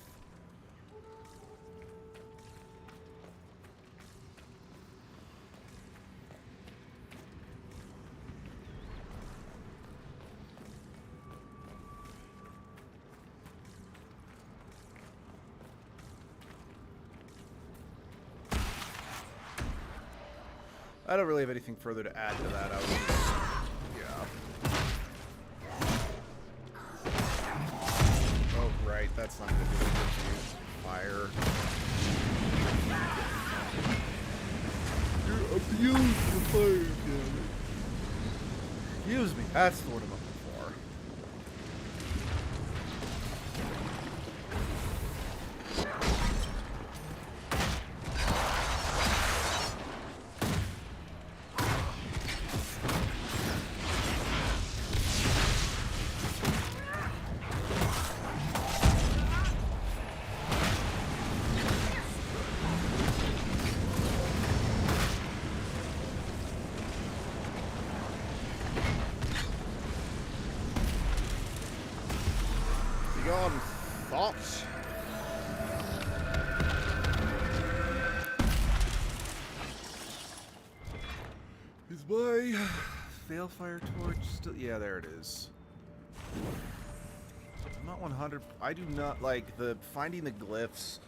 I don't really have anything further to add to that. I was just, oh, right. That's not going to do it. Fire. You're abused for fire damage. Excuse me. That's the word I'm looking for. Thoughts? Is my Balefire torch still? Yeah, there it is. I'm not 100. I do not like the finding the glyphs.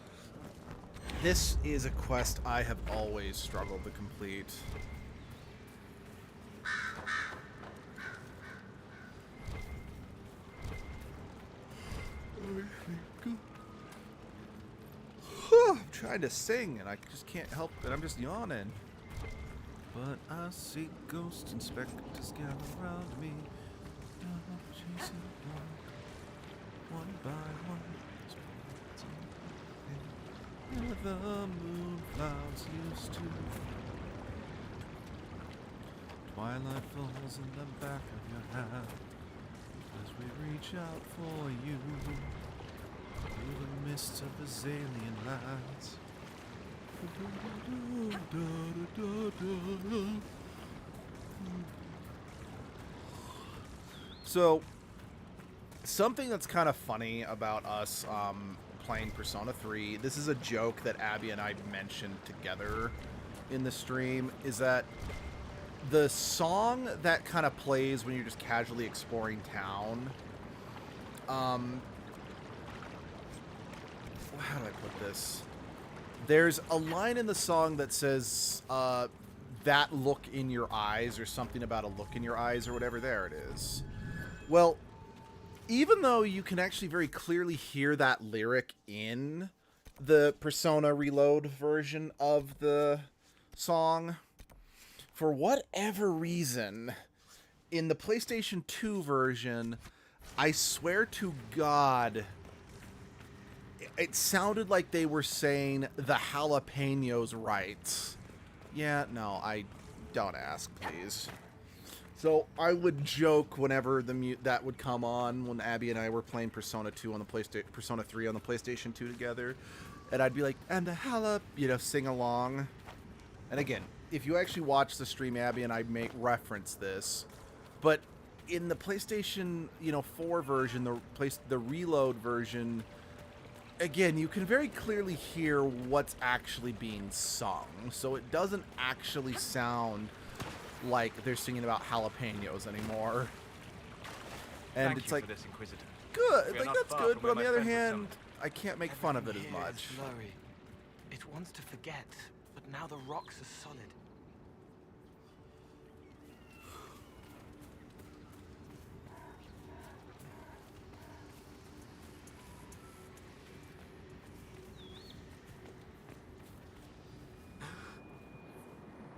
This is a quest I have always struggled to complete. I'm trying to sing and I just can't help it. I'm just yawning. But I see ghosts and specters gather around me. Chasing one by one. Where the moon clouds used to. Twilight falls in the back of your hand as we reach out for you through the mists of the Zalian lands. So, something that's kind of funny about us playing Persona 3, this is a joke that Abby and I mentioned together in the stream, is that the song that kind of plays when you're just casually exploring town, how do I put this? There's a line in the song that says, that look in your eyes, or something about a look in your eyes, or whatever. There it is. Well, even though you can actually very clearly hear that lyric in the Persona Reload version of the song, for whatever reason, in the PlayStation 2 version, I swear to God, it sounded like they were saying the jalapenos right. Yeah, no, I don't ask, please. So I would joke whenever that would come on when Abby and I were playing Persona 2 on the Persona 3 on the PlayStation 2 together, and I'd be like, "And the hell up," sing along. And again, if you actually watch the stream, Abby and I make reference this, but in the PlayStation 4 version, the Reload version, again, you can very clearly hear what's actually being sung, so it doesn't actually sound like they're singing about jalapenos anymore. And Thank it's you like, for this, Inquisitor. good, We are like not that's far good, from but on where the my other friend was hand, I can't make fun of it as much. Is blurry. It wants to forget, but now the rocks are solid.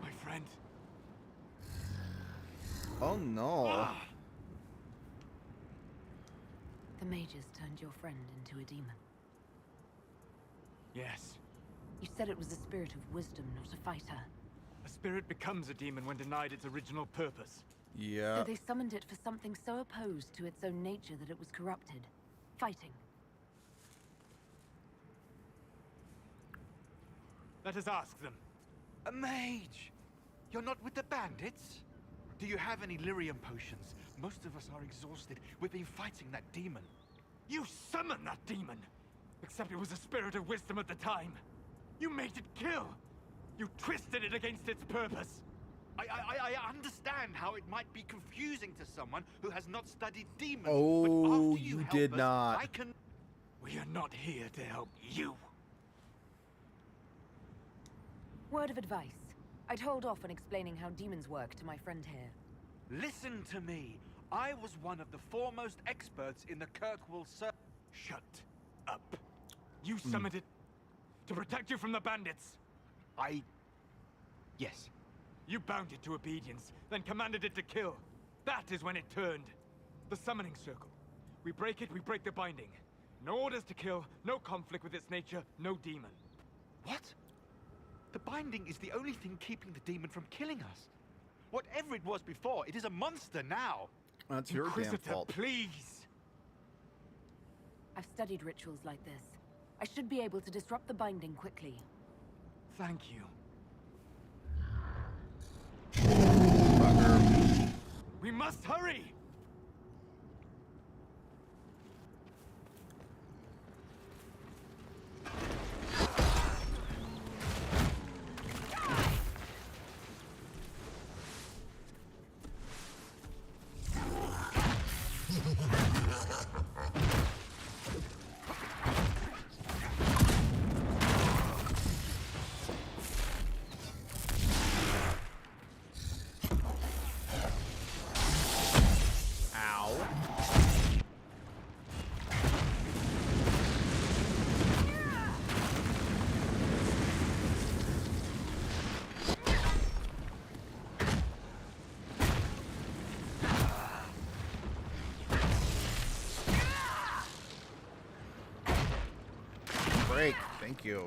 My friend. Oh no. The mages turned your friend into a demon. Yes. You said it was a spirit of wisdom, not a fighter. A spirit becomes a demon when denied its original purpose. Yeah. So they summoned it for something so opposed to its own nature that it was corrupted. Fighting. Let us ask them. A mage! You're not with the bandits? Do you have any lyrium potions? Most of us are exhausted. We've been fighting that demon. You summoned that demon! Except it was a spirit of wisdom at the time. You made it kill! You twisted it against its purpose! I understand how it might be confusing to someone who has not studied demons. Oh, but after you help did us, not. I can... We are not here to help you. Word of advice. I'd hold off on explaining how demons work to my friend here. Listen to me. I was one of the foremost experts in the Kirkwall Circle. Shut up. You summoned it to protect you from the bandits. Yes. You bound it to obedience, then commanded it to kill. That is when it turned. The summoning circle. We break it, we break the binding. No orders to kill, no conflict with its nature, no demon. What? The binding is the only thing keeping the demon from killing us. Whatever it was before, it is a monster now. That's your damn Inquisitor, fault. please. I've studied rituals like this. I should be able to disrupt the binding quickly. Thank you. We must hurry! Break. Thank you.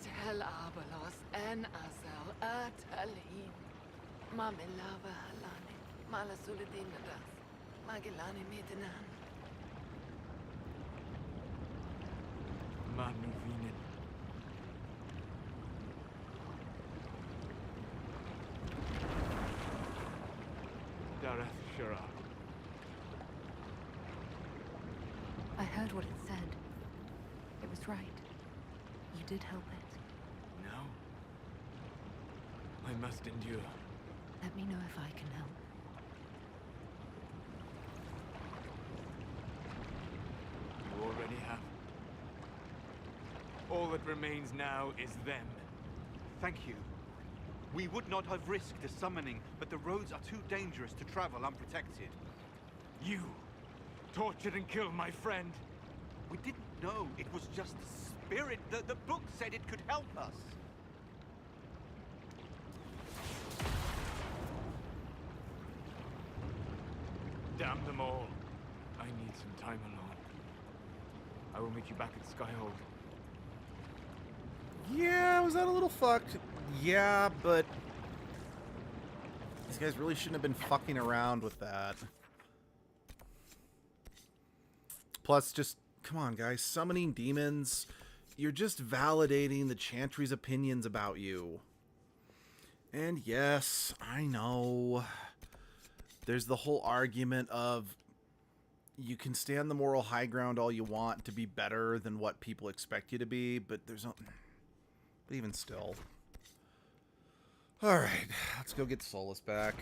Tel Abalos en Azel Atalin. Mamilava Halani. Malasuladinadas. Magilani Mitinan. Manuvinen. Dareth Shara. I heard what it said. It was right. You did help it. No. I must endure. Let me know if I can help. You already have. All that remains now is them. Thank you. We would not have risked the summoning, but the roads are too dangerous to travel unprotected. You tortured and killed my friend. We didn't know it was just a spirit. The book said it could help us. Damn them all. I need some time alone. I will meet you back at Skyhold. Yeah, was that a little fucked? Yeah, but these guys really shouldn't have been fucking around with that. Plus, just, come on, guys. Summoning demons, you're just validating the Chantry's opinions about you. And yes, I know. There's the whole argument of you can stand the moral high ground all you want to be better than what people expect you to be, but there's no... But even still. Alright, let's go get Solus back.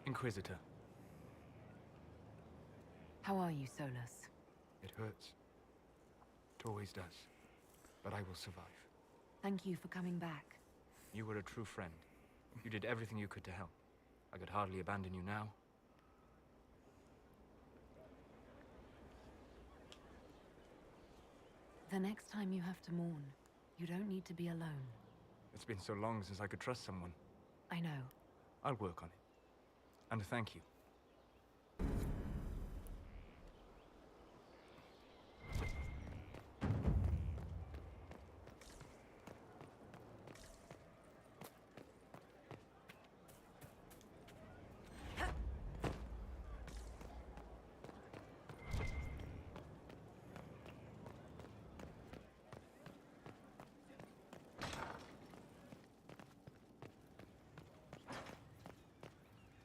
Inquisitor. How are you, Solus? It hurts. It always does. But I will survive. Thank you for coming back. You were a true friend. You did everything you could to help. I could hardly abandon you now. The next time you have to mourn, you don't need to be alone. It's been so long since I could trust someone. I know. I'll work on it. And thank you.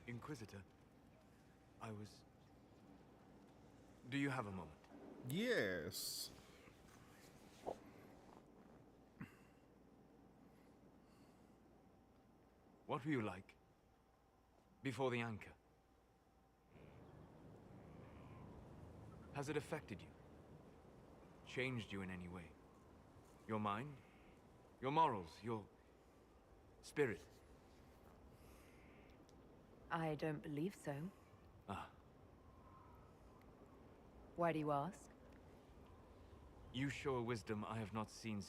Inquisitor, Do you have a moment? Yes. What were you like before the anchor? Has it affected you? Changed you in any way? Your mind? Your morals? Your spirit? I don't believe so. Ah. Why do you ask? You show a wisdom I have not seen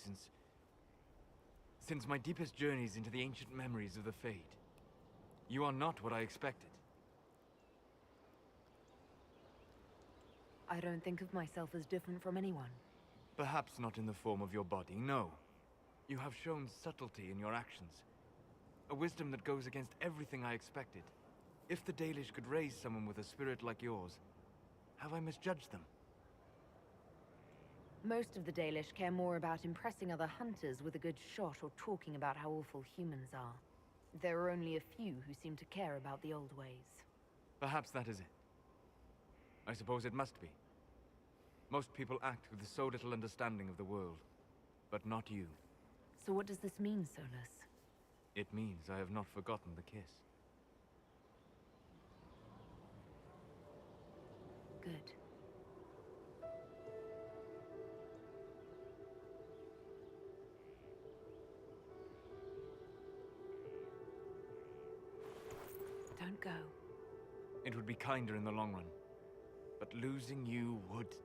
since my deepest journeys into the ancient memories of the Fade. You are not what I expected. I don't think of myself as different from anyone. Perhaps not in the form of your body, no. You have shown subtlety in your actions. A wisdom that goes against everything I expected. If the Dalish could raise someone with a spirit like yours, have I misjudged them? Most of the Dalish care more about impressing other hunters with a good shot or talking about how awful humans are. There are only a few who seem to care about the old ways. Perhaps that is it. I suppose it must be. Most people act with so little understanding of the world, but not you. So what does this mean, Solus? It means I have not forgotten the kiss. Good. Don't go. It would be kinder in the long run, but losing you would...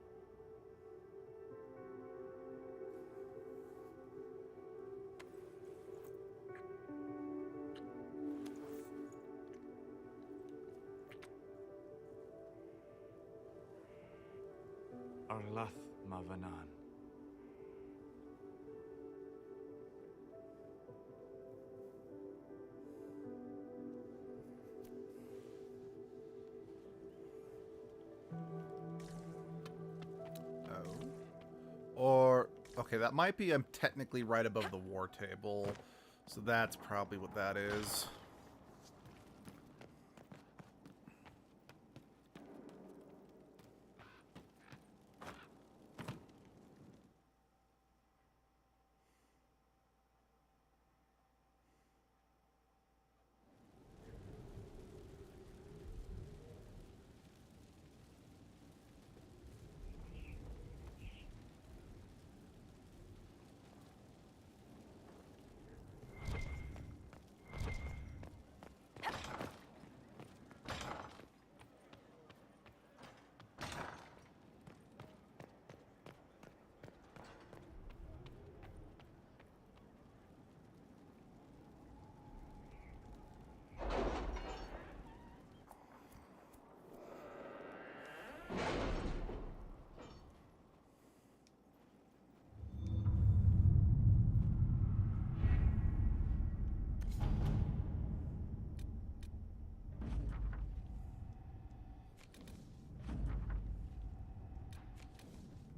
Arlath Mavanan. Or, okay, that might be, I'm technically right above the war table. So that's probably what that is.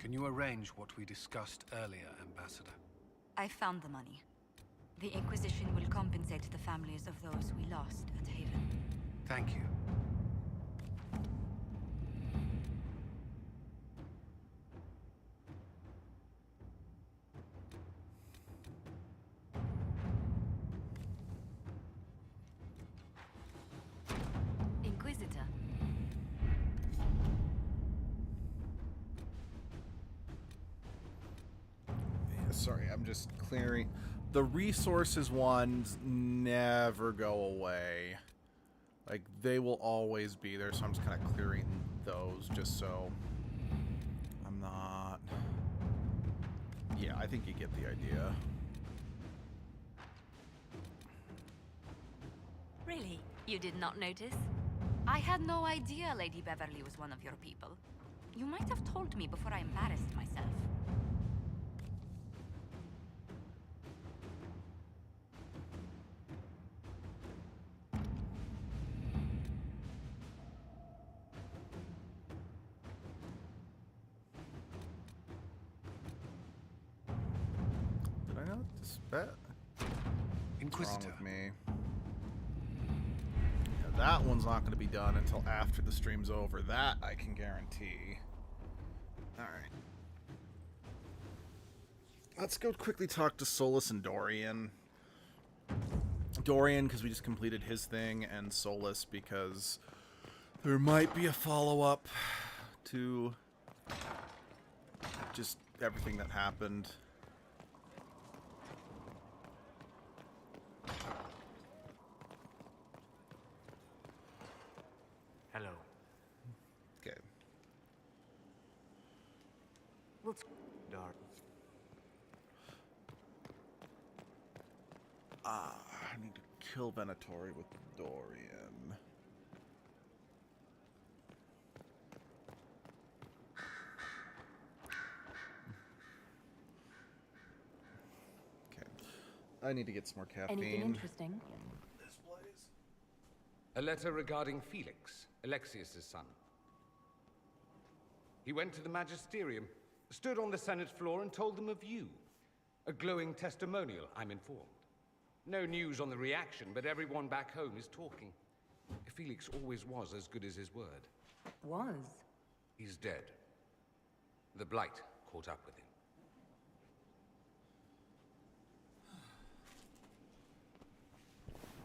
Can you arrange what we discussed earlier, Ambassador? I found the money. The Inquisition will compensate the families of those we lost at Haven. Thank you. Inquisitor. Yeah, sorry, I'm just clearing. The resources ones never go away. Like, they will always be there, so I'm just kind of clearing those just so I'm not... Yeah, I think you get the idea. Really? You did not notice? I had no idea Lady Beverly was one of your people. You might have told me before I embarrassed myself. Did I not dispatch? Inquisitor. What's wrong with me? Yeah, that one's not going to be done until after the stream's over. That I can guarantee. Alright. Let's go quickly talk to Solus and Dorian. Dorian, because we just completed his thing, and Solus, because there might be a follow-up to just everything that happened. Hello. Okay. What's Dark. I need to kill Venatori with Dorian. Okay. I need to get some more caffeine. anything interesting? This place. A letter regarding Felix, Alexius's son. He went to the Magisterium, stood on the Senate floor and told them of you. A glowing testimonial, I'm informed. No news on the reaction, but everyone back home is talking. Felix always was as good as his word. Was? He's dead. The Blight caught up with him.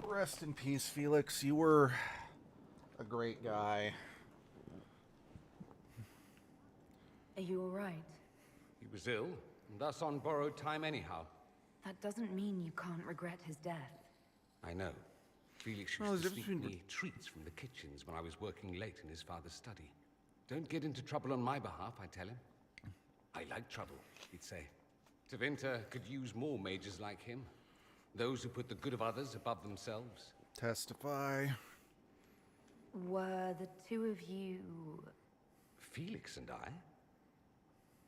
Rest in peace, Felix. You were a great guy. Are you alright? He was ill, and thus on borrowed time anyhow. That doesn't mean you can't regret his death. I know. Felix used to sneak me treats from the kitchens when I was working late in his father's study. Don't get into trouble on my behalf, I tell him. I like trouble, he'd say. Tevinter could use more mages like him. Those who put the good of others above themselves. Testify. Were the two of you... Felix and I?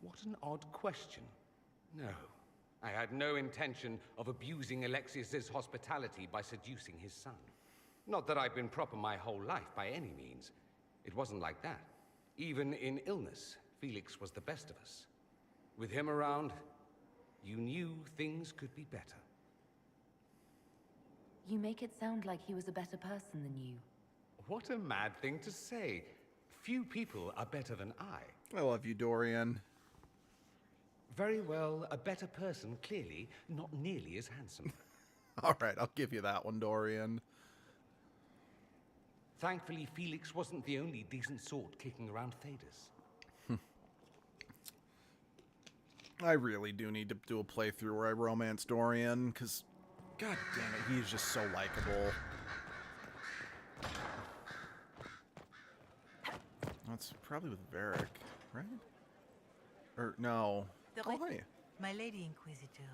What an odd question. No. I had no intention of abusing Alexius's hospitality by seducing his son. Not that I've been proper my whole life, by any means. It wasn't like that. Even in illness, Felix was the best of us. With him around, you knew things could be better. You make it sound like he was a better person than you. What a mad thing to say. Few people are better than I. I love you, Dorian. Very well, a better person, clearly, not nearly as handsome. Alright, I'll give you that one, Dorian. Thankfully, Felix wasn't the only decent sort kicking around Thedas. I really do need to do a playthrough where I romance Dorian, because, god damn it, he's just so likable. That's probably with Varric, right? Or, no. Oh, hi. My Lady Inquisitor,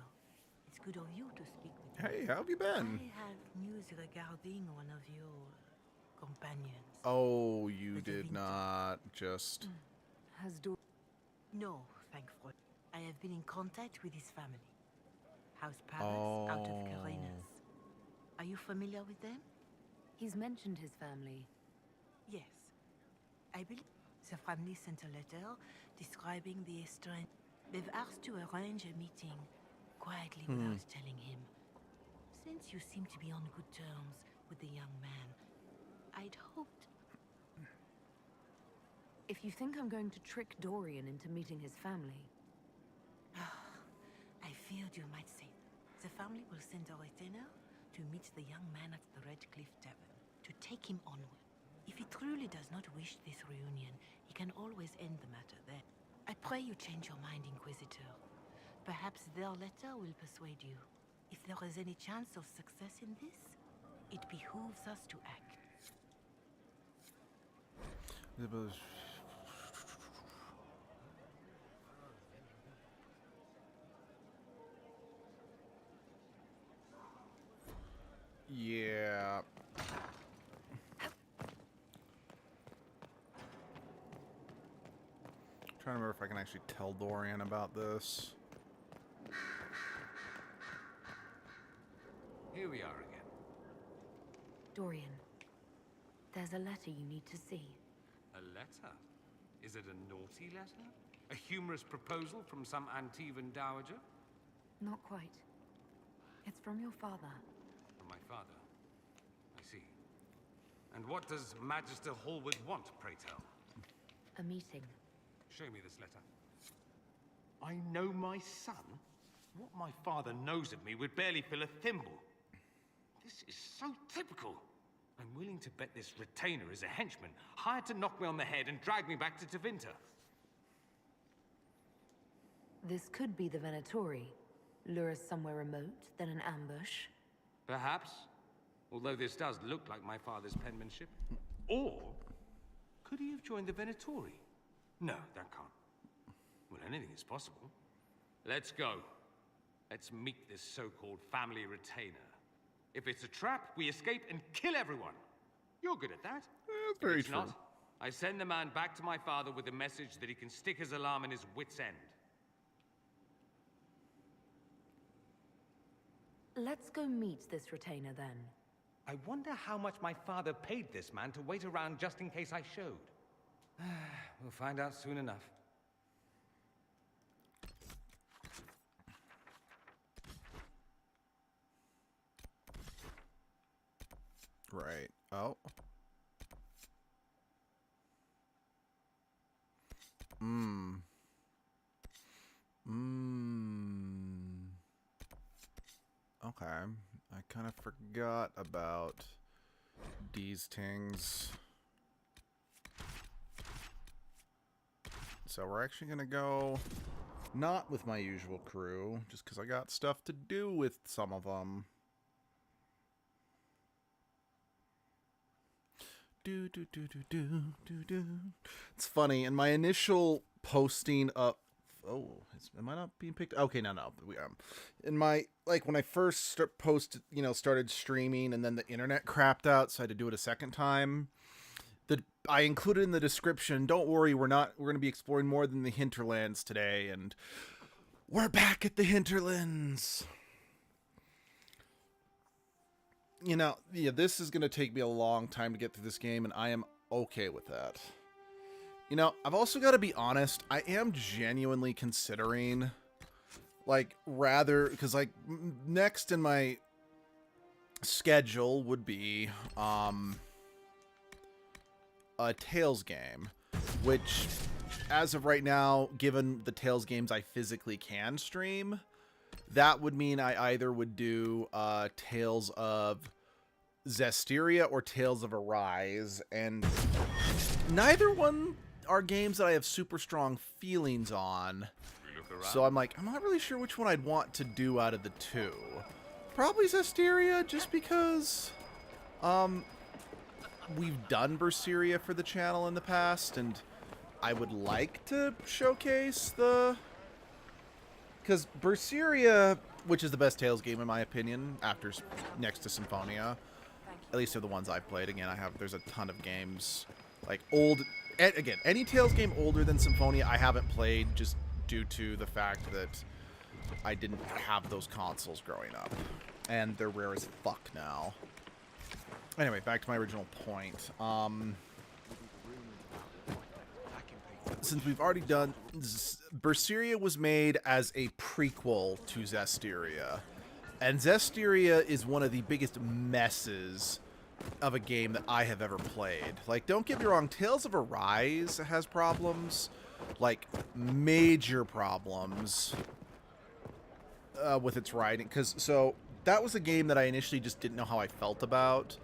it's good of you to speak with me. Hey, how have you been? I have news regarding one of your companions. Oh, you did not just... Has No, thankful. I have been in contact with his family. House Palace, out of Carenas. Are you familiar with them? He's mentioned his family. Yes. I believe the family sent a letter describing the estranged. They've asked to arrange a meeting, quietly Hmm. without telling him. Since you seem to be on good terms with the young man, I'd hoped... If you think I'm going to trick Dorian into meeting his family... I feared you might say. The family will send a retainer to meet the young man at the Red Cliff Tavern, to take him onward. If he truly does not wish this reunion, he can always end the matter there. I pray you change your mind, Inquisitor. Perhaps their letter will persuade you. If there is any chance of success in this, it behooves us to act. Yeah. Trying to remember if I can actually tell Dorian about this. Here we are again. Dorian, there's a letter you need to see. A letter? Is it a naughty letter? A humorous proposal from some Antivan dowager? Not quite. It's from your father. From my father. I see. And what does Magister Hallwood want, pray tell? A meeting. Show me this letter. I know my son? What my father knows of me would barely fill a thimble. This is so typical. I'm willing to bet this retainer is a henchman, hired to knock me on the head and drag me back to Tevinter. This could be the Venatori. Lure us somewhere remote, then an ambush. Perhaps. Although this does look like my father's penmanship. Or could he have joined the Venatori? No, that can't. Well, anything is possible. Let's go. Let's meet this so-called family retainer. If it's a trap, we escape and kill everyone. You're good at that. That's very If it's true. not, I send the man back to my father with a message that he can stick his alarm in his wit's end. Let's go meet this retainer then. I wonder how much my father paid this man to wait around just in case I showed. We'll find out soon enough. Right. Oh. Okay. I kind of forgot about these things. So we're actually going to go not with my usual crew, just because I got stuff to do with some of them. It's funny, in my initial posting up... Oh, am I not being picked? Okay, no. We in my, like, when I first started streaming, and then the internet crapped out, so I had to do it a second time. I included in the description, don't worry, we're going to be exploring more than the hinterlands today, and we're back at the hinterlands. You know, yeah, this is going to take me a long time to get through this game, and I am okay with that. You know, I've also got to be honest, I am genuinely considering, like, because, like, next in my schedule would be, a Tales game, which, as of right now, given the Tales games I physically can stream, that would mean I either would do Tales of Zestiria or Tales of Arise, and neither one are games that I have super strong feelings on, so I'm like, I'm not really sure which one I'd want to do out of the two. Probably Zestiria, just because we've done Berseria for the channel in the past, and I would like to showcase because Berseria, which is the best Tales game in my opinion, next to Symphonia, at least of the ones I've played. Again, there's a ton of games, like again, any Tales game older than Symphonia I haven't played, just due to the fact that I didn't have those consoles growing up, and they're rare as fuck now. Anyway, back to my original point. since we've already done... Berseria was made as a prequel to Zestiria. And Zestiria is one of the biggest messes of a game that I have ever played. Like, don't get me wrong, Tales of Arise has problems. Like, major problems with its writing. So, that was a game that I initially just didn't know how I felt about.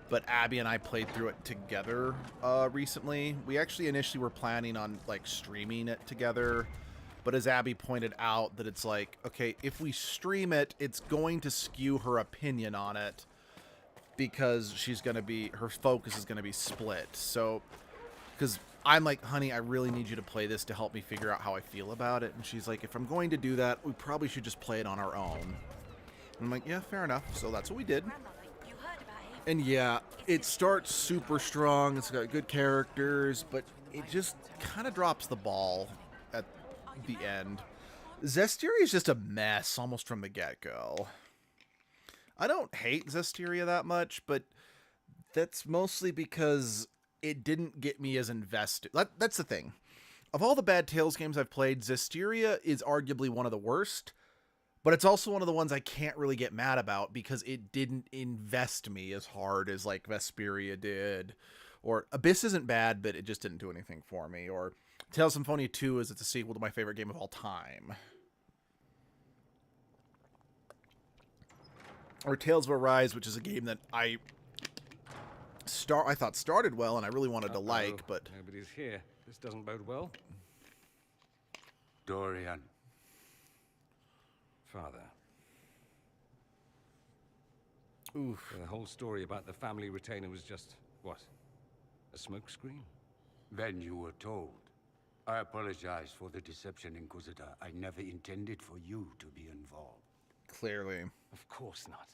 But Abby and I played through it together recently. We actually initially were planning on, like, streaming it together. But as Abby pointed out, that it's like, okay, if we stream it, it's going to skew her opinion on it. Because she's going to be, her focus is going to be split. So, because I'm like, honey, I really need you to play this to help me figure out how I feel about it. And she's like, if I'm going to do that, we probably should just play it on our own. And I'm like, yeah, fair enough. So that's what we did. And yeah, it starts super strong. It's got good characters, but it just kind of drops the ball at the end. Zestiria is just a mess almost from the get-go. I don't hate Zestiria that much, but that's mostly because it didn't get me as invested. That's the thing. Of all the bad Tales games I've played, Zestiria is arguably one of the worst, but it's also one of the ones I can't really get mad about because it didn't invest me as hard as, like, Vesperia did. Or Abyss isn't bad, but it just didn't do anything for me. Or Tales of Symphonia 2 is it's a sequel to my favorite game of all time. Or Tales of Arise, which is a game that I thought started well and I really wanted to like, but... Nobody's here. This doesn't bode well. Dorian. Father. Oof. The whole story about the family retainer was just, what? A smokescreen? Then you were told. I apologize for the deception, Inquisitor. I never intended for you to be involved. Clearly. Of course not.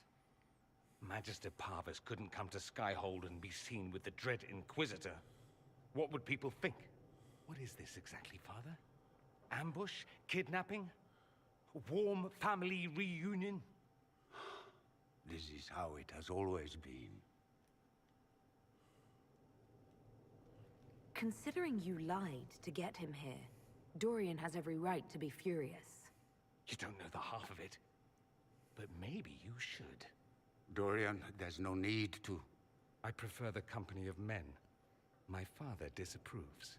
Magister Parvus couldn't come to Skyhold and be seen with the dread Inquisitor. What would people think? What is this exactly, Father? Ambush? Kidnapping? Warm family reunion? This is how it has always been. Considering you lied to get him here, Dorian has every right to be furious. You don't know the half of it. But maybe you should. Dorian, there's no need to. I prefer the company of men. My father disapproves.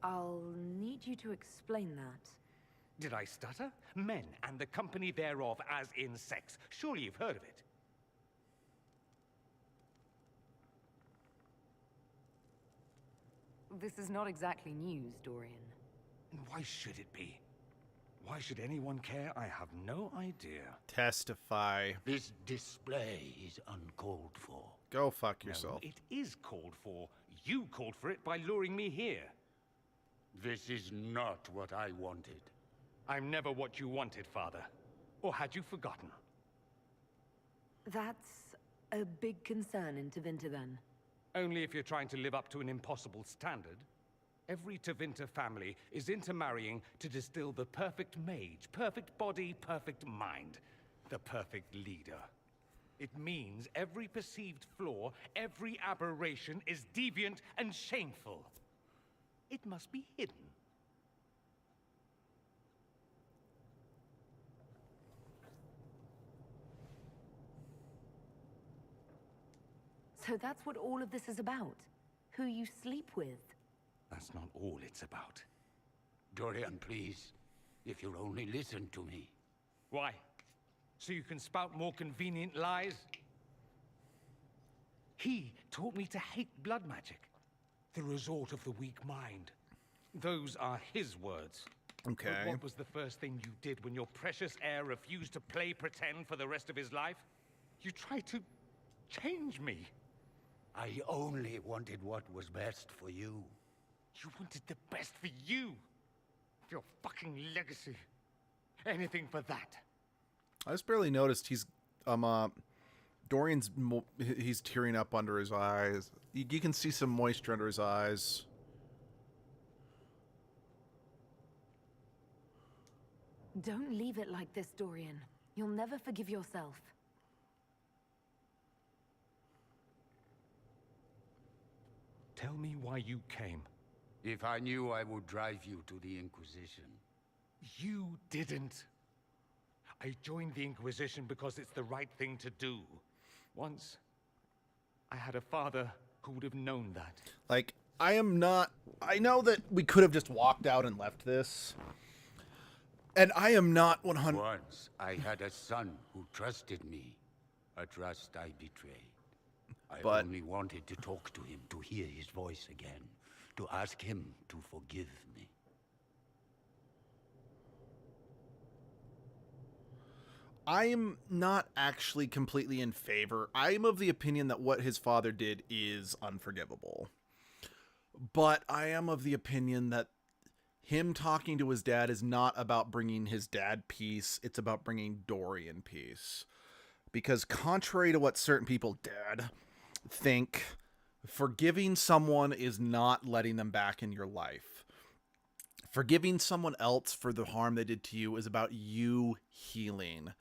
I'll need you to explain that. Did I stutter? Men and the company thereof as in sex. Surely you've heard of it. This is not exactly news, Dorian. And why should it be? Why should anyone care? I have no idea. Testify. This display is uncalled for. Go fuck yourself. No, it is called for. You called for it by luring me here. This is not what I wanted. I'm never what you wanted, Father. Or had you forgotten? That's a big concern in Tevinter, then. Only if you're trying to live up to an impossible standard. Every Tevinter family is intermarrying to distill the perfect mage, perfect body, perfect mind, the perfect leader. It means every perceived flaw, every aberration is deviant and shameful. It must be hidden. So that's what all of this is about? Who you sleep with? That's not all it's about. Dorian, please. If you'll only listen to me. Why? So you can spout more convenient lies? He taught me to hate blood magic. The resort of the weak mind. Those are his words. Okay. But what was the first thing you did when your precious heir refused to play pretend for the rest of his life? You tried to change me. I only wanted what was best for you. You wanted the best for you. Your fucking legacy. Anything for that. I just barely noticed he's Dorian's he's tearing up under his eyes. You can see some moisture under his eyes. Don't leave it like this, Dorian. You'll never forgive yourself. Tell me why you came. If I knew, I would drive you to the Inquisition. You didn't. I joined the Inquisition because it's the right thing to do. Once, I had a father who would have known that. Like, I know that we could have just walked out and left this. And I am not 100... Once, I had a son who trusted me. A trust I betrayed. I only wanted to talk to him, to hear his voice again. To ask him to forgive me. I'm not actually completely in favor. I'm of the opinion that what his father did is unforgivable. But I am of the opinion that him talking to his dad is not about bringing his dad peace. It's about bringing Dorian peace. Because contrary to what certain people did think, forgiving someone is not letting them back in your life. Forgiving someone else for the harm they did to you is about you healing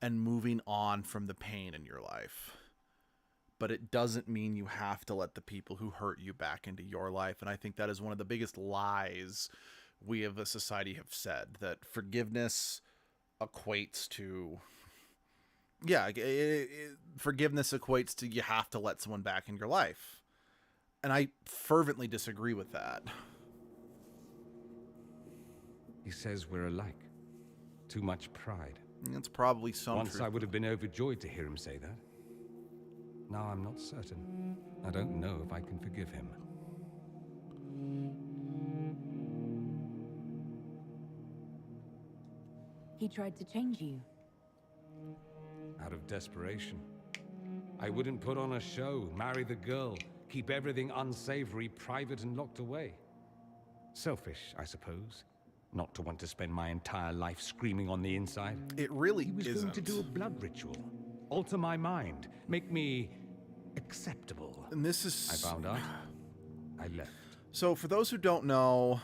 and moving on from the pain in your life. But it doesn't mean you have to let the people who hurt you back into your life. And I think that is one of the biggest lies we as a society have said, that forgiveness equates to... Yeah, forgiveness equates to you have to let someone back in your life. And I fervently disagree with that. He says we're alike. Too much pride. It's probably some Once truth. I would have been overjoyed to hear him say that. Now I'm not certain. I don't know if I can forgive him. He tried to change you. Out of desperation. I wouldn't put on a show, marry the girl, keep everything unsavory, private and locked away. Selfish, I suppose. Not to want to spend my entire life screaming on the inside. It really He was going to do a blood ritual. Alter my mind. Make me acceptable. And this is... I found out. I left. So for those who don't know,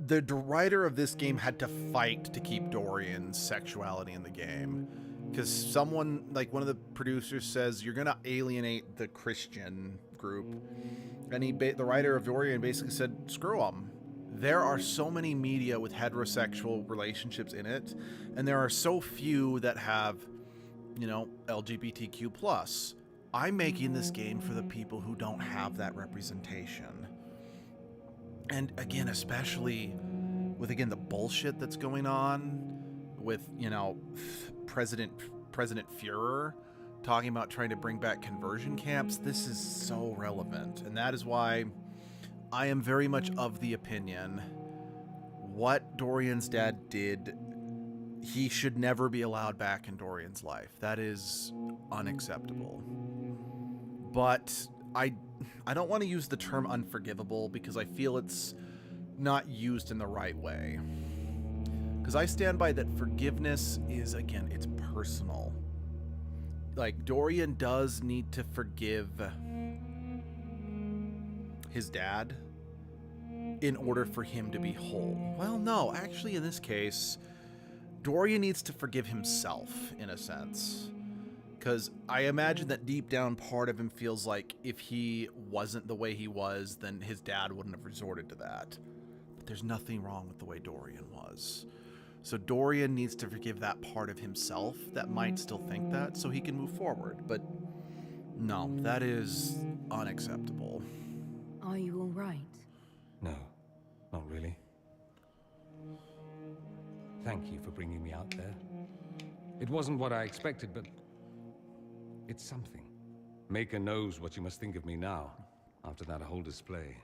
the writer of this game had to fight to keep Dorian's sexuality in the game. Because someone, like one of the producers says, you're going to alienate the Christian group. And the writer of Dorian basically said, screw them. There are so many media with heterosexual relationships in it. And there are so few that have, you know, LGBTQ+. I'm making this game for the people who don't have that representation. And again, especially with, again, the bullshit that's going on with, you know, President Führer talking about trying to bring back conversion camps. This is so relevant. And that is why I am very much of the opinion what Dorian's dad did, he should never be allowed back in Dorian's life. That is unacceptable. But I don't want to use the term unforgivable because I feel it's not used in the right way. Because I stand by that forgiveness is, again, it's personal. Like, Dorian does need to forgive his dad in order for him to be whole. Well, no, actually in this case, Dorian needs to forgive himself, in a sense. Because I imagine that deep down part of him feels like if he wasn't the way he was, then his dad wouldn't have resorted to that. But there's nothing wrong with the way Dorian was. So Dorian needs to forgive that part of himself that might still think that so he can move forward. But no, that is unacceptable. Are you all right? No, not really. Thank you for bringing me out there. It wasn't what I expected, but it's something. Maker knows what you must think of me now, after that whole display.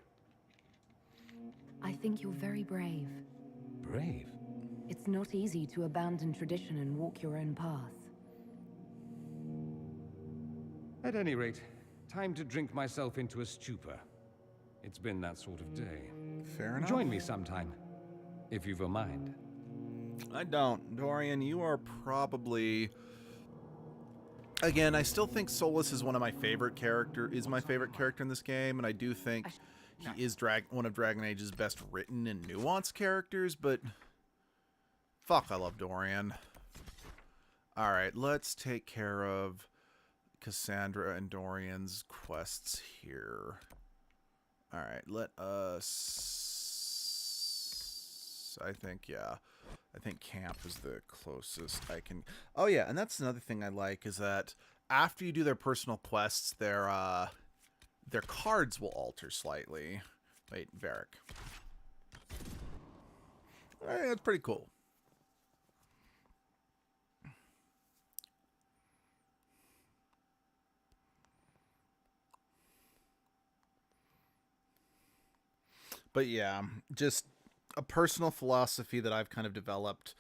I think you're very brave. Brave? It's not easy to abandon tradition and walk your own path. At any rate, time to drink myself into a stupor. It's been that sort of day. Fair enough. Join me sometime, if you've a mind. I don't. Dorian, you are probably... Again, I still think Solus is one of my favorite my favorite character in this game, and I do think he is one of Dragon Age's best written and nuanced characters, but... Fuck, I love Dorian. Alright, let's take care of Cassandra and Dorian's quests here. All right, let us... I think, yeah. I think camp is the closest I can... Oh, yeah, and that's another thing I like, is that after you do their personal quests, their cards will alter slightly. Wait, Varric. That's pretty cool. But yeah, just a personal philosophy that I've kind of developed,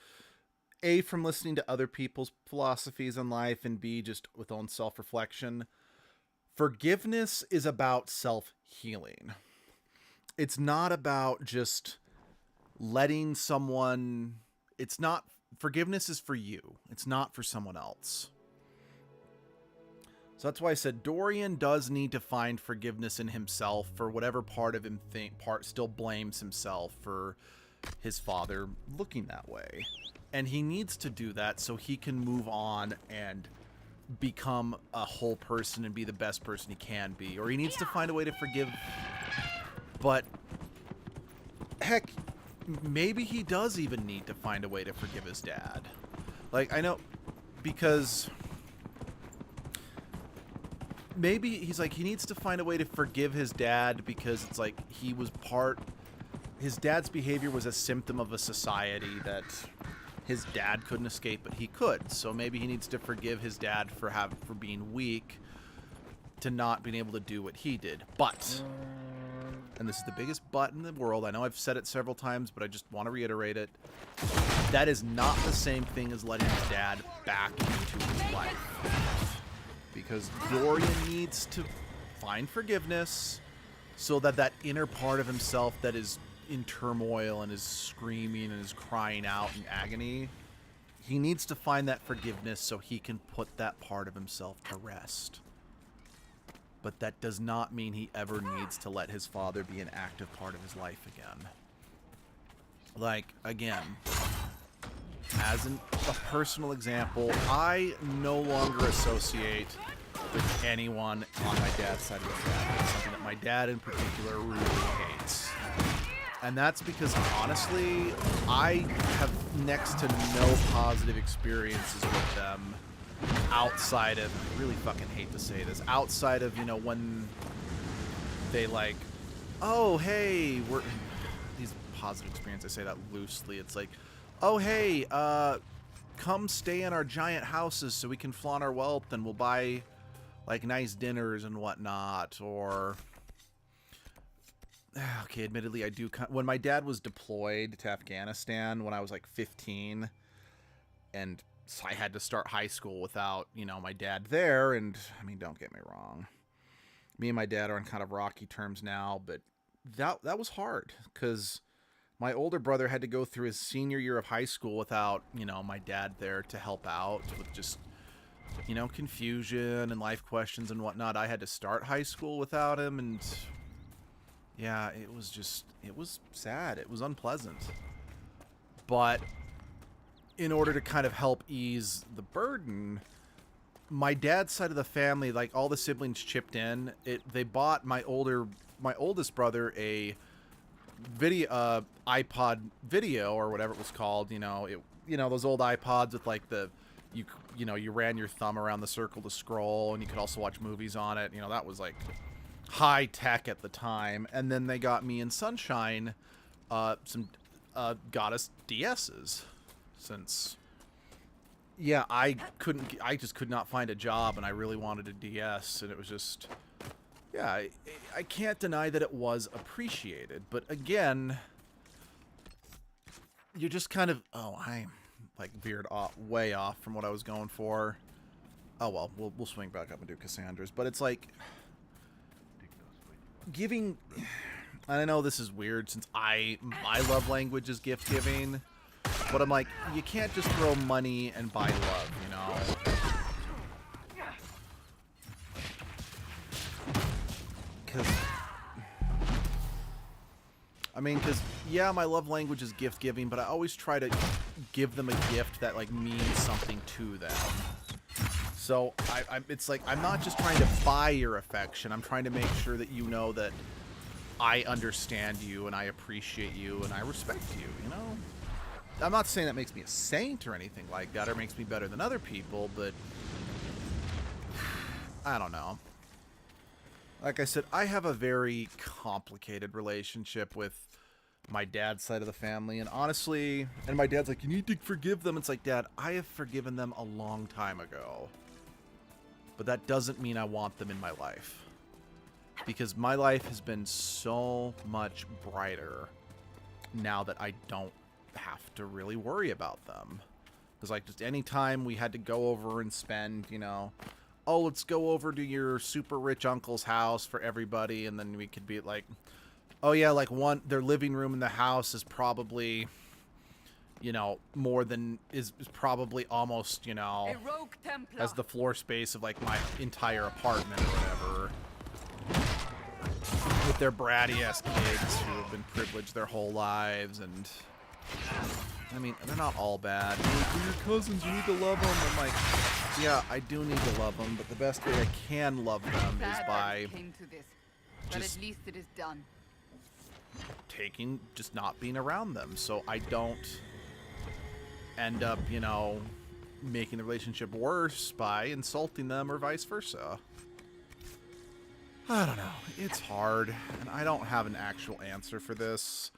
A, from listening to other people's philosophies in life, and B, just with own self-reflection. Forgiveness is about self-healing. It's not about just letting someone... It's not... Forgiveness is for you. It's not for someone else. So that's why I said Dorian does need to find forgiveness in himself for whatever part of him still blames himself for his father looking that way. And he needs to do that so he can move on and become a whole person and be the best person he can be. Or he needs to find a way to forgive. But heck, maybe he does even need to find a way to forgive his dad. Like, I know, because... Maybe he's like, he needs to find a way to forgive his dad because it's like he was his dad's behavior was a symptom of a society that his dad couldn't escape, but he could. So maybe he needs to forgive his dad for being weak, to not being able to do what he did. But, and this is the biggest but in the world, I know I've said it several times, but I just want to reiterate it. That is not the same thing as letting his dad back into his life. Because Dorian needs to find forgiveness so that that inner part of himself that is in turmoil and is screaming and is crying out in agony, he needs to find that forgiveness so he can put that part of himself to rest. But that does not mean he ever needs to let his father be an active part of his life again. Like, again... As a personal example, I no longer associate with anyone on my dad's side of the family. It's something that my dad in particular really hates. And that's because, honestly, I have next to no positive experiences with them outside of, I really fucking hate to say this, outside of, you know, when they like, oh, hey, these positive experiences, I say that loosely, it's like, oh, hey, come stay in our giant houses so we can flaunt our wealth and we'll buy, like, nice dinners and whatnot. Or, okay, admittedly, I do... When my dad was deployed to Afghanistan when I was, like, 15, and so I had to start high school without, you know, my dad there, and, I mean, don't get me wrong. Me and my dad are on kind of rocky terms now, but that was hard, because... My older brother had to go through his senior year of high school without, you know, my dad there to help out with just, you know, confusion and life questions and whatnot. I had to start high school without him, and yeah, it was sad. It was unpleasant. But in order to kind of help ease the burden, my dad's side of the family, like all the siblings chipped in. They bought my oldest brother a iPod video or whatever it was called, you know, those old iPods with like you ran your thumb around the circle to scroll, and you could also watch movies on it. You know, that was like high tech at the time. And then they got me and Sunshine got us DSs, since I just could not find a job and I really wanted a DS, and it was just... Yeah, I can't deny that it was appreciated, but again, you're just kind of... Oh, I like veered way off from what I was going for. Oh well, we'll swing back up and do Cassandra's, but it's like giving... I know this is weird since my love language is gift giving, but I'm like, you can't just throw money and buy love, you know? Because, yeah, my love language is gift giving, but I always try to give them a gift that, like, means something to them. So it's like I'm not just trying to buy your affection. I'm trying to make sure that you know that I understand you and I appreciate you and I respect you, you know? I'm not saying that makes me a saint or anything like that or makes me better than other people, but I don't know. Like I said, I have a very complicated relationship with my dad's side of the family, and honestly, and my dad's like, you need to forgive them. It's like, Dad, I have forgiven them a long time ago. But that doesn't mean I want them in my life. Because my life has been so much brighter now that I don't have to really worry about them. Because, like, just any time we had to go over and spend, you know, oh, let's go over to your super rich uncle's house for everybody, and then we could be like, oh yeah, like their living room in the house is probably, you know, more than is probably almost, you know, as the floor space of like my entire apartment or whatever. With their bratty ass kids who have been privileged their whole lives, and I mean, they're not all bad. They're your cousins, you need to love them. I'm like, yeah, I do need to love them, but the best way I can love them is by but at least it is done. Just not being around them, so I don't end up, you know, making the relationship worse by insulting them or vice versa. I don't know. It's hard, and I don't have an actual answer for this.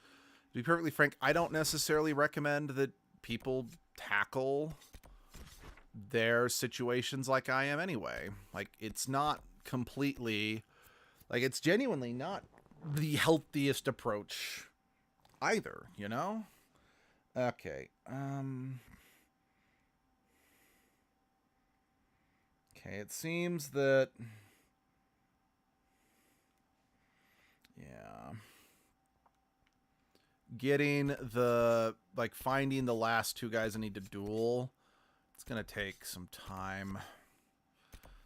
To be perfectly frank, I don't necessarily recommend that people tackle their situations like I am anyway. Like, it's not completely... Like, it's genuinely not the healthiest approach either, you know? Okay, okay, it seems that... Yeah. Getting the... Like, finding the last two guys I need to duel, it's gonna take some time.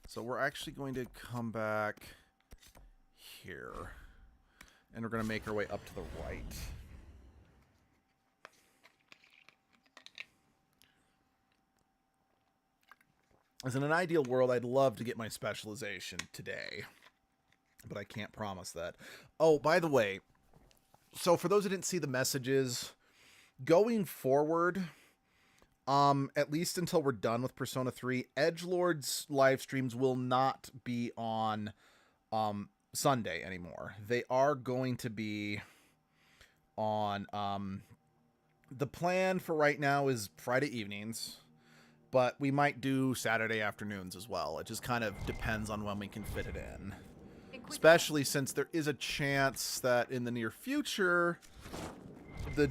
So we're actually going to come back here. And we're going to make our way up to the right. As in an ideal world, I'd love to get my specialization today. But I can't promise that. Oh, by the way, so for those who didn't see the messages, going forward, at least until we're done with Persona 3, Edgelord's live streams will not be on Sunday anymore. They are going to be on the plan for right now is Friday evenings, but we might do Saturday afternoons as well. It just kind of depends on when we can fit it in, especially since there is a chance that in the near future the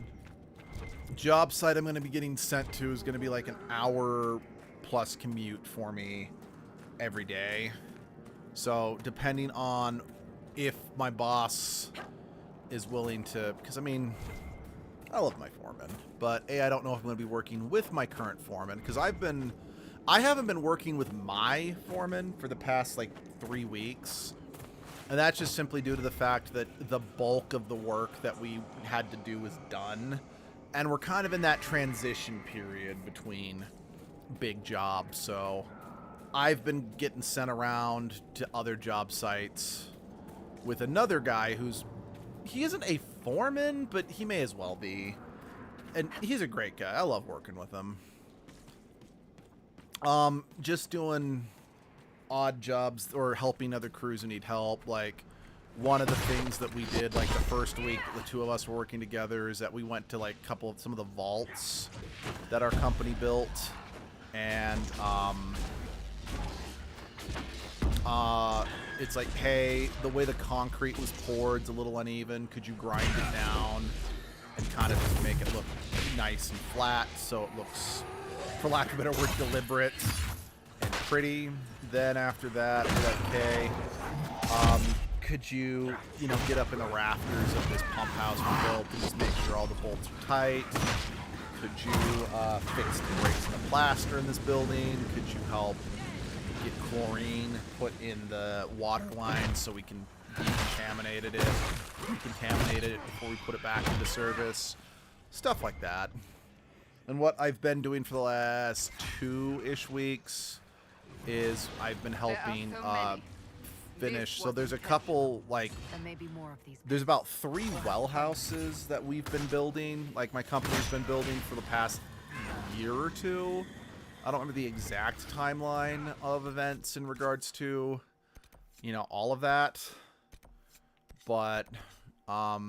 job site I'm going to be getting sent to is going to be like an hour plus commute for me every day. So, depending on if my boss is willing to... Because, I mean, I love my foreman. But, A, I don't know if I'm going to be working with my current foreman. Because I haven't been working with my foreman for the past, like, 3 weeks. And that's just simply due to the fact that the bulk of the work that we had to do was done. And we're kind of in that transition period between big jobs, so... I've been getting sent around to other job sites with another guy he isn't a foreman, but he may as well be. And he's a great guy. I love working with him. Just doing odd jobs or helping other crews who need help. Like, one of the things that we did, like, the first week the two of us were working together is that we went to, like, some of the vaults that our company built. And, it's like, hey, the way the concrete was poured is a little uneven. Could you grind it down and kind of just make it look nice and flat so it looks, for lack of a better word, deliberate and pretty? Then after that, we're like, okay, could you, you know, get up in the rafters of this pump house we built and just make sure all the bolts are tight? Could you fix the breaks in the plaster in this building? Could you help get chlorine put in the water lines so we can decontaminate it before we put it back into service? Stuff like that. And what I've been doing for the last 2-ish weeks is I've been helping many. finish. This So there's a wasn't couple, like, There may be more of these. there's about 3 well houses that we've been building, like my company's been building for the past year or two. I don't remember the exact timeline of events in regards to, you know, all of that. But, yeah.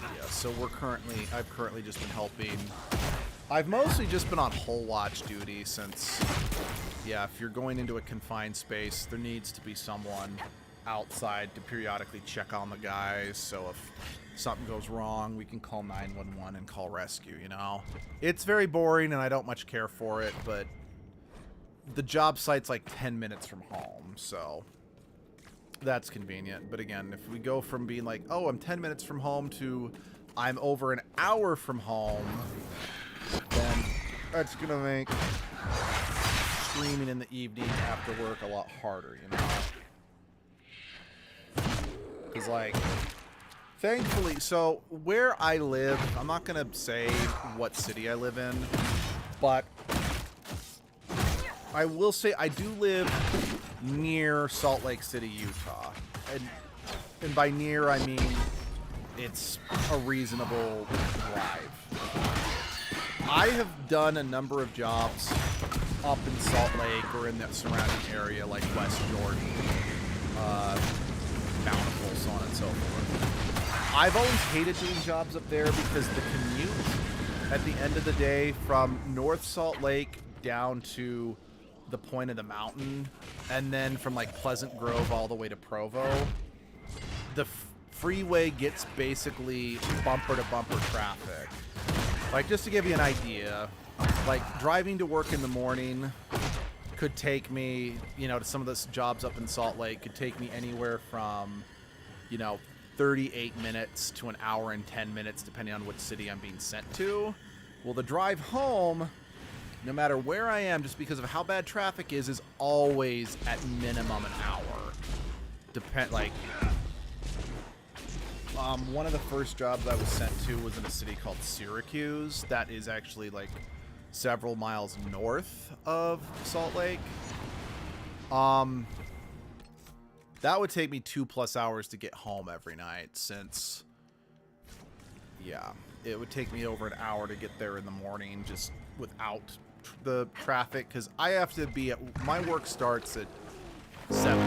Yeah, so I've currently just been helping. I've mostly just been on hull watch duty since, yeah, if you're going into a confined space, there needs to be someone outside to periodically check on the guys, so if something goes wrong, we can call 911 and call rescue, you know? It's very boring and I don't much care for it, but the job site's like 10 minutes from home, so that's convenient. But again, if we go from being like, oh, I'm 10 minutes from home to I'm over an hour from home, then that's gonna make streaming in the evening after work a lot harder, you know? Because, like, thankfully, so where I live, I'm not gonna say what city I live in, but I will say I do live near Salt Lake City, Utah. And by near, I mean it's a reasonable drive. I have done a number of jobs up in Salt Lake or in that surrounding area, like West Jordan, Bountiful, so on and so forth. I've always hated doing jobs up there because the commute at the end of the day from North Salt Lake down to the point of the mountain, and then from like Pleasant Grove all the way to Provo, the freeway gets basically bumper to bumper traffic. Like, just to give you an idea, like driving to work in the morning could take me, you know, to some of the jobs up in Salt Lake could take me anywhere from, you know, 38 minutes to an hour and 10 minutes depending on which city I'm being sent to. Well, the drive home, no matter where I am, just because of how bad traffic is always at minimum an hour. One of the first jobs I was sent to was in a city called Syracuse. That is actually like several miles north of Salt Lake. That would take me 2+ hours to get home every night since, yeah, it would take me over an hour to get there in the morning just without the traffic, because I have to be at, my work starts at 7, so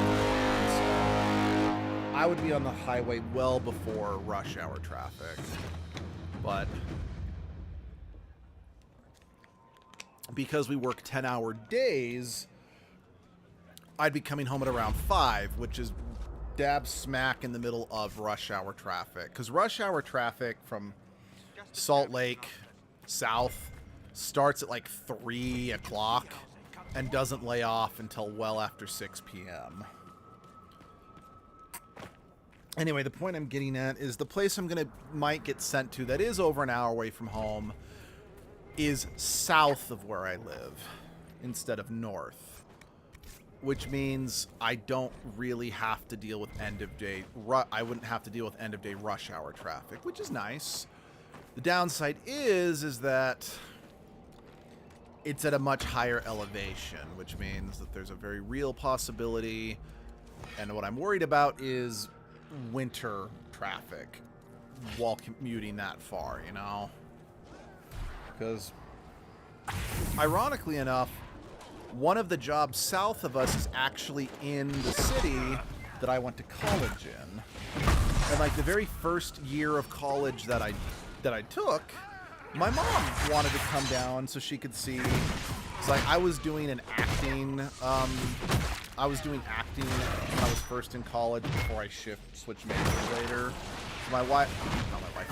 I would be on the highway well before rush hour traffic. But because we work 10-hour days, I'd be coming home at around 5, which is dab smack in the middle of rush hour traffic, because rush hour traffic from Salt Lake south starts at like 3 o'clock and doesn't lay off until well after 6 p.m. Anyway, the point I'm getting at is the place might get sent to that is over an hour away from home is south of where I live instead of north, which means I don't really have to deal with I wouldn't have to deal with end of day rush hour traffic, which is nice. The downside is that it's at a much higher elevation, which means that there's a very real possibility, and what I'm worried about is winter traffic while commuting that far, you know? Because, ironically enough, one of the jobs south of us is actually in the city that I went to college in. And like the very first year of college that I took, my mom wanted to come down so she could see. It's like I was doing an acting. I was doing acting when I was first in college before I switched majors later. So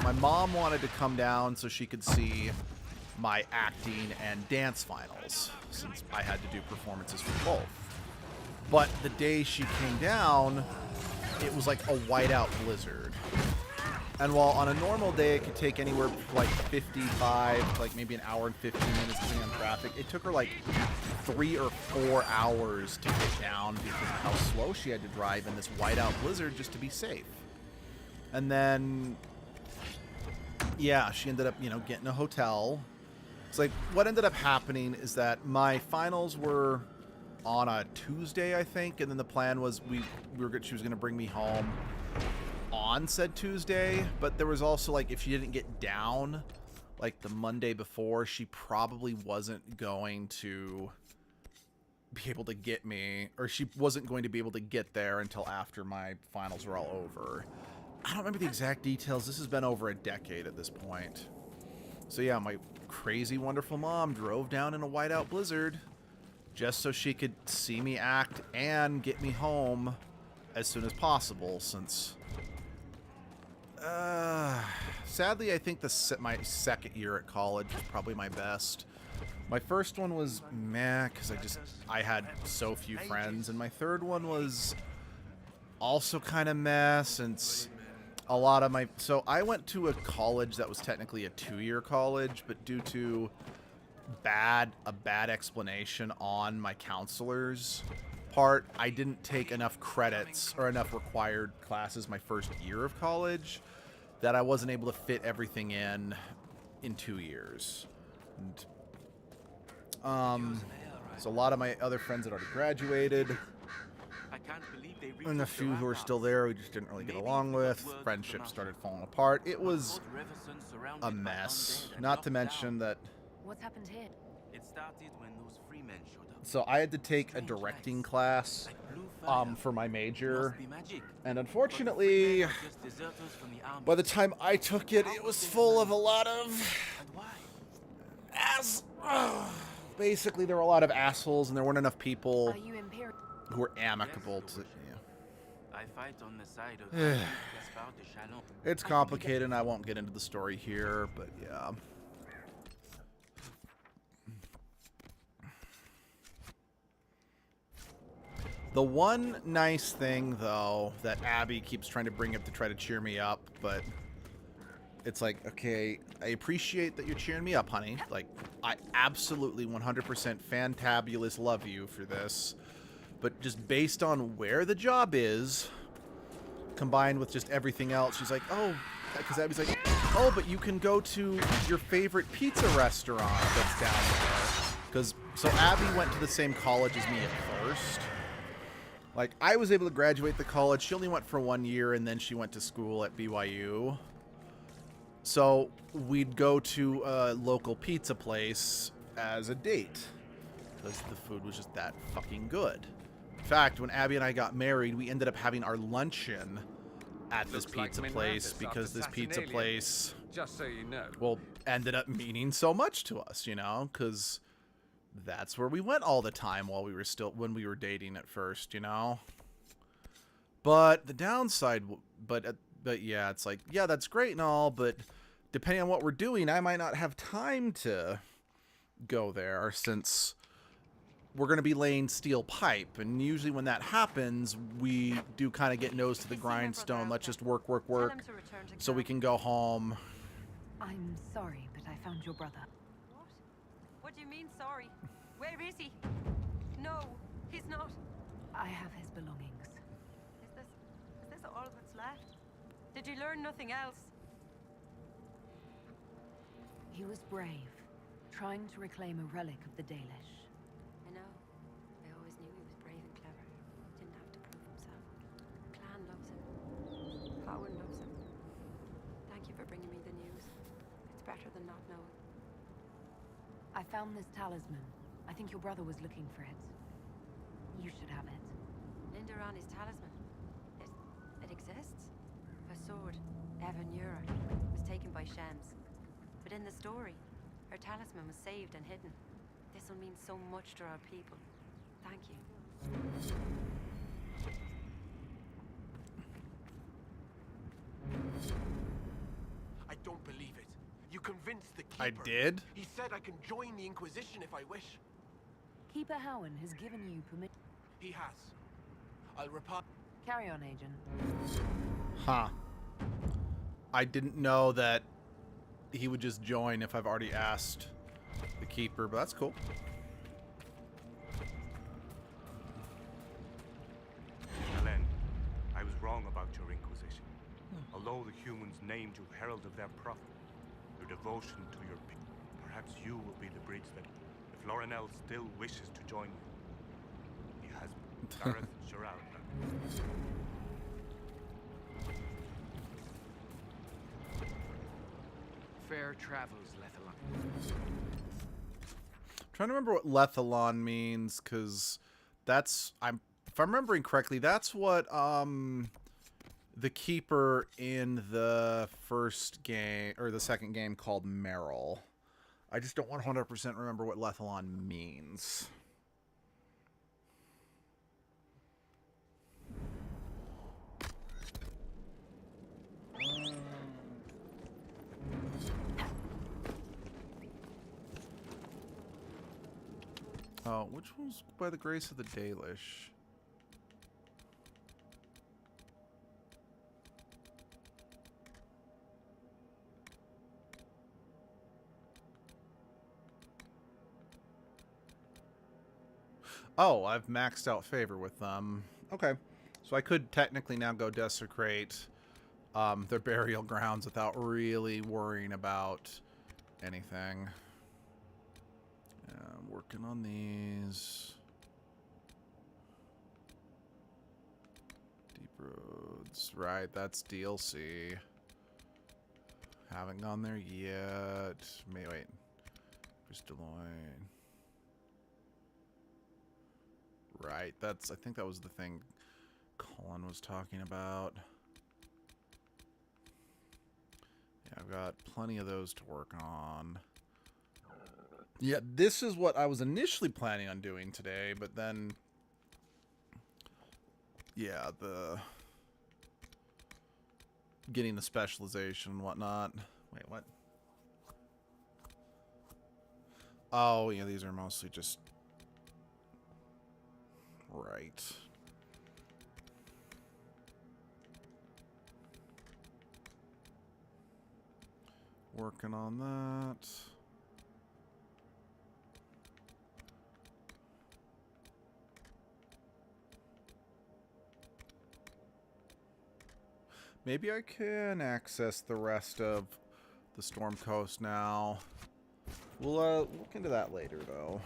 my mom wanted to come down so she could see my acting and dance finals, since I had to do performances for both. But the day she came down, it was like a whiteout blizzard. And while on a normal day it could take anywhere from like 55 to like maybe an hour and 15 minutes depending on traffic, it took her like 3 or 4 hours to get down because of how slow she had to drive in this whiteout blizzard just to be safe. And then yeah, she ended up, you know, getting a hotel. It's like, what ended up happening is that my finals were on a Tuesday, I think, and then the plan was she was going to bring me home on said Tuesday, but there was also, like, if she didn't get down, like, the Monday before, she probably wasn't going to be able to get me, or she wasn't going to be able to get there until after my finals were all over. I don't remember the exact details. This has been over a decade at this point. So yeah, my crazy, wonderful mom drove down in a whiteout blizzard just so she could see me act and get me home as soon as possible, since... sadly, I think my second year at college was probably my best. My first one was meh, because I had so few friends, and my third one was also kind of meh, since a lot of my... So I went to a college that was technically a 2-year college, but due to a bad explanation on my counselor's part, I didn't take enough credits or enough required classes my first year of college that I wasn't able to fit everything in 2 years. And, so a lot of my other friends had already graduated, and a few who were still there we just didn't really get along with. Friendships started falling apart. It was a mess. Not to mention that... What's happened here? It started when those free men showed up. So I had to take a directing class for my major, and unfortunately, by the time I took it, it was full of a lot of... Basically, there were a lot of assholes, and there weren't enough people who were amicable to... I fight on the side of It's complicated, and I won't get into the story here, but yeah. The one nice thing, though, that Abby keeps trying to bring up to try to cheer me up, but it's like, okay, I appreciate that you're cheering me up, honey. Like, I absolutely 100% fantabulous love you for this. But just based on where the job is, combined with just everything else, she's like, oh, because Abby's like, oh, but you can go to your favorite pizza restaurant that's down there. So Abby went to the same college as me at first. Like, I was able to graduate the college. She only went for 1 year, and then she went to school at BYU. So we'd go to a local pizza place as a date, because the food was just that fucking good. In fact, when Abby and I got married, we ended up having our luncheon at this pizza place, because this pizza place, just so you know, well, ended up meaning so much to us, you know, because that's where we went all the time when we were dating at first, you know. But the downside, but yeah, it's like, yeah, that's great and all, but depending on what we're doing, I might not have time to go there, since we're going to be laying steel pipe, and usually when that happens, we do kind of get nose to the grindstone. Let's just work, so we can go home. I'm sorry, but I found your brother. What do you mean, sorry? Where is he? No, he's not. I have his belongings. Is this all that's left? Did you learn nothing else? He was brave, trying to reclaim a relic of the Dalish. I know. I always knew he was brave and clever. Didn't have to prove himself. The clan loves him. Howard loves him. Thank you for bringing me the news. It's better than not knowing. I found this talisman. I think your brother was looking for it. You should have it. Lindarani's talisman. It exists? Her sword, Evan Yura, was taken by Shems. But in the story, her talisman was saved and hidden. This will mean so much to our people. Thank you. I don't believe it. You convinced the Keeper. I did? He said I can join the Inquisition if I wish. Keeper Howen has given you permission. He has. I'll report. Carry on, Agent. Huh. I didn't know that he would just join if I've already asked the Keeper, but that's cool. Helen, I was wrong about your Inquisition. Although the humans named you herald of their prophet, your devotion to your people. Perhaps you will be the bridge that, if Lorinel still wishes to join you, he has Gareth Gerald. Fair travels, Lethalon. Trying to remember what Lethalon means, because that's if I'm remembering correctly, that's what the keeper in the first game or the second game called Merrill. I just don't 100% remember what Lethalon means. Oh, which one's by the grace of the Dalish? Oh, I've maxed out favor with them. Okay. So I could technically now go desecrate their burial grounds without really worrying about anything. I'm working on these. Deep roads. Right, that's DLC. Haven't gone there yet. Wait. Crystalloid. Right, I think that was the thing Colin was talking about. Yeah, I've got plenty of those to work on. Yeah, this is what I was initially planning on doing today, but then, yeah, getting the specialization and whatnot. Wait, what? Oh, yeah, these are mostly just... Right. Working on that. Maybe I can access the rest of the Storm Coast now. We'll look into that later, though.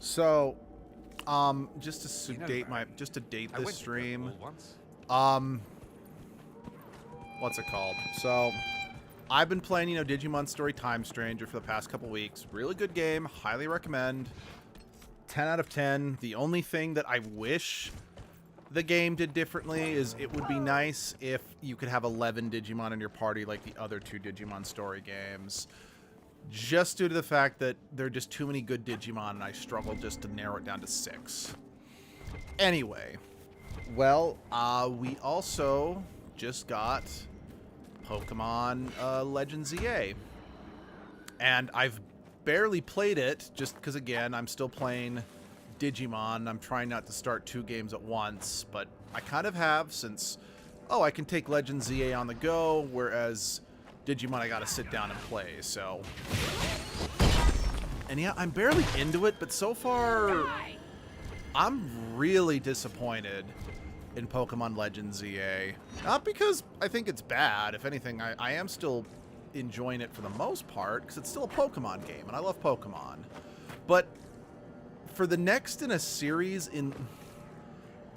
So, just to date this stream, what's it called? So, I've been playing, Digimon Story Time Stranger for the past couple weeks. Really good game, highly recommend. 10 out of 10. The only thing that I wish the game did differently is it would be nice if you could have 11 Digimon in your party like the other two Digimon Story games. Just due to the fact that there are just too many good Digimon, and I struggle just to narrow it down to 6. Anyway, well, we also just got Pokemon Legends EA. And I've barely played it, just because, again, I'm still playing Digimon. I'm trying not to start 2 games at once, but I kind of have, since, I can take Legends EA on the go, whereas Digimon I gotta sit down and play, so... And yeah, I'm barely into it, but so far, I'm really disappointed in Pokemon Legends EA. Not because I think it's bad. If anything, I am still enjoying it for the most part, because it's still a Pokemon game, and I love Pokemon. But for the next in a series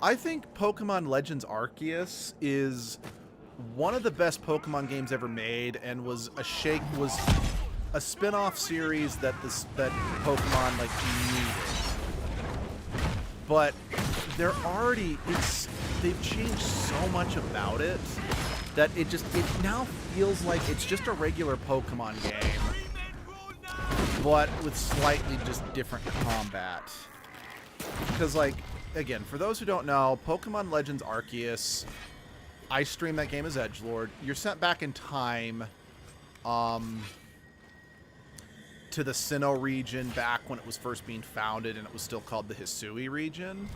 I think Pokemon Legends Arceus is one of the best Pokemon games ever made, and was a spin-off series that Pokemon needed. But they've changed so much about it that it now feels like it's just a regular Pokemon game, but with slightly just different combat. Because, again, for those who don't know, Pokemon Legends Arceus I stream that game as edgelord. You're sent back in time to the Sinnoh region back when it was first being founded and it was still called the Hisui region.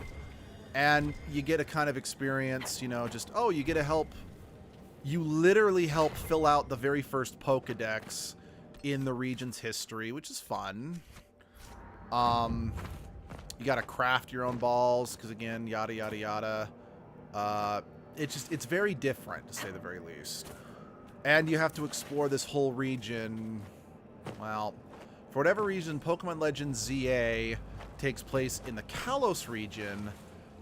And you get a kind of experience, you know, just, oh, you get to help. You literally help fill out the very first Pokedex in the region's history, which is fun. You got to craft your own balls because, again, yada, yada, yada. It's very different, to say the very least. And you have to explore this whole region. Well, for whatever reason, Pokemon Legends ZA takes place in the Kalos region,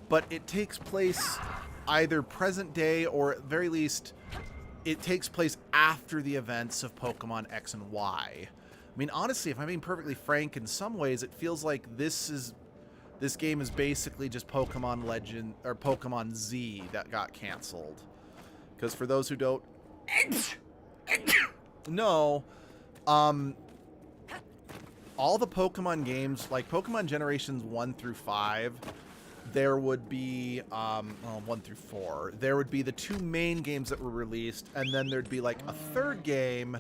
but it takes place either present day or at very least it takes place after the events of Pokemon X and Y. I mean, honestly, if I'm being perfectly frank, in some ways it feels like this game is basically just Pokemon Legend or Pokemon Z that got canceled. Because for those who don't know, all the Pokemon games, like Pokemon Generations 1 through 5, there would be, 1 through 4, there would be the two main games that were released, and then there'd be like a third game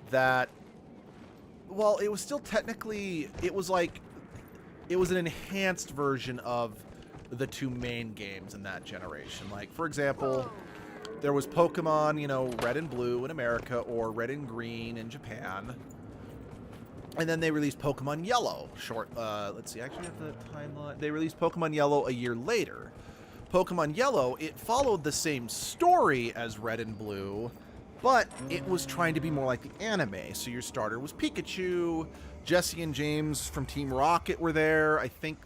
that, well, it was still technically, it was an enhanced version of the two main games in that generation. Like, for example, there was Pokemon, you know, Red and Blue in America or Red and Green in Japan. And then they released Pokemon Yellow. Let's see, actually at the timeline. They released Pokemon Yellow a year later. Pokemon Yellow, it followed the same story as Red and Blue, but it was trying to be more like the anime. So your starter was Pikachu. Jesse and James from Team Rocket were there. I think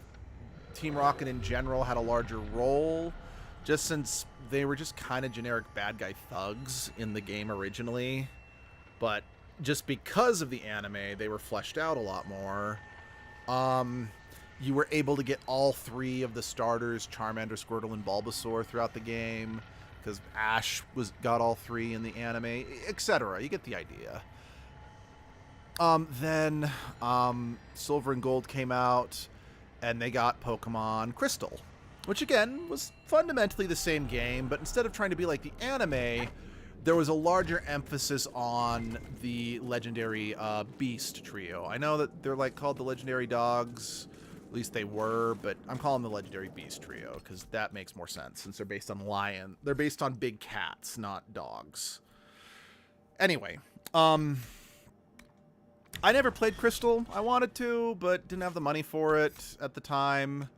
Team Rocket in general had a larger role, just since they were just kind of generic bad guy thugs in the game originally. But just because of the anime, they were fleshed out a lot more. You were able to get all three of the starters, Charmander, Squirtle, and Bulbasaur, throughout the game, because Ash got all three in the anime, etc. You get the idea. Then Silver and Gold came out, and they got Pokemon Crystal, which again was fundamentally the same game, but instead of trying to be like the anime, there was a larger emphasis on the legendary Beast trio. I know that they're like called the legendary dogs, at least they were, but I'm calling them the legendary Beast trio because that makes more sense since they're based on they're based on big cats, not dogs. Anyway, I never played Crystal. I wanted to, but didn't have the money for it at the time.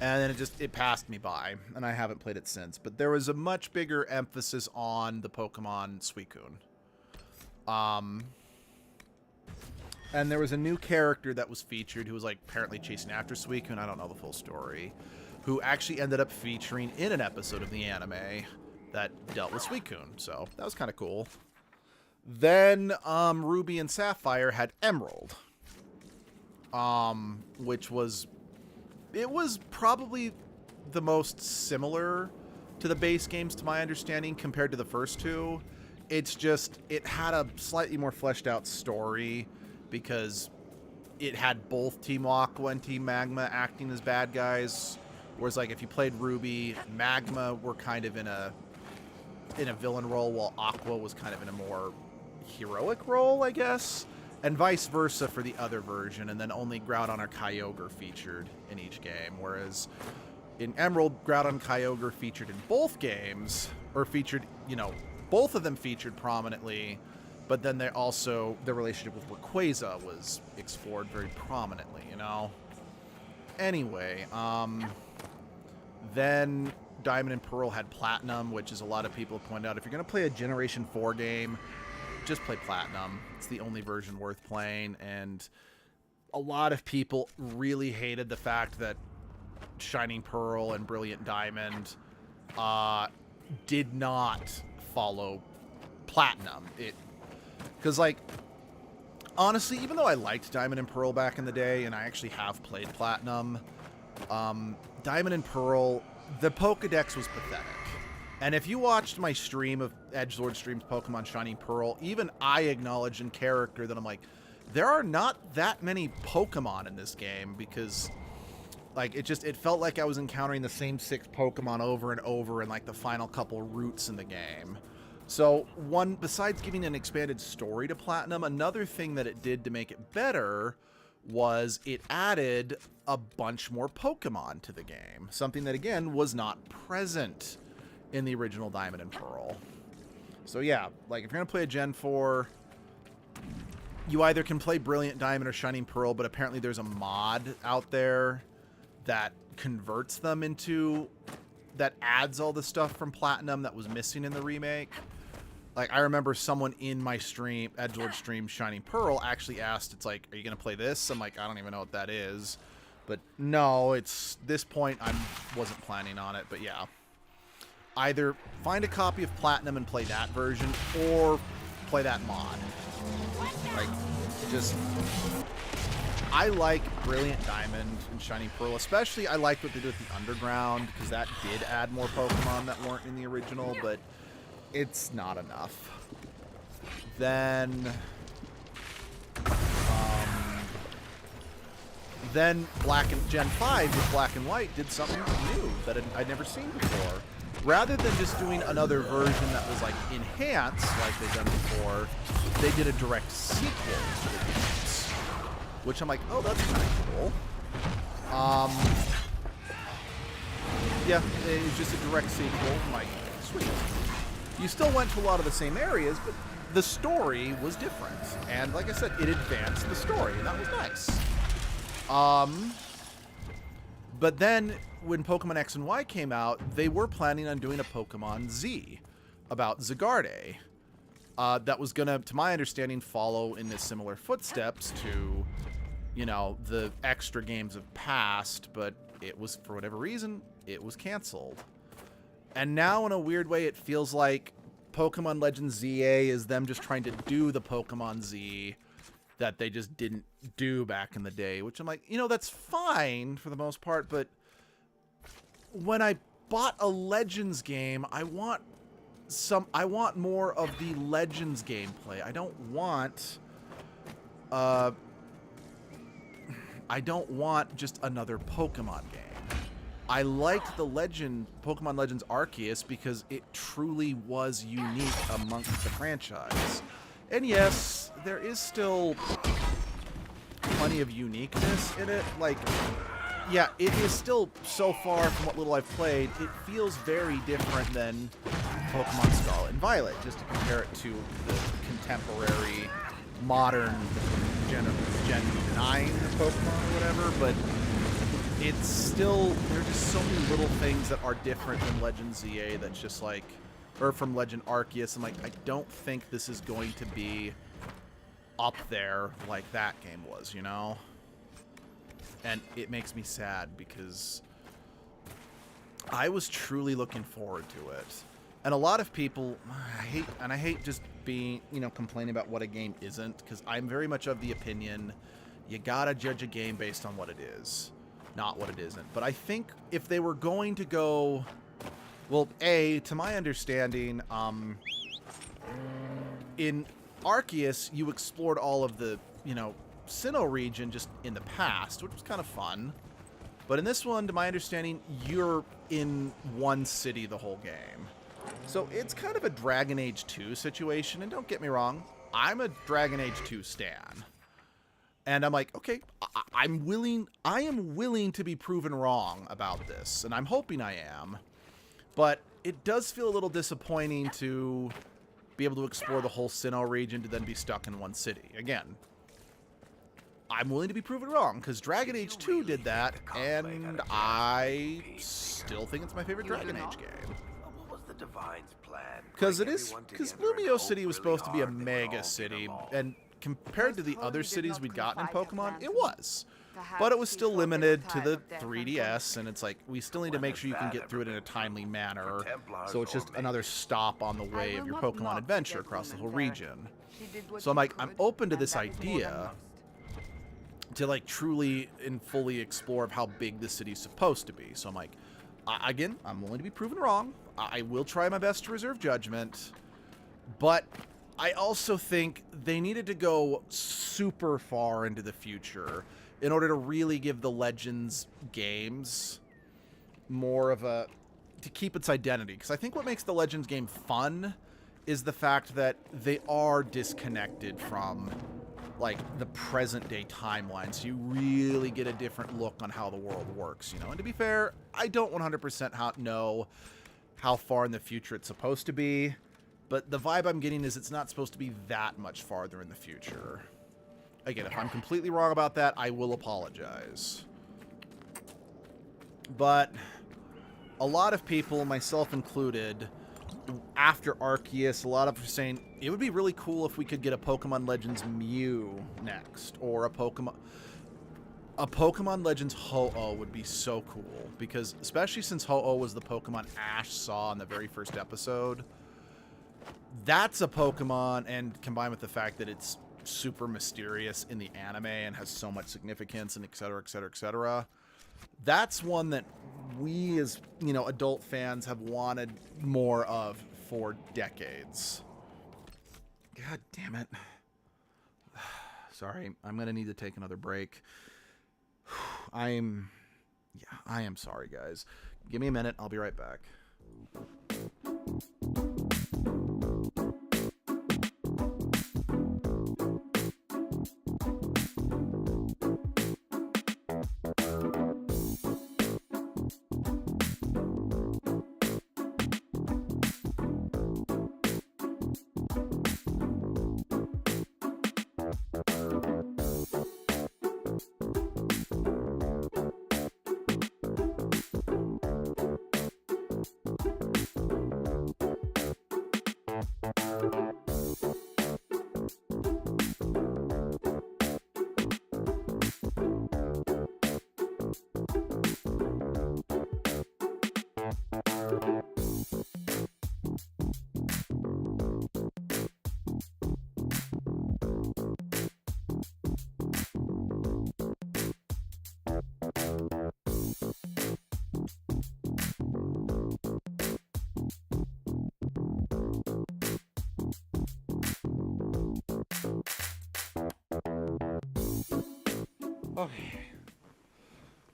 And then it passed me by, and I haven't played it since. But there was a much bigger emphasis on the Pokemon Suicune. And there was a new character that was featured who was like apparently chasing after Suicune. I don't know the full story. Who actually ended up featuring in an episode of the anime that dealt with Suicune. So that was kind of cool. Then Ruby and Sapphire had Emerald, which was... It was probably the most similar to the base games, to my understanding, compared to the first two. It's just, it had a slightly more fleshed out story because it had both Team Aqua and Team Magma acting as bad guys. Whereas, like, if you played Ruby, Magma were kind of in a villain role, while Aqua was kind of in a more heroic role, I guess. And vice versa for the other version, and then only Groudon or Kyogre featured in each game. Whereas in Emerald, Groudon and Kyogre featured in both games, or featured, you know, both of them featured prominently, but then they also, their relationship with Rayquaza was explored very prominently, you know? Anyway, then Diamond and Pearl had Platinum, which is a lot of people have pointed out, if you're going to play a Generation 4 game, just play Platinum. It's the only version worth playing, and a lot of people really hated the fact that Shining Pearl and Brilliant Diamond did not follow Platinum. Because, like, honestly, even though I liked Diamond and Pearl back in the day, and I actually have played Platinum, Diamond and Pearl, the Pokedex was pathetic. And if you watched my stream of Edgelord streams Pokemon Shining Pearl, even I acknowledge in character that I'm like, there are not that many Pokemon in this game, because Like, it felt like I was encountering the same 6 Pokemon over and over in, like, the final couple routes in the game. So, besides giving an expanded story to Platinum, another thing that it did to make it better was it added a bunch more Pokemon to the game. Something that, again, was not present in the original Diamond and Pearl. So, yeah, like, if you're going to play a Gen 4... you either can play Brilliant Diamond or Shining Pearl, but apparently there's a mod out there that converts them into... that adds all the stuff from Platinum that was missing in the remake. Like, I remember someone in my stream, Edgelord stream Shining Pearl, actually asked, it's like, are you going to play this? I'm like, I don't even know what that is. But no, it's... this point, I wasn't planning on it, but yeah. Either find a copy of Platinum and play that version, or play that mod. Like, just... I like Brilliant Diamond and Shining Pearl. Especially, I liked what they did with the Underground, because that did add more Pokemon that weren't in the original, but it's not enough. Then Gen 5 with Black and White did something new that I'd never seen before. Rather than just doing another version that was, like, enhanced, like they've done before, they did a direct sequel to the games. Which I'm like, oh, that's kind of cool. Yeah, it was just a direct sequel. I'm like, sweet. You still went to a lot of the same areas, but the story was different. And like I said, it advanced the story, and that was nice. But then, when Pokemon X and Y came out, they were planning on doing a Pokemon Z about Zygarde. That was gonna, to my understanding, follow in the similar footsteps to, you know, the extra games of past, but it was, for whatever reason, it was canceled. And now, in a weird way, it feels like Pokemon Legends ZA is them just trying to do the Pokemon Z that they just didn't do back in the day, which I'm like, you know, that's fine for the most part, but when I bought a Legends game, I want more of the Legends gameplay. I don't want just another Pokemon game. I liked the Pokemon Legends Arceus because it truly was unique amongst the franchise. And yes, there is still plenty of uniqueness in it. Like, yeah, it is still, so far from what little I've played, it feels very different than Pokemon Scarlet and Violet, just to compare it to the contemporary, modern Gen 9 Pokemon or whatever, but it's still, there are just so many little things that are different than Legend ZA that's just like, or from Legend Arceus. I'm like, I don't think this is going to be up there like that game was, you know? And it makes me sad because I was truly looking forward to it. And a lot of people, I hate just being, you know, complaining about what a game isn't, because I'm very much of the opinion you gotta judge a game based on what it is, not what it isn't. But I think if they were going to go, well, to my understanding, in Arceus, you explored all of the, you know, Sinnoh region just in the past, which was kind of fun. But in this one, to my understanding, you're in one city the whole game. So it's kind of a Dragon Age 2 situation, and don't get me wrong, I'm a Dragon Age 2 stan. And I'm like, okay, I am willing to be proven wrong about this, and I'm hoping I am. But it does feel a little disappointing to be able to explore the whole Sinnoh region to then be stuck in one city. Again, I'm willing to be proven wrong, because Dragon Age 2 did that, and I still think it's my favorite Dragon Age game. What was the Divine's plan? Because Lumio City was supposed to be a mega city, and compared to the other cities we'd gotten in Pokemon, it was. But it was still limited to the 3DS, and it's like, we still need to make sure you can get through it in a timely manner, so it's just another stop on the way of your Pokemon adventure across the whole region. So I'm like, I'm open to this idea to, like, truly and fully explore of how big the city's supposed to be. So I'm like, again, I'm willing to be proven wrong. I will try my best to reserve judgment, but I also think they needed to go super far into the future in order to really give the Legends games more of a, to keep its identity. Because I think what makes the Legends game fun is the fact that they are disconnected from, like, the present day timeline. So you really get a different look on how the world works, you know? And to be fair, I don't 100% know how far in the future it's supposed to be. But the vibe I'm getting is it's not supposed to be that much farther in the future. Again, if I'm completely wrong about that, I will apologize. But a lot of people, myself included, after Arceus, a lot of them are saying it would be really cool if we could get a Pokemon Legends Mew next, or a Pokemon Legends Ho-Oh would be so cool, because especially since Ho-Oh was the Pokemon Ash saw in the very first episode, that's a Pokemon, and combined with the fact that it's super mysterious in the anime and has so much significance and et cetera, et cetera, et cetera, that's one that we as, you know, adult fans have wanted more of for decades. God damn it. Sorry, I'm going to need to take another break. I am sorry, guys. Give me a minute. I'll be right back.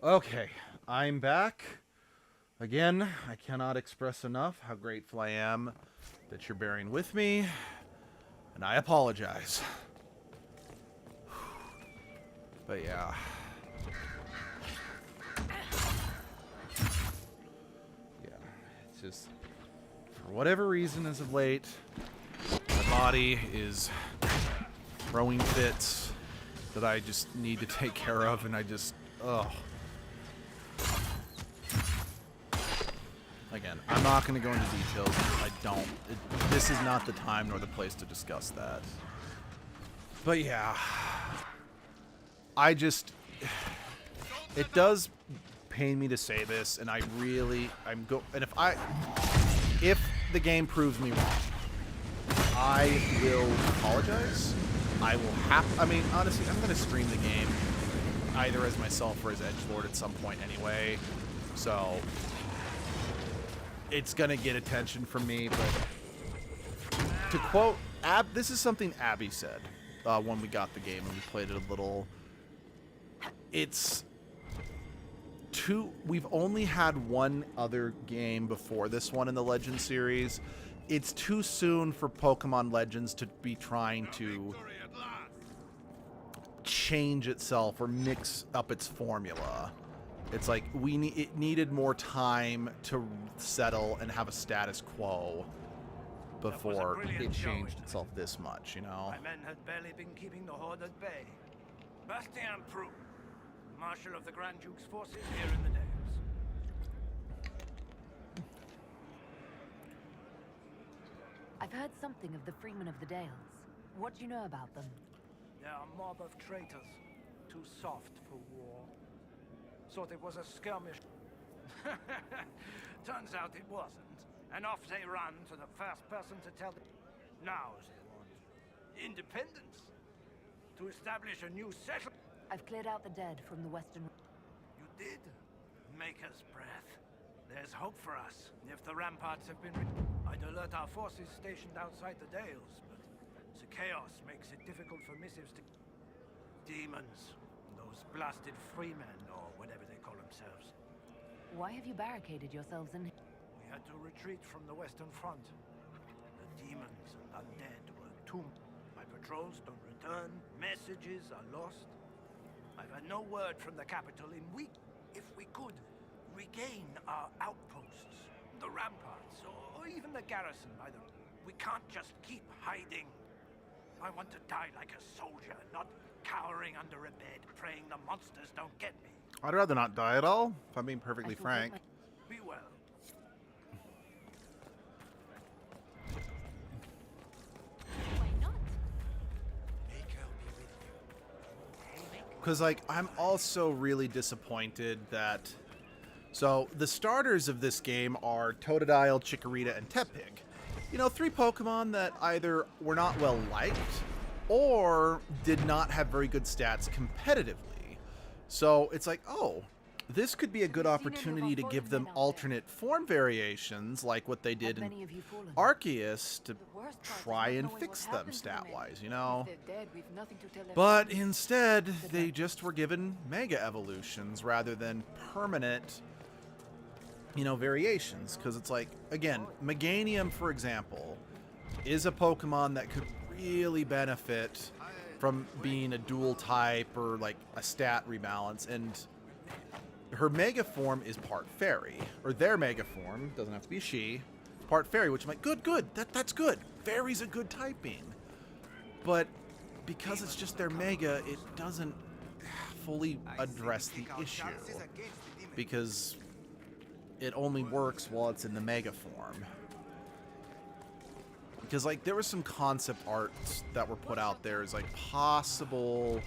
Okay, I'm back. Again, I cannot express enough how grateful I am that you're bearing with me, and I apologize. But yeah. Yeah, it's just, for whatever reason as of late, my body is throwing fits that I just need to take care of, and I just, ugh. Again, I'm not going to go into details. This is not the time nor the place to discuss that. But yeah, it does pain me to say this, and and if the game proves me wrong, I will apologize. Honestly, I'm going to stream the game either as myself or as edgelord at some point anyway. So it's going to get attention from me, but to quote, this is something Abby said when we got the game and we played it a little. We've only had one other game before this one in the Legends series. It's too soon for Pokemon Legends to be trying to change itself or mix up its formula. It's like it needed more time to settle and have a status quo before it changed itself this much, you know? My men had barely been keeping the Horde at bay. Bastien Prou, Marshal of the Grand Duke's forces here in the Dales. I've heard something of the Freemen of the Dales. What do you know about them? They're a mob of traitors, too soft for war. Thought it was a skirmish. Turns out it wasn't. And off they run to the first person to tell them. Now they want independence. To establish a new settlement. I've cleared out the dead from the western... You did? Maker's breath. There's hope for us. If the ramparts have been... I'd alert our forces stationed outside the Dales, but the chaos makes it difficult for missives to... Demons. Those those blasted freemen, or whatever they call themselves. Why have you barricaded yourselves in? We had to retreat from the Western Front. The demons and undead were tombed. My patrols don't return. Messages are lost. I've had no word from the capital in weeks. If we could regain our outposts, the ramparts, or even the garrison, either. We can't just keep hiding. I want to die like a soldier, not cowering under a bed, praying the monsters don't get me. I'd rather not die at all, if I'm being perfectly frank. Be well. Because, like, I'm also really disappointed that... So, the starters of this game are Totodile, Chikorita, and Tepig. You know, 3 Pokemon that either were not well liked or did not have very good stats competitively. So, it's like, oh, this could be a good opportunity to give them alternate form variations, like what they did in Arceus, to try and fix them stat-wise, you know? But instead, they just were given Mega Evolutions rather than permanent, you know, variations. Because it's like, again, Meganium, for example, is a Pokemon that could really benefit from being a dual type or, like, a stat rebalance, and her Mega form is part Fairy, or their Mega form, doesn't have to be she, part Fairy, which I'm like, good, that's good. Fairy's a good typing. But because it's just their Mega, it doesn't fully address the issue, because it only works while it's in the Mega form. Because, like, there was some concept arts that were put out there as, like, possible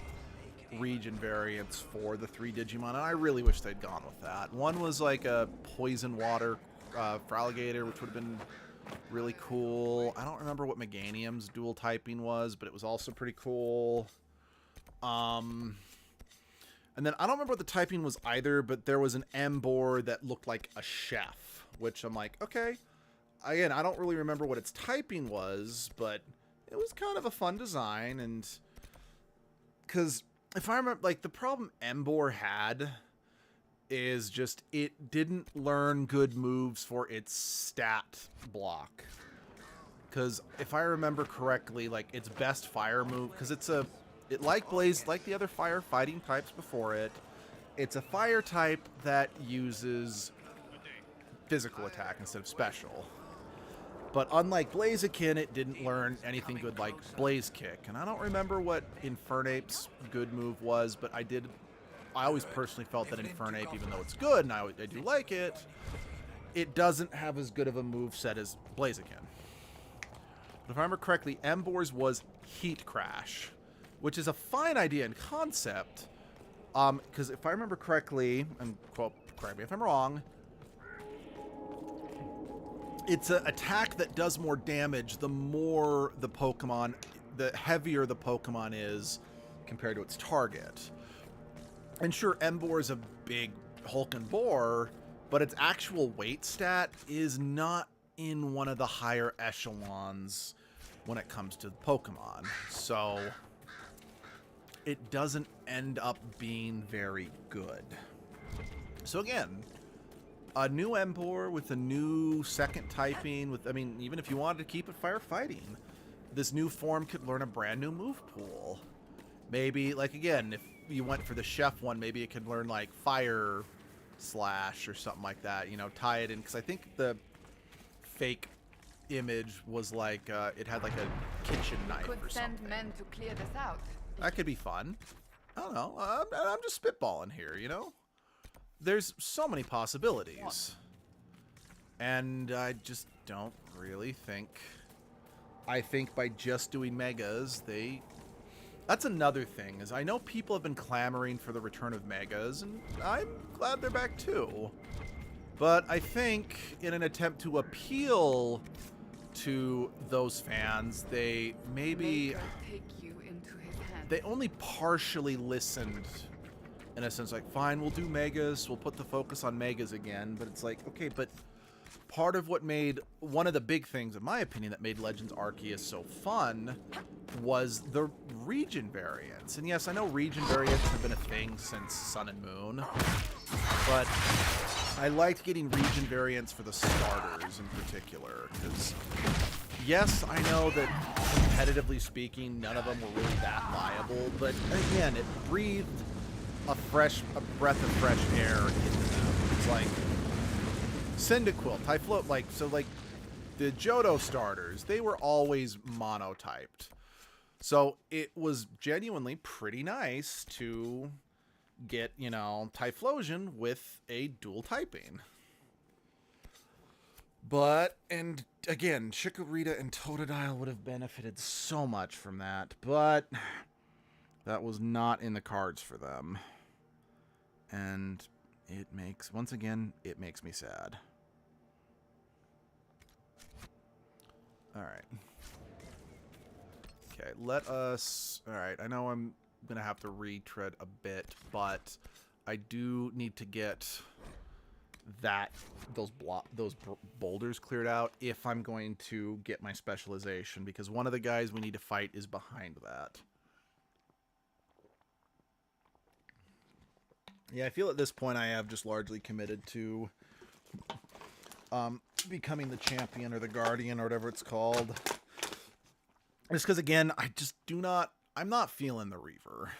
region variants for the 3 Digimon, and I really wish they'd gone with that. One was like a poison water Fraligator, which would have been really cool. I don't remember what Meganium's dual typing was, but it was also pretty cool. And then I don't remember what the typing was either, but there was an Embor that looked like a chef, which I'm like, okay. Again, I don't really remember what its typing was, but it was kind of a fun design, and because if I remember, like, the problem Embor had is just it didn't learn good moves for its stat block. Because if I remember correctly, like, its best fire move, because it like Blaze, like the other fire fighting types before it, it's a fire type that uses physical attack instead of special. But unlike Blaziken, it didn't learn anything good like Blaze Kick. And I don't remember what Infernape's good move was, but I always personally felt that Infernape, even though it's good, and I do like it, it doesn't have as good of a move set as Blaziken. But if I remember correctly, Embor's was Heat Crash, which is a fine idea and concept, because if I remember correctly, and quote, correct me if I'm wrong, it's an attack that does more damage the more the Pokemon, the heavier the Pokemon is compared to its target. And sure, Embor is a big hulking boar, but its actual weight stat is not in one of the higher echelons when it comes to Pokemon. So it doesn't end up being very good. So again, a new Embor with a new second typing, with, I mean, even if you wanted to keep it firefighting, this new form could learn a brand new move pool. Maybe, like, again, if you went for the chef one, maybe it could learn, like, Fire Slash or something like that, you know, tie it in, because I think the fake image was like, it had, like, a kitchen knife or something. Could send men to clear this out. That could be fun. I don't know. I'm just spitballing here, you know? There's so many possibilities. And I just don't really think... I think by just doing Megas, that's another thing, is I know people have been clamoring for the return of Megas, and I'm glad they're back too. But I think in an attempt to appeal to those fans, they maybe... They only partially listened, in a sense, like, fine, we'll do Megas, we'll put the focus on Megas again, but it's like, okay, but part of what made, one of the big things, in my opinion, that made Legends Arceus so fun was the region variants. And yes, I know region variants have been a thing since Sun and Moon, but I liked getting region variants for the starters in particular, because yes, I know that competitively speaking, none of them were really that viable, but again, it breathed a breath of fresh air into them. It's like Cyndaquil, Typhlo, like the Johto starters, they were always monotyped. So it was genuinely pretty nice to get, you know, Typhlosion with a dual typing. But, and again, Chikorita and Totodile would have benefited so much from that, but that was not in the cards for them. And it makes, once again, it makes me sad. Alright. Okay, let us... Alright, I know I'm going to have to retread a bit, but I do need to get those boulders cleared out if I'm going to get my specialization, because one of the guys we need to fight is behind that. Yeah, I feel at this point I have just largely committed to becoming the champion or the guardian or whatever it's called. Just because, again, I'm not feeling the Reaver.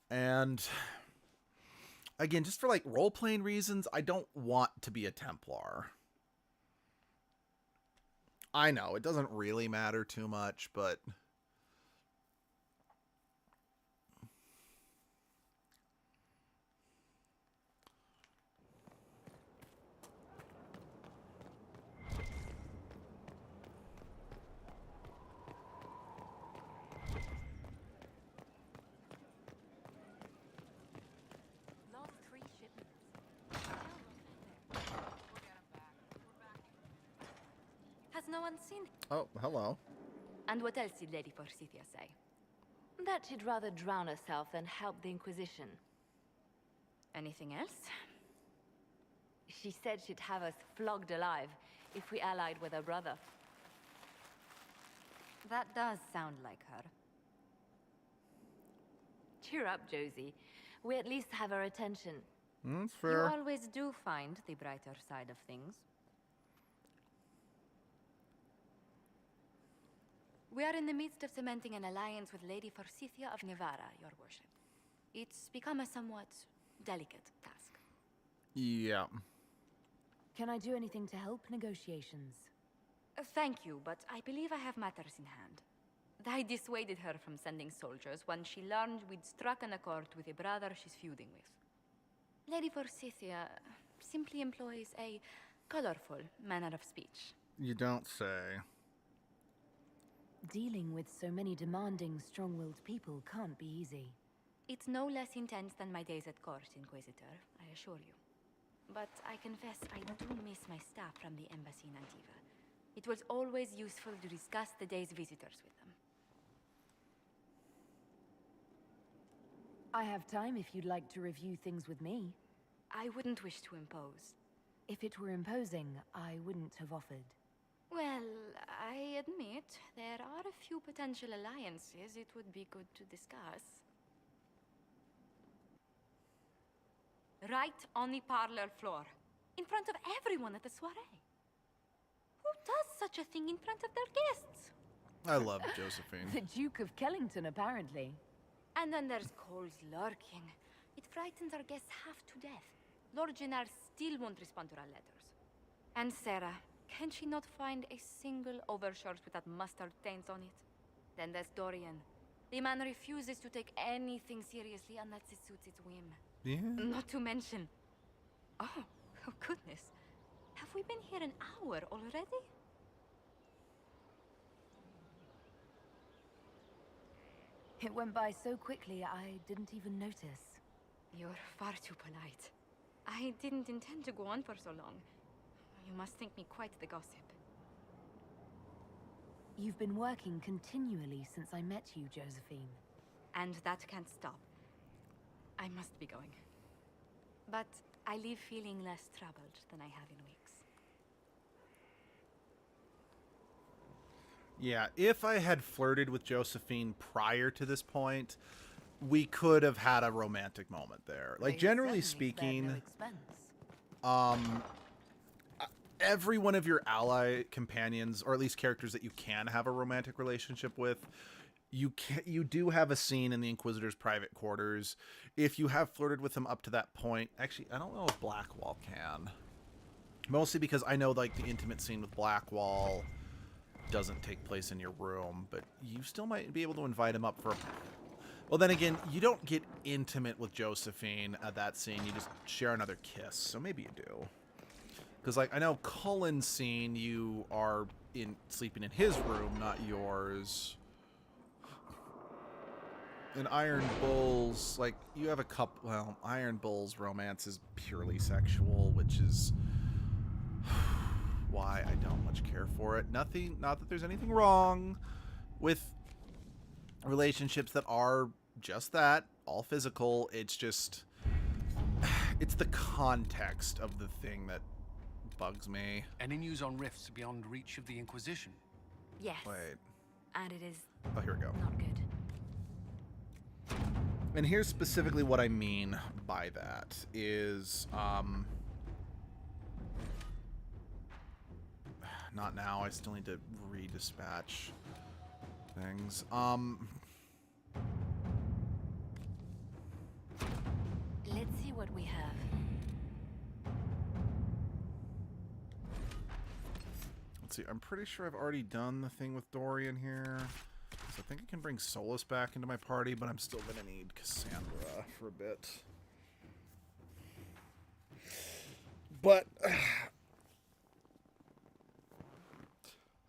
And again, just for like role-playing reasons, I don't want to be a Templar. I know, it doesn't really matter too much, but Has no one seen it? oh, hello. And what else did Lady Forsythia say? That she'd rather drown herself than help the Inquisition. Anything else? She said she'd have us flogged alive if we allied with her brother. That does sound like her. Cheer up, Josie. We at least have her attention. That's fair. You always do find the brighter side of things. We are in the midst of cementing an alliance with Lady Forsythia of Nevada, your worship. It's become a somewhat delicate task. Yeah. Can I do anything to help negotiations? Thank you, but I believe I have matters in hand. I dissuaded her from sending soldiers when she learned we'd struck an accord with a brother she's feuding with. Lady Forsythia simply employs a colorful manner of speech. You don't say. Dealing with so many demanding, strong-willed people can't be easy. It's no less intense than my days at court, Inquisitor, I assure you. But I confess I do miss my staff from the embassy in Antiva. It was always useful to discuss the day's visitors with them. I have time if you'd like to review things with me. I wouldn't wish to impose. If it were imposing, I wouldn't have offered. Well, I admit there are a few potential alliances it would be good to discuss. Right on the parlor floor, in front of everyone at the soiree. Who does such a thing in front of their guests? I love Josephine. The Duke of Kellington, apparently. And then there's Cole's lurking. It frightens our guests half to death. Lord Jennar still won't respond to our letters. And Sarah, can she not find a single overshirt without mustard stains on it? Then there's Dorian. The man refuses to take anything seriously unless it suits its whim. Yeah. Not to mention... Oh goodness. Have we been here an hour already? It went by so quickly, I didn't even notice. You're far too polite. I didn't intend to go on for so long. You must think me quite the gossip. You've been working continually since I met you, Josephine. And that can't stop. I must be going. But I leave feeling less troubled than I have in weeks. Yeah, if I had flirted with Josephine prior to this point, we could have had a romantic moment there. Like, generally speaking, every one of your ally companions, or at least characters that you can have a romantic relationship with, you do have a scene in the Inquisitor's private quarters. If you have flirted with him up to that point, actually, I don't know if Blackwall can. Mostly because I know, like, the intimate scene with Blackwall doesn't take place in your room, but you still might be able to invite him up for a... Well, then again, you don't get intimate with Josephine at that scene. You just share another kiss, so maybe you do. Because, like, I know Cullen's scene, you are sleeping in his room, not yours. And Iron Bull's, like, you have a couple... Well, Iron Bull's romance is purely sexual, which is... why I don't much care for it. Not that there's anything wrong with relationships that are just that, all physical. It's just, it's the context of the thing that bugs me. Any news on rifts beyond reach of the Inquisition? Yes. Wait. And it is Oh, here we go. not good. And here's specifically what I mean by that is, not now. I still need to redispatch things. Let's see what we have. Let's see. I'm pretty sure I've already done the thing with Dorian here. So I think I can bring Solus back into my party, but I'm still going to need Cassandra for a bit. But...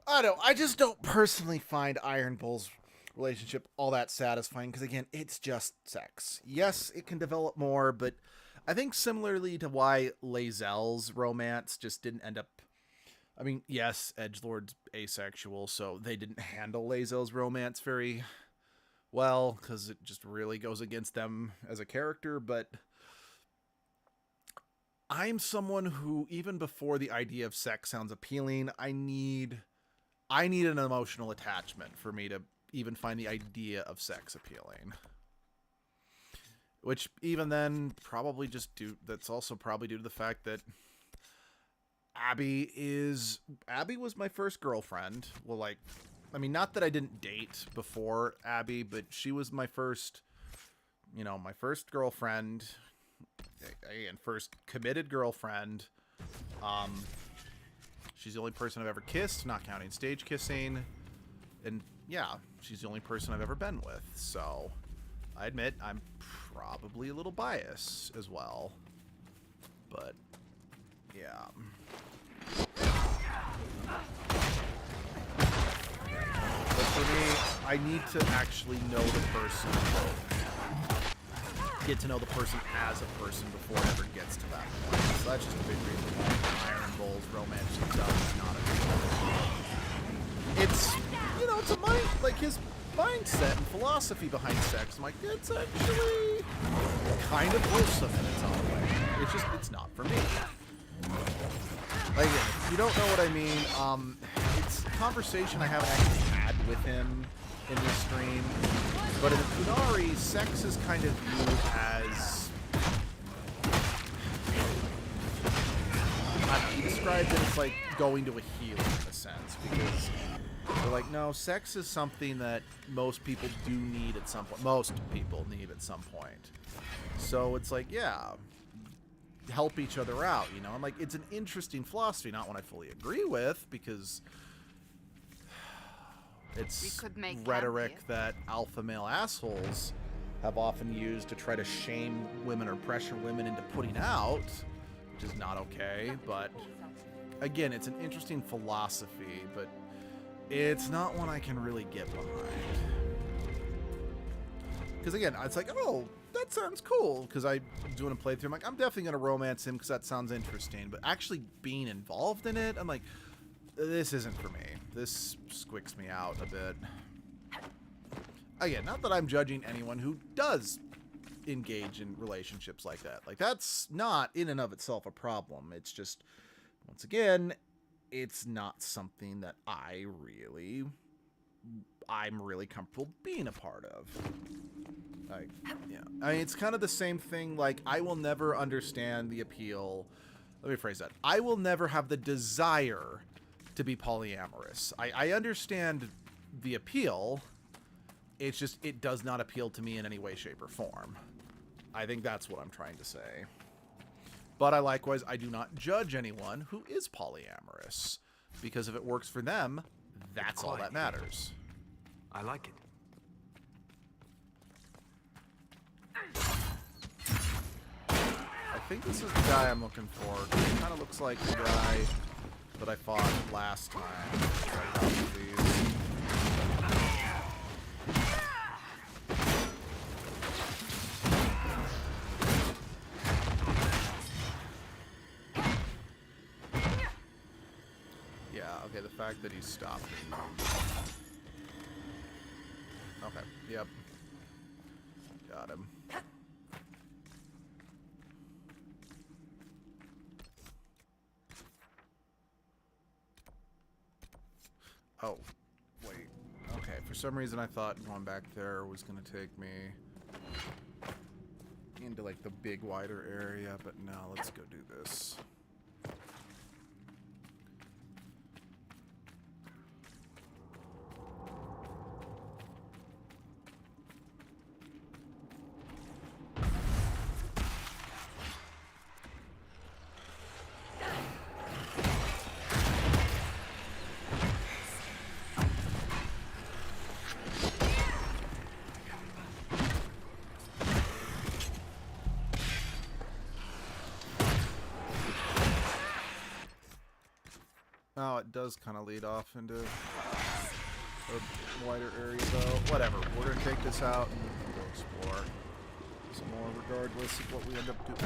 I don't know. I just don't personally find Iron Bull's relationship all that satisfying because, again, it's just sex. Yes, it can develop more, but I think similarly to why Lae'zel's romance just didn't end up... I mean, yes, Edgelord's asexual, so they didn't handle Lae'zel's romance very well because it just really goes against them as a character, but I'm someone who, even before the idea of sex sounds appealing, I need an emotional attachment for me to even find the idea of sex appealing. Which, even then, that's also probably due to the fact that Abby was my first girlfriend. Well, like, I mean, not that I didn't date before Abby, but she was my first, my first girlfriend, and first committed girlfriend. She's the only person I've ever kissed, not counting stage kissing. And yeah, she's the only person I've ever been with. So I admit I'm probably a little biased as well. But yeah. But for me, I need to actually know the person. Get to know the person as a person before it ever gets to that point. So that's just a big reason why Iron Bull's romance itself is not a... It's, it's a mind, like his mindset and philosophy behind sex. I'm like, it's actually kind of wholesome in its own way. It's not for me. Like, if you don't know what I mean, it's a conversation I haven't actually had with him in this stream. But in the Kunari, sex is kind of viewed as... he described it as like going to a healer in a sense, because they're like, no, sex is something that most people do need at some point. Most people need at some point. So it's like, yeah, help each other out, I'm like, it's an interesting philosophy, not one I fully agree with, because it's rhetoric that alpha male assholes have often used to try to shame women or pressure women into putting out, which is not okay. But again, it's an interesting philosophy, but it's not one I can really get behind. Because again, it's like, oh, that sounds cool. Because I'm doing a playthrough, I'm like, I'm definitely going to romance him because that sounds interesting. But actually being involved in it, I'm like, this isn't for me. This squicks me out a bit. Again, not that I'm judging anyone who does engage in relationships like that. Like, that's not in and of itself a problem. It's just, once again, it's not something that I really I'm really comfortable being a part of. Like, yeah. I mean, it's kind of the same thing. Like, I will never understand the appeal. Let me phrase that. I will never have the desire to be polyamorous. I understand the appeal. It's just, it does not appeal to me in any way, shape, or form. I think that's what I'm trying to say. But I do not judge anyone who is polyamorous. Because if it works for them, that's all that matters. I like it. I think this is the guy I'm looking for. He kind of looks like the guy that I fought last time. Yeah, okay, the fact that he stopped me. Okay, yep. Got him. Oh, wait. Okay, for some reason I thought going back there was going to take me into, like, the big, wider area, but no, let's go do this. Oh, it does kind of lead off into a wider area, though. Whatever. We're going to take this out and go explore some more, regardless of what we end up doing.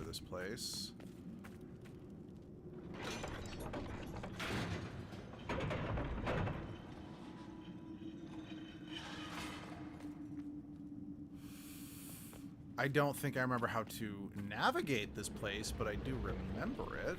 This place. I don't think I remember how to navigate this place, but I do remember it.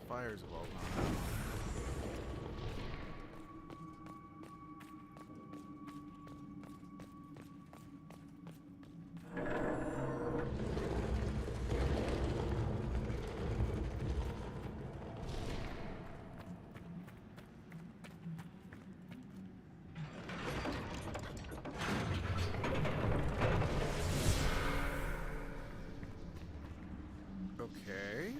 Fires have all gone out. Okay.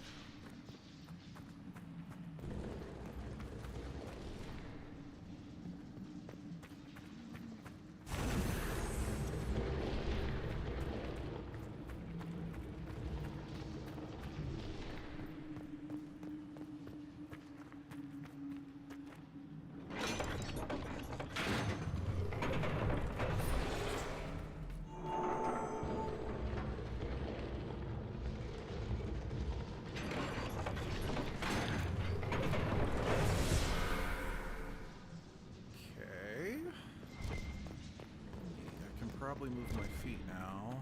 Probably move my feet now.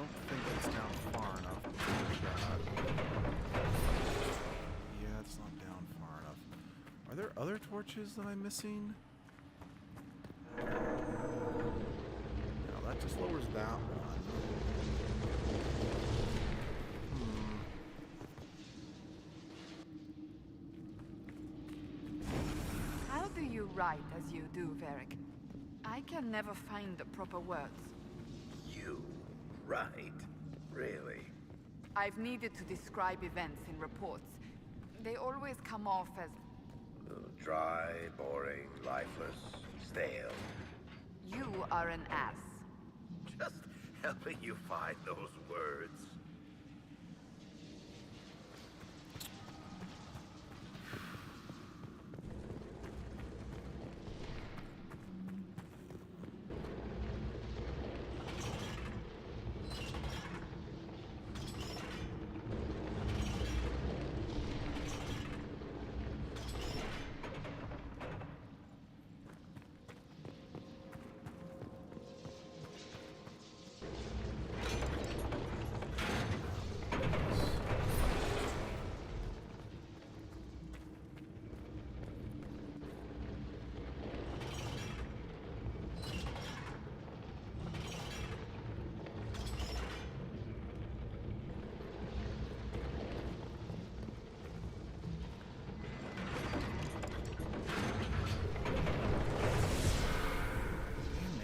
don't think it's down far enough. Yeah, it's not down far enough. Are there other torches that I'm missing? No, that just lowers that one. How do you write as you do, Varric? I can never find the proper words. You right? Really? I've needed to describe events in reports. They always come off as... Dry, boring, lifeless, stale. You are an ass. Just helping you find those words.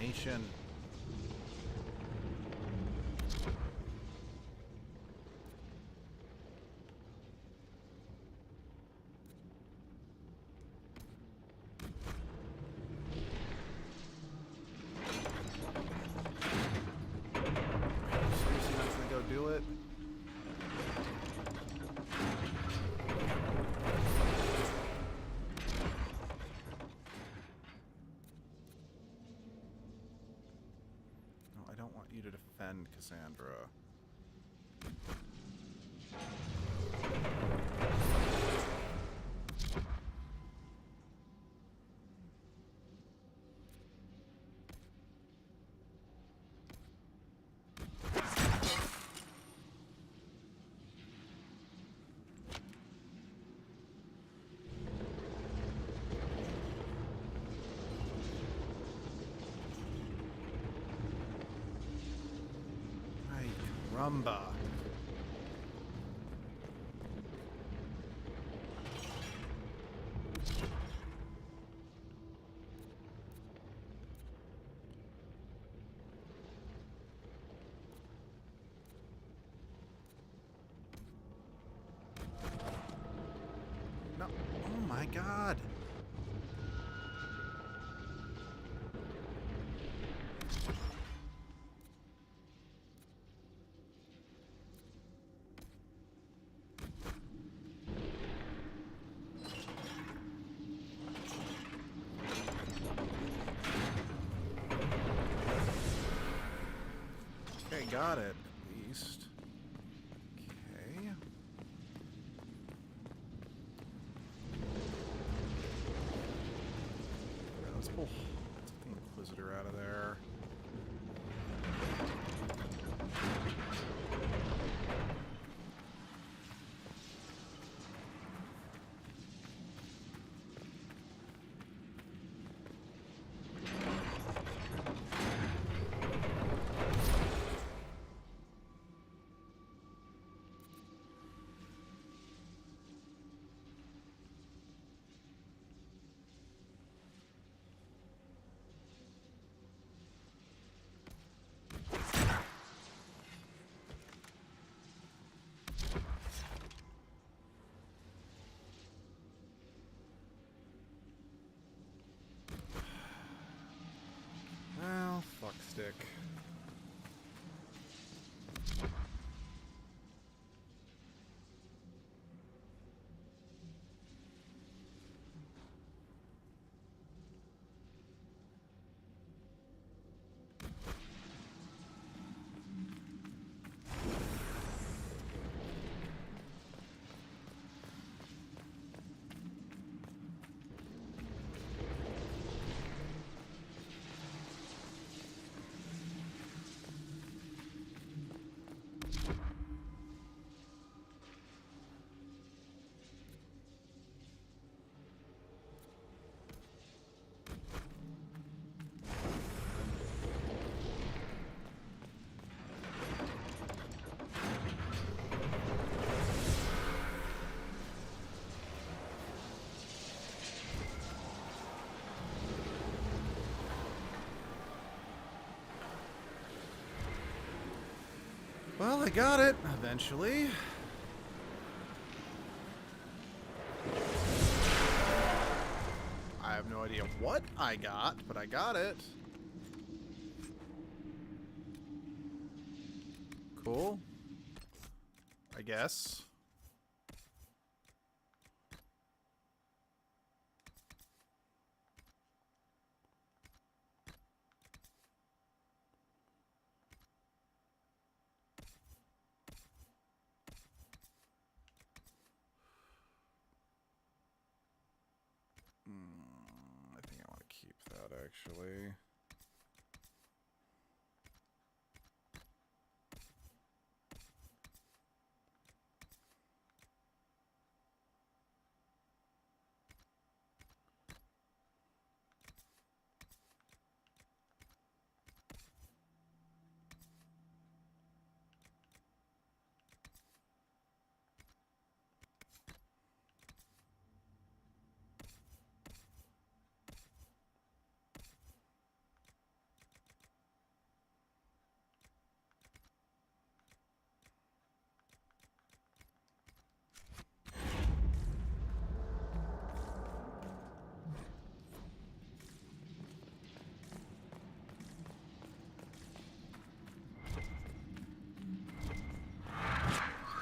Nation. Seriously not gonna go do it? You to defend Cassandra. Rumba. No. Oh my God. Okay, got it, at least. Okay. Let's pull the Inquisitor out of there. I got it eventually. I have no idea what I got, but I got it. Cool. I guess. I think I want to keep that actually.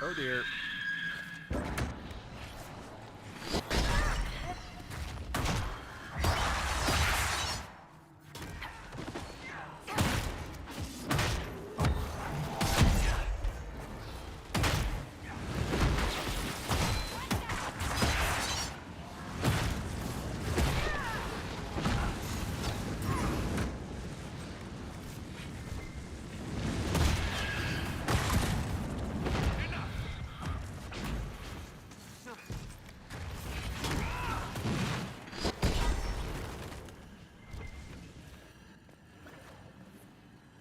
Oh dear.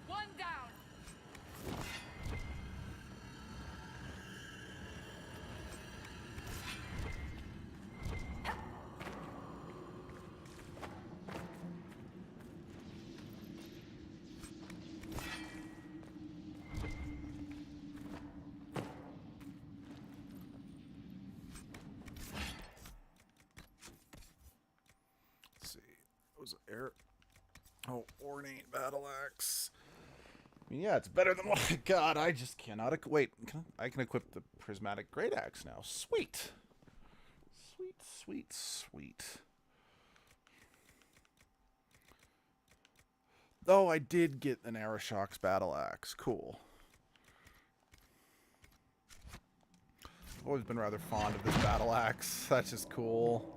One down. Let's see. What was it? Air. Oh, ornate battle axe. I mean, yeah, it's better than what I got. I just cannot. Wait, I can equip the prismatic great axe now. Sweet. Sweet, sweet, sweet. Oh, I did get an Arashock's battle axe. Cool. I've always been rather fond of this battle axe. That's just cool.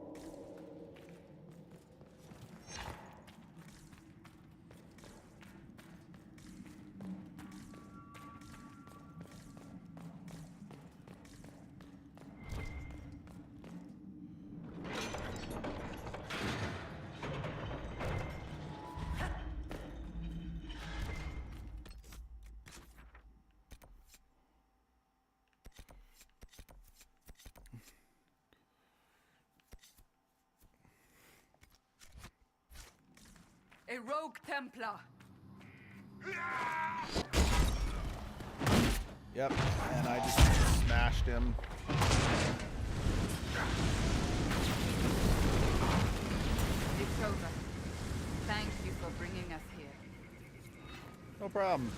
A rogue Templar. Yep, and I just smashed him. It's over. Thank you for bringing us here. No problem.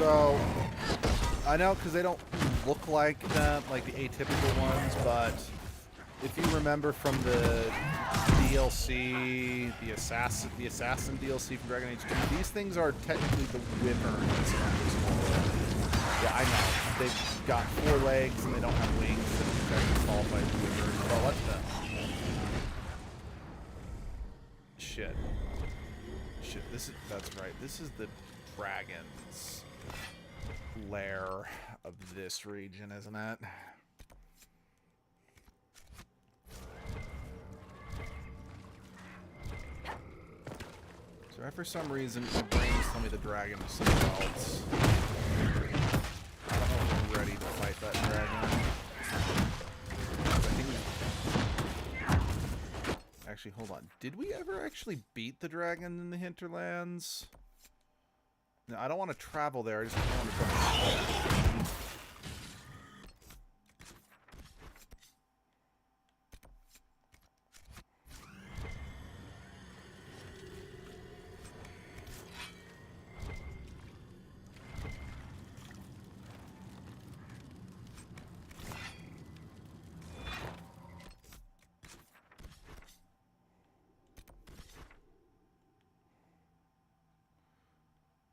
So, I know because they don't look like them, like the atypical ones, but if you remember from the DLC, the assassin DLC from Dragon Age 2, these things are technically the wyverns of this world. Yeah, I know. They've got 4 legs and they don't have wings, and they're qualified as wyverns. Oh, what the? Shit. Shit, that's right. This is the dragon's lair of this region, isn't it? So for some reason, my brain's telling me the dragon is something else. I don't know if I'm ready to fight that dragon. Actually, hold on. Did we ever actually beat the dragon in the hinterlands? No, I don't want to travel there. I just want to try.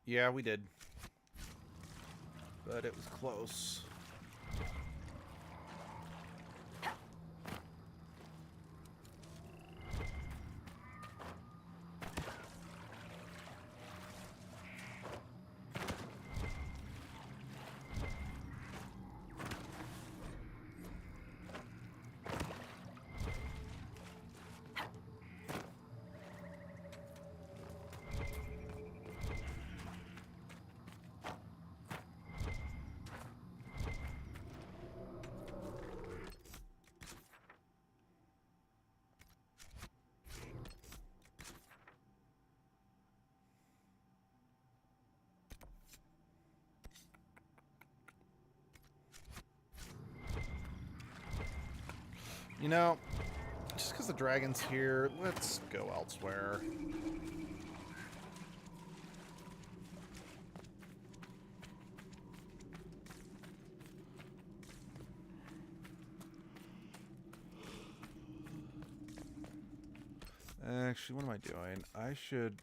Yeah, we did. But it was close. You know, just because the dragon's here, let's go elsewhere. Actually, what am I doing? I should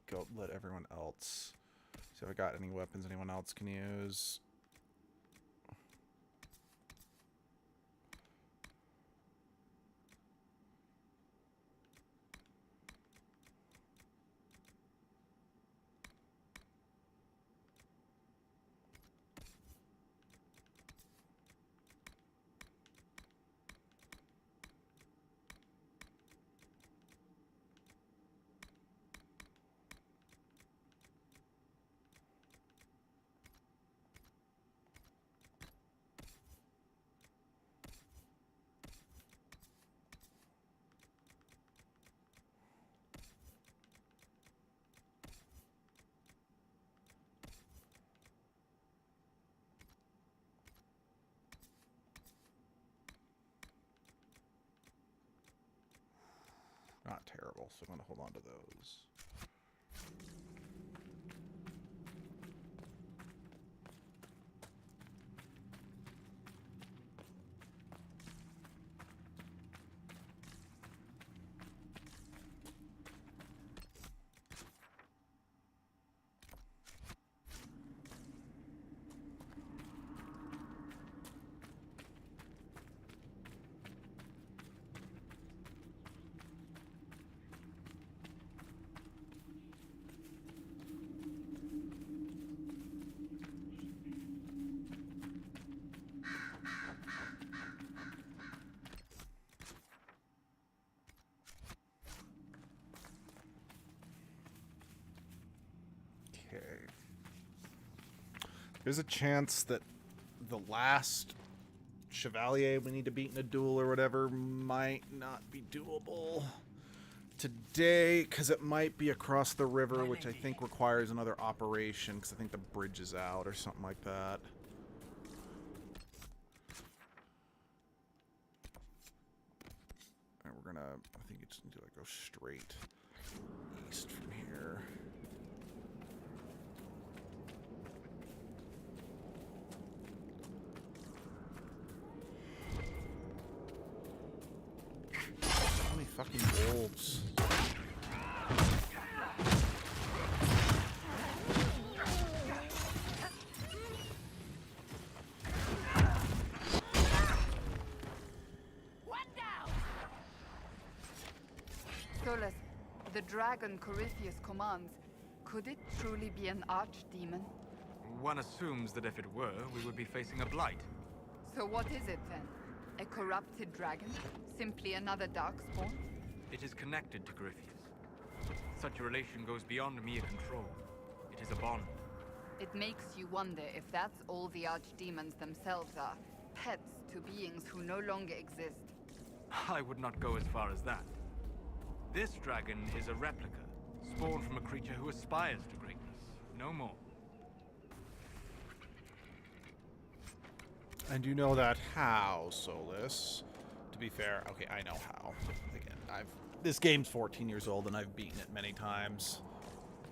go let everyone else see if I got any weapons anyone else can use. Not terrible, so I'm going to hold on to those. There's a chance that the last Chevalier we need to beat in a duel or whatever might not be doable today, because it might be across the river, which I think requires another operation, because I think the bridge is out or something like that. Alright, we're gonna, I think you just need to like go straight east from here. fucking wolves. Solus, the dragon Corypheus commands, could it truly be an archdemon? One assumes that if it were, we would be facing a blight. So what is it then? A corrupted dragon? Simply another darkspawn? It is connected to Corypheus. Such a relation goes beyond mere control. It is a bond. It makes you wonder if that's all the archdemons themselves are. Pets to beings who no longer exist. I would not go as far as that. This dragon is a replica, spawned from a creature who aspires to greatness. No more. And you know that how, Solus? To be fair, okay, I know how. Again, this game's 14 years old and I've beaten it many times.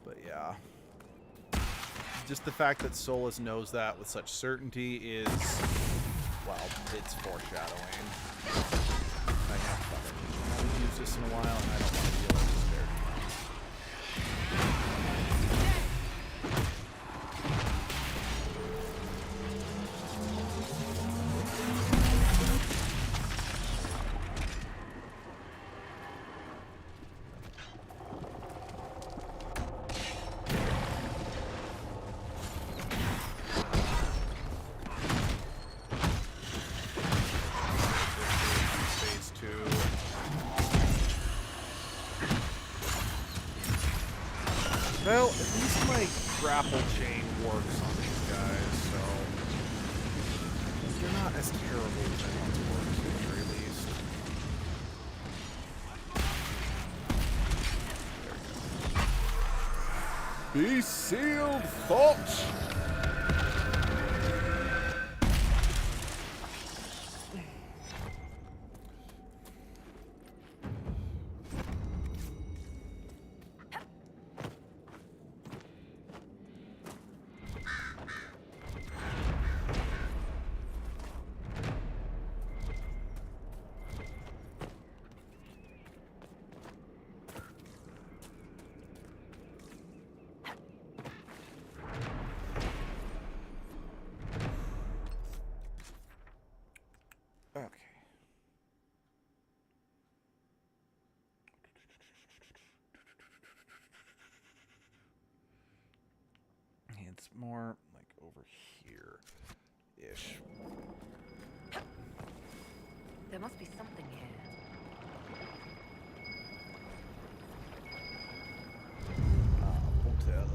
But yeah. Just the fact that Solus knows that with such certainty is, well, it's foreshadowing. I haven't used this in a while and I don't want to deal with this very much. Well, at least my grapple chain works on these guys, so they're not as terrible as I once were, at the very least. There we go. Be sealed, thought! It's more like over here-ish. There must be something here. Hotel.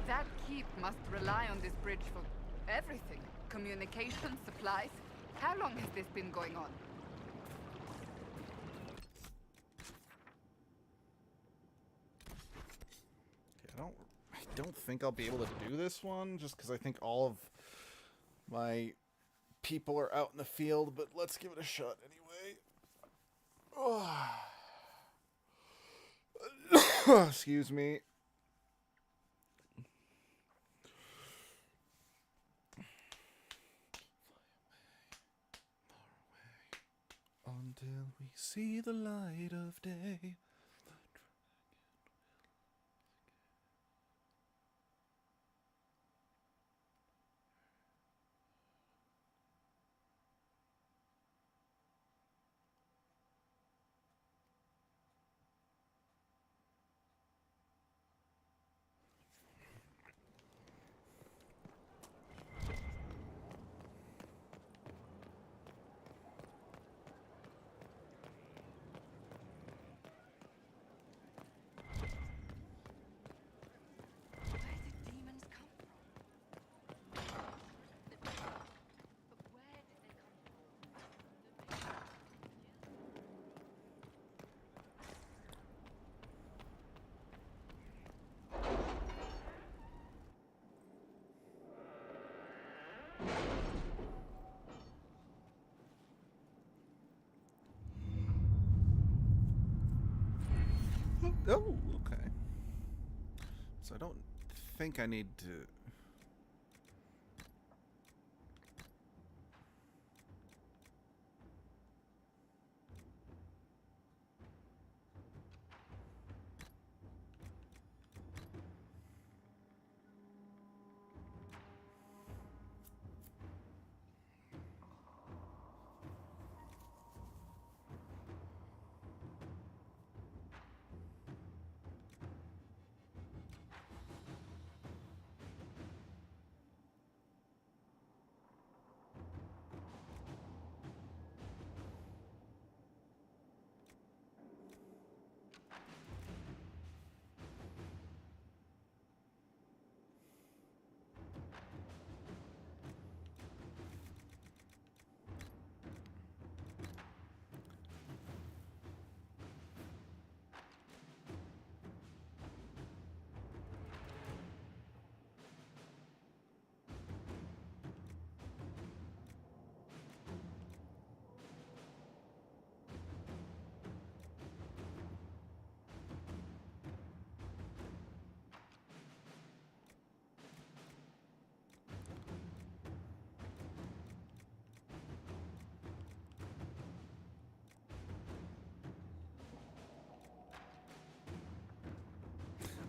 That keep must rely on this bridge for everything. Communication, supplies. How long has this been going on? I don't think I'll be able to do this one, just because I think all of my people are out in the field, but let's give it a shot anyway. Excuse me. Until we see the light of day. Oh, okay. So I don't think I need to...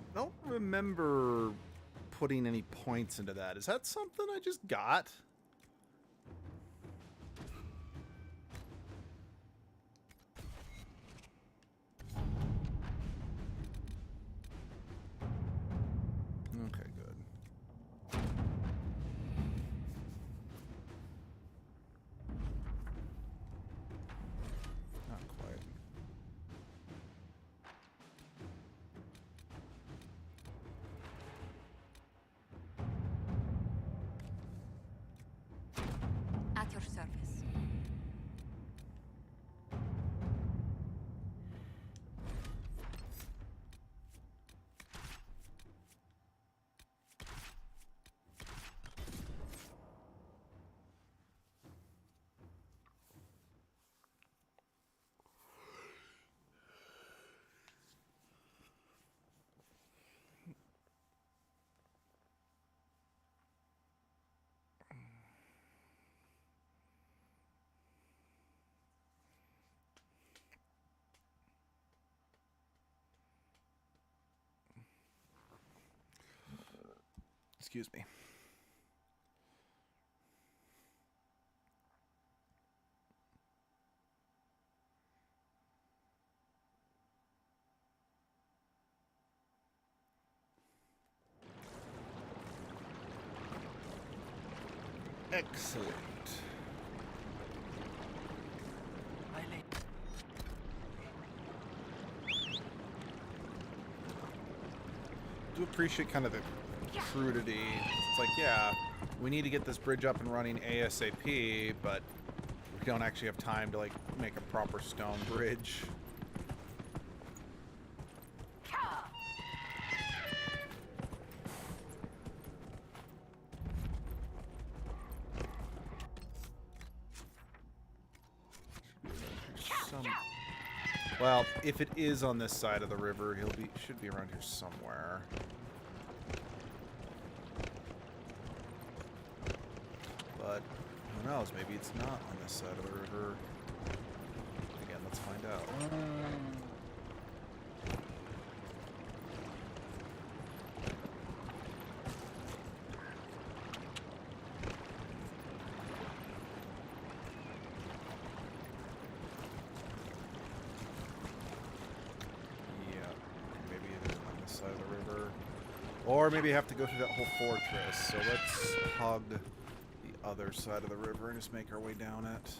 I don't remember putting any points into that. Is that something I just got? Okay, good. Not quite. At your service. Excuse me. Excellent. I do appreciate kind of the crudity. It's like, yeah, we need to get this bridge up and running ASAP, but we don't actually have time to like make a proper stone bridge. Well, if it is on this side of the river, should be around here somewhere. But who knows? Maybe it's not on this side of the river. Again, let's find out. Or maybe I have to go through that whole fortress. So let's hug the other side of the river and just make our way down it.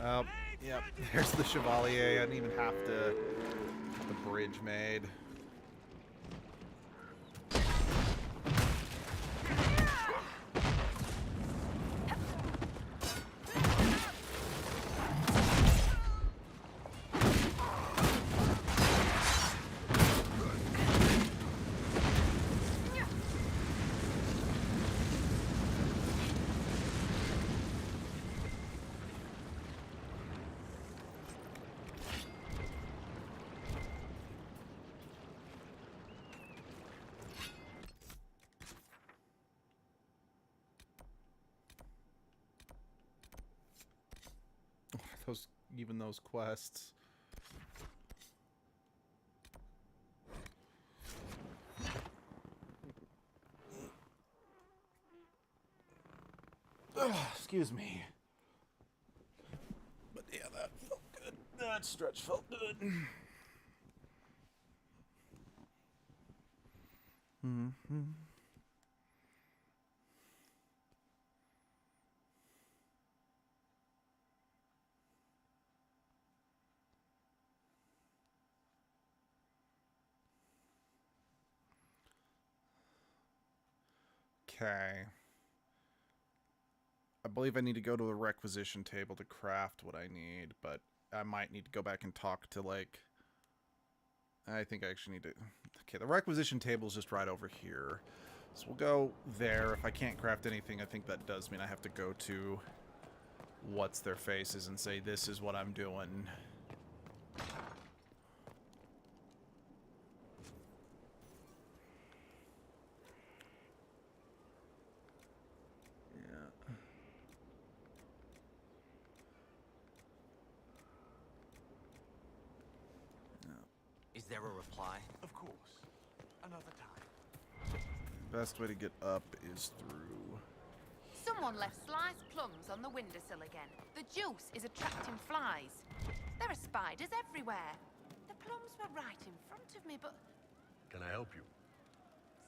Yep. There's the Chevalier. I didn't even have to get the bridge made. Those quests. Ugh, excuse me. But yeah, that felt good. That stretch felt good. Mm-hmm. Okay. I believe I need to go to the requisition table to craft what I need, but I might need to go back and talk to, like... I think I actually need to... Okay, the requisition table is just right over here. So we'll go there. If I can't craft anything, I think that does mean I have to go to what's their faces and say, this is what I'm doing. Is there a reply? Of course. Another time. Best way to get up is through... Someone left sliced plums on the windowsill again. The juice is attracting flies. There are spiders everywhere. The plums were right in front of me, but... Can I help you?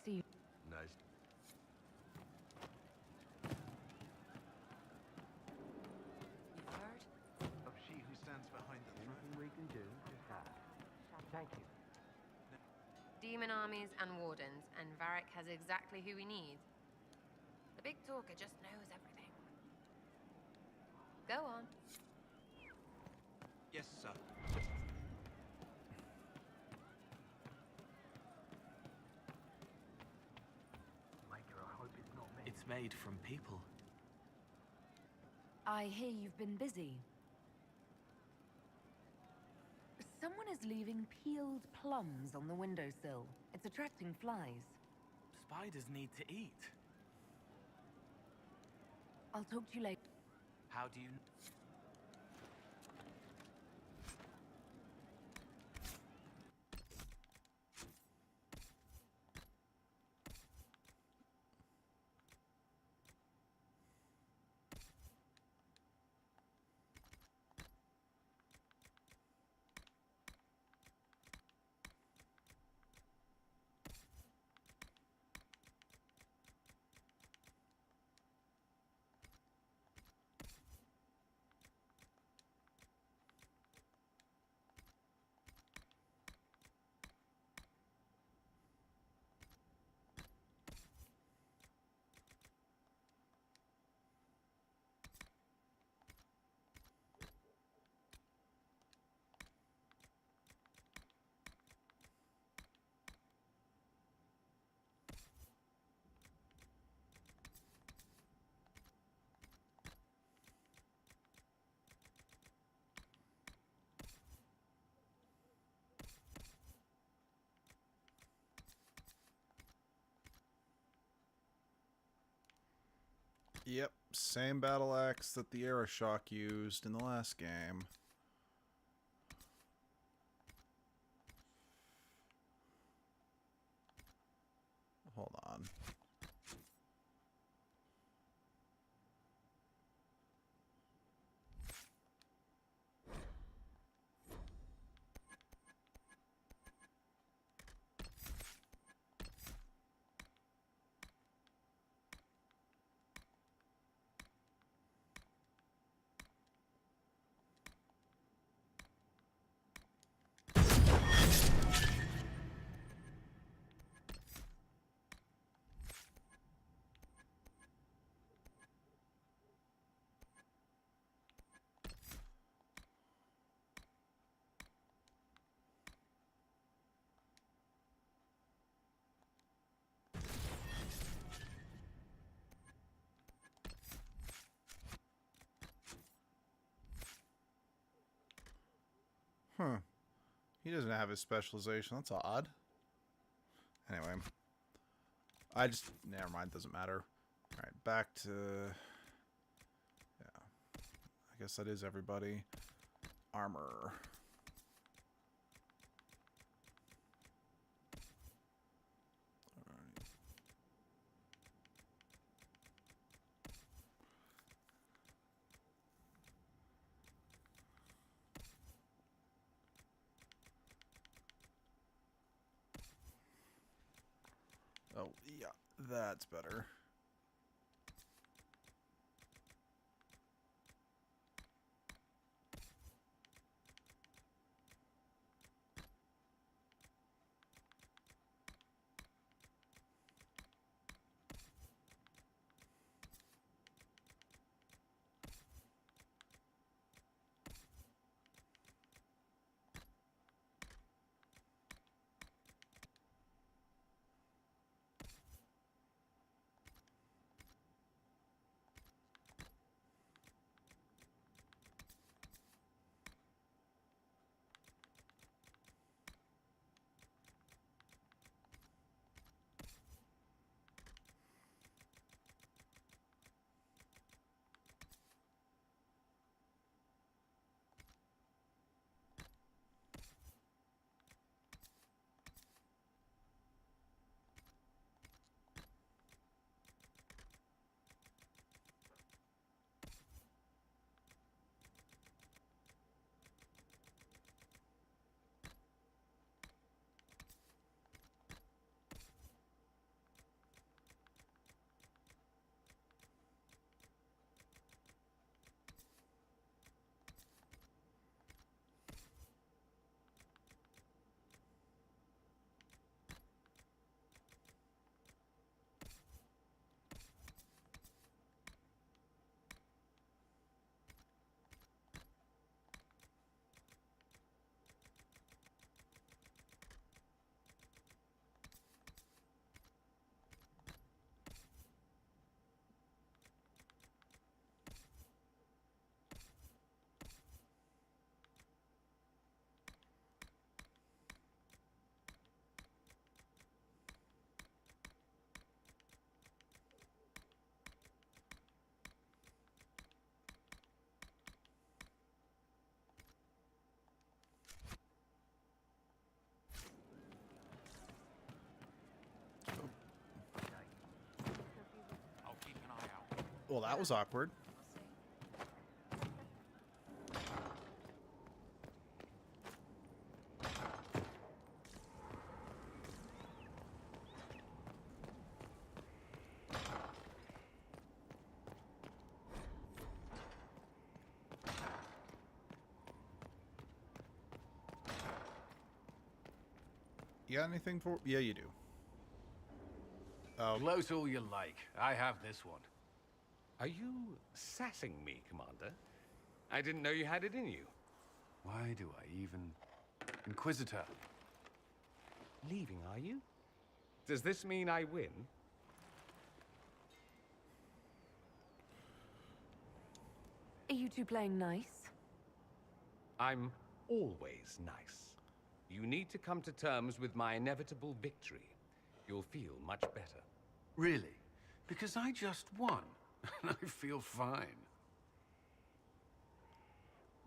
See. Nice. You've heard? Of she who stands behind the throne. Anything we can do to help. Thank you. Demon armies and wardens, and Varric has exactly who we need. The big talker just knows everything. Go on. Yes, sir. Maker, I hope it's not me. It's made from people. I hear you've been busy. Someone is leaving peeled plums on the windowsill. It's attracting flies. Spiders need to eat. I'll talk to you later. How do you... Yep, same battle axe that the Aeroshock used in the last game. Hold on. Huh. He doesn't have his specialization. That's odd. Anyway. Never mind, doesn't matter. Alright, back to... Yeah. I guess that is everybody. Armor. Oh, yeah, that's better. Well, that was awkward. You got anything for... Yeah, you do. Oh. Gloat all you like. I have this one. Are you sassing me, Commander? I didn't know you had it in you. Why do I even... Inquisitor. Leaving, are you? Does this mean I win? Are you two playing nice? I'm always nice. You need to come to terms with my inevitable victory. You'll feel much better. Really? Because I just won. And I feel fine.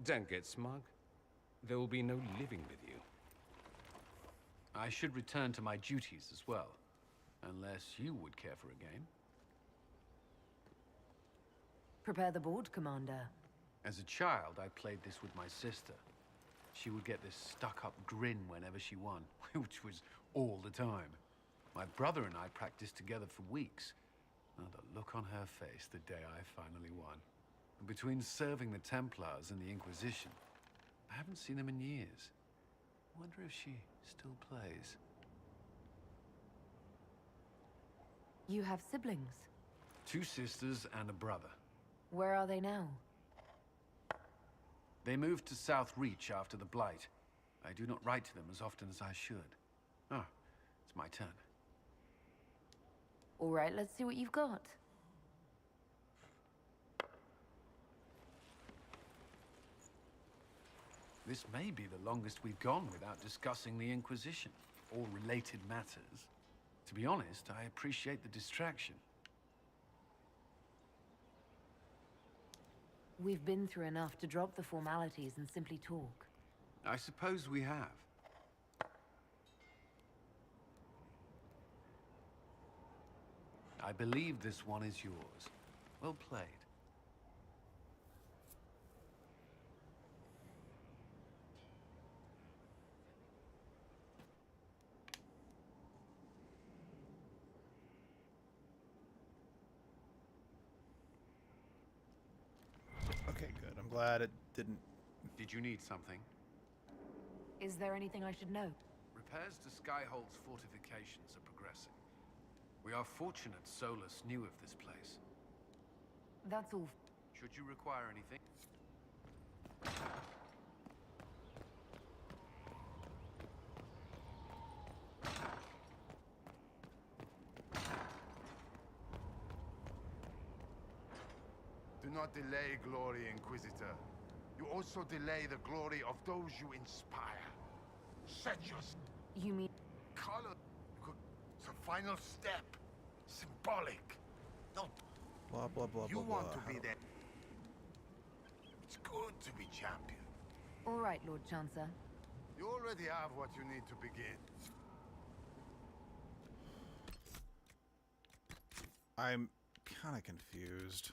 Don't get smug. There will be no living with you. I should return to my duties as well. Unless you would care for a game. Prepare the board, Commander. As a child, I played this with my sister. She would get this stuck-up grin whenever she won, which was all the time. My brother and I practiced together for weeks. Oh, the look on her face the day I finally won. And between serving the Templars and the Inquisition, I haven't seen them in years. I wonder if she still plays. You have siblings? 2 sisters and a brother. Where are they now? They moved to South Reach after the Blight. I do not write to them as often as I should. Oh, it's my turn. All right, let's see what you've got. This may be the longest we've gone without discussing the Inquisition, or related matters. To be honest, I appreciate the distraction. We've been through enough to drop the formalities and simply talk. I suppose we have. I believe this one is yours. Well played. Okay, good. I'm glad it didn't... Did you need something? Is there anything I should know? Repairs to Skyhold's fortifications are progressing. We are fortunate Solus knew of this place. That's all. Should you require anything? Do not delay glory, Inquisitor. You also delay the glory of those you inspire. Set your... You mean... Color... It's a final step. Symbolic. Don't... Blah, blah, blah, You blah, want blah. to be there. It's good to be champion. All right, Lord Chancellor. You already have what you need to begin. I'm kind of confused.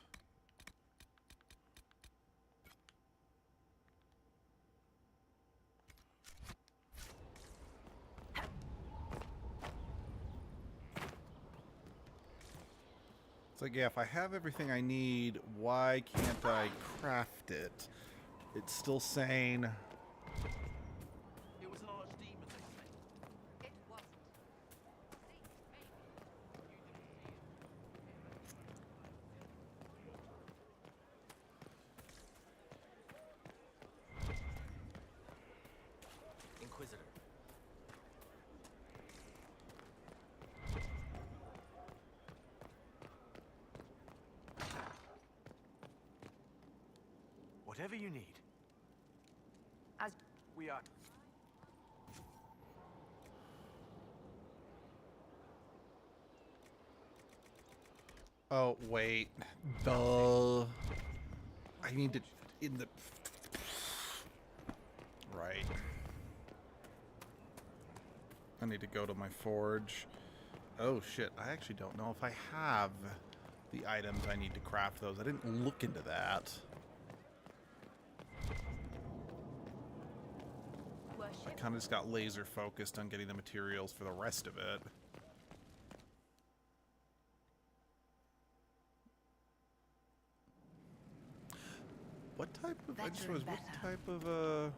It's like, yeah, if I have everything I need, why can't I craft it? It's still saying... It was an archdemon, they say. It wasn't. Inquisitor. Whatever you need. As we are... Oh, wait. Duh. I need to... In the... Right. I need to go to my forge. Oh, shit. I actually don't know if I have the items I need to craft those. I didn't look into that. I kind of just got laser focused on getting the materials for the rest of it. What type of... I just was... What type of,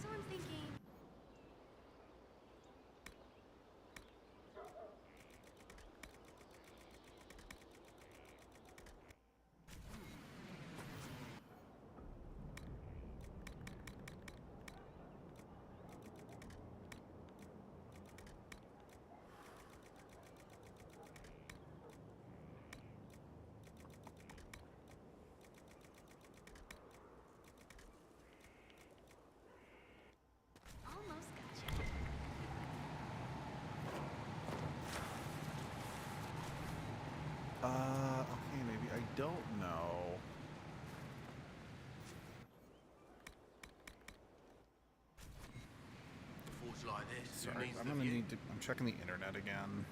So I'm thinking... Almost gotcha. okay, maybe I don't know. Forge like this. Who Sorry, needs I'm the gonna view? need to... I'm checking the internet again.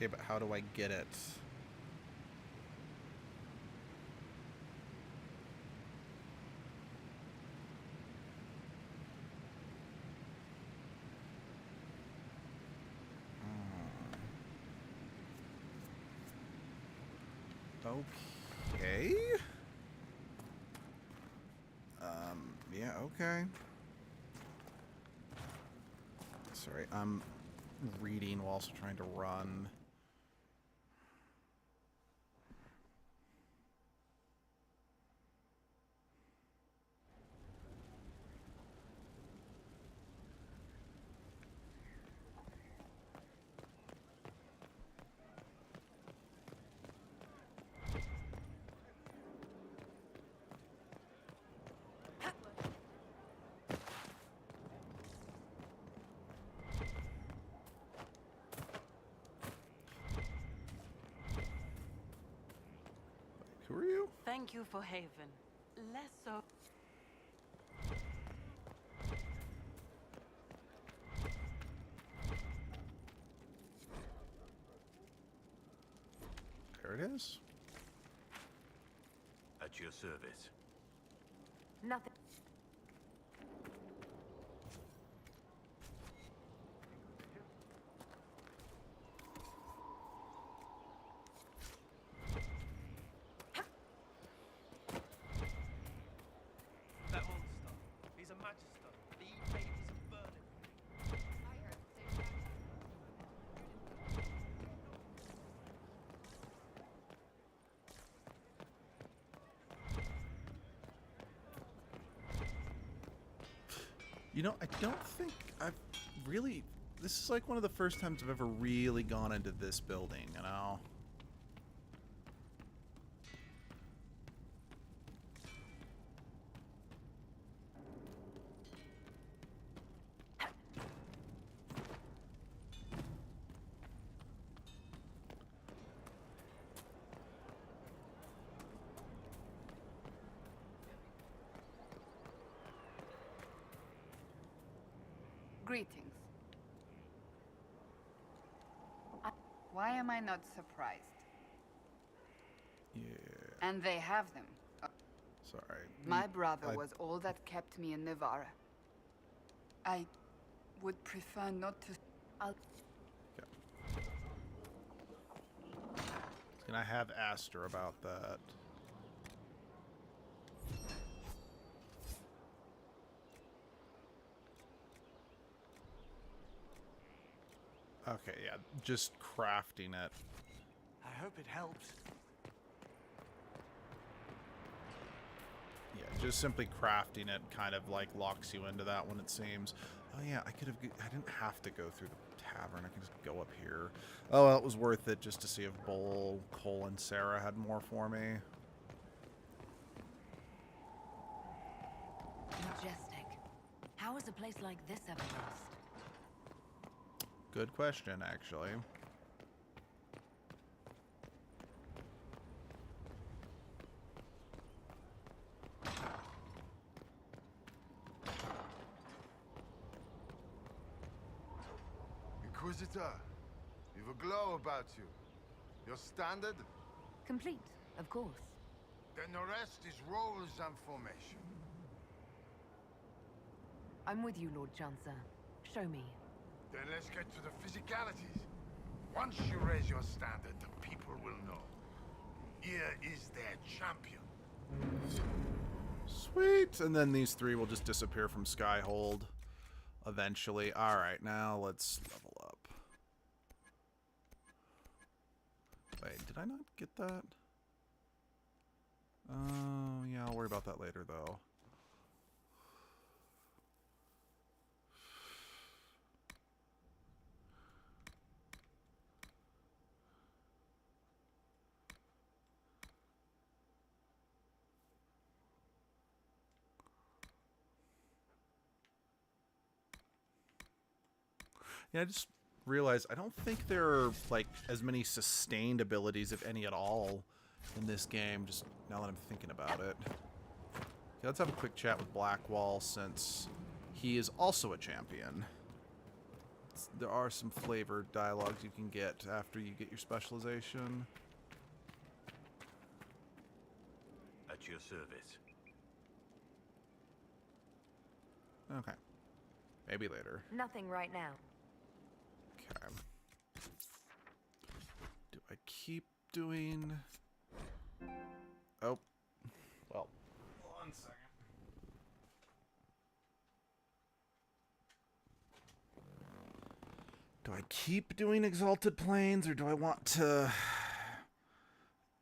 Okay, but how do I get it? Okay. Yeah, okay. Sorry, I'm reading while also trying to run. Who are you? Thank you for Haven. Less so. There it is. At your service. Nothing. That monster. He's a magister. The E-Page is a burning. You know, I don't think I've really... This is like one of the first times I've ever really gone into this building, you know? Greetings. Why am I not surprised? Yeah. And they have them. Sorry. My brother was all that kept me in Navarra. I would prefer not to... And I have asked her about that. Okay, yeah, just crafting it. I hope it helps. Yeah, just simply crafting it kind of like locks you into that one, it seems. Oh yeah, I didn't have to go through the tavern. I can just go up here. Oh, well, it was worth it just to see if Bull, Cole, and Sarah had more for me. Majestic. How is a place like this ever lost? Good question, actually. Inquisitor, you've a glow about you. You're standard? Complete, of course. Then the rest is roles and formation. I'm with you, Lord Chancellor. Show me. Then let's get to the physicalities. Once you raise your standard, the people will know. Here is their champion. Sweet! And then these three will just disappear from Skyhold eventually. Alright, now let's level up. Wait, did I not get that? Oh, yeah, I'll worry about that later, though. Yeah, I just realized I don't think there are, like, as many sustained abilities, if any at all, in this game, just now that I'm thinking about it. Okay, let's have a quick chat with Blackwall, since he is also a champion. there are some flavored dialogues you can get after you get your specialization. At your service. Okay. Maybe later. Nothing right now. Okay. Do I keep doing... Oh. Well. 1 second. Do I keep doing Exalted Plains, or do I want to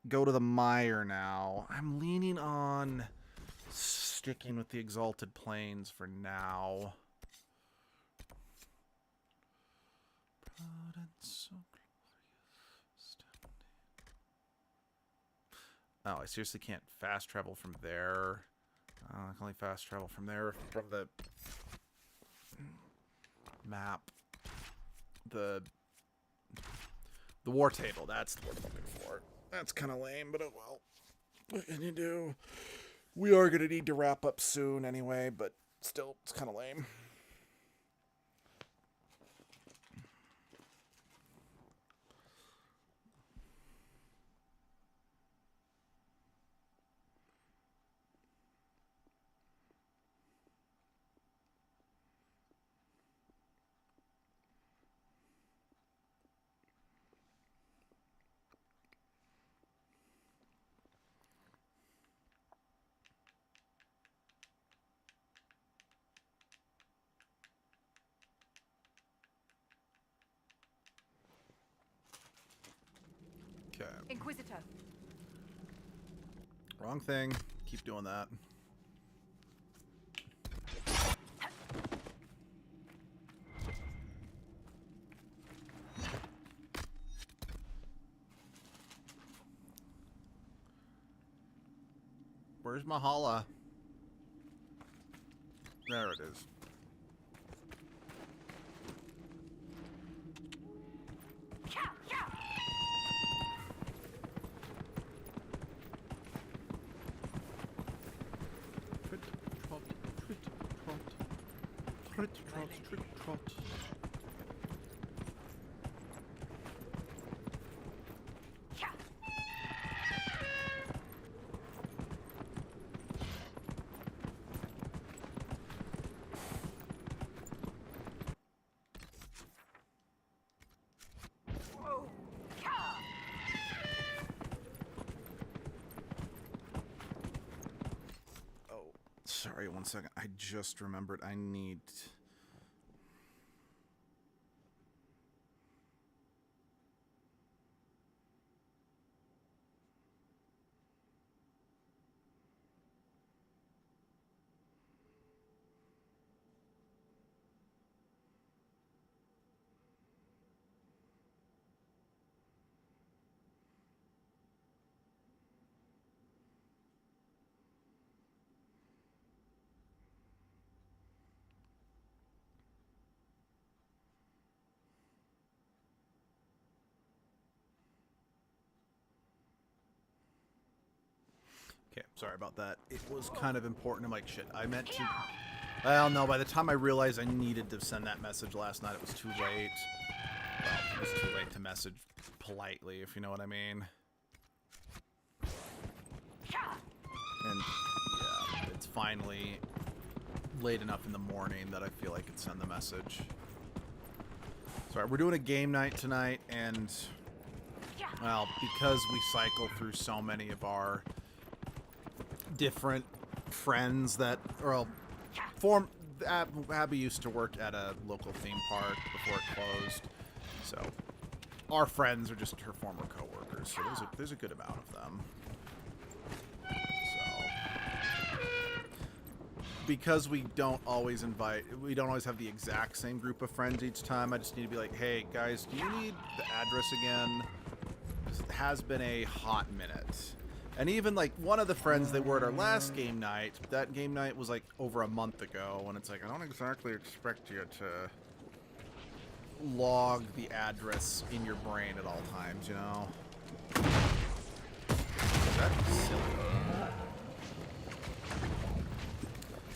go to the Mire now? I'm leaning on sticking with the Exalted Plains for now. Oh, I seriously can't fast travel from there. I can only fast travel from there, from the map. The war table, that's the word I'm looking for. That's kind of lame, but oh well. What can you do? We are going to need to wrap up soon anyway, but still, it's kind of lame. Inquisitor. Wrong thing. Keep doing that. Where's Mahala? There it is. Trot. Oh, sorry, 1 second. I just remembered I need... Okay, sorry about that. It was kind of important. I'm like, shit, I meant to... Well, no, by the time I realized I needed to send that message last night, it was too late. Well, it was too late to message politely, if you know what I mean. And, yeah, it's finally late enough in the morning that I feel I could send the message. Sorry, we're doing a game night tonight, and... Well, because we cycle through so many of our... different friends that, well, Abby used to work at a local theme park before it closed, so our friends are just her former co-workers, so there's a good amount of them. So, because we don't always have the exact same group of friends each time, I just need to be like, hey guys, do you need the address again? It has been a hot minute. And even, like, one of the friends that were at our last game night, that game night was, like, over a month ago, and it's like, I don't exactly expect you to log the address in your brain at all times, you know? That's silly.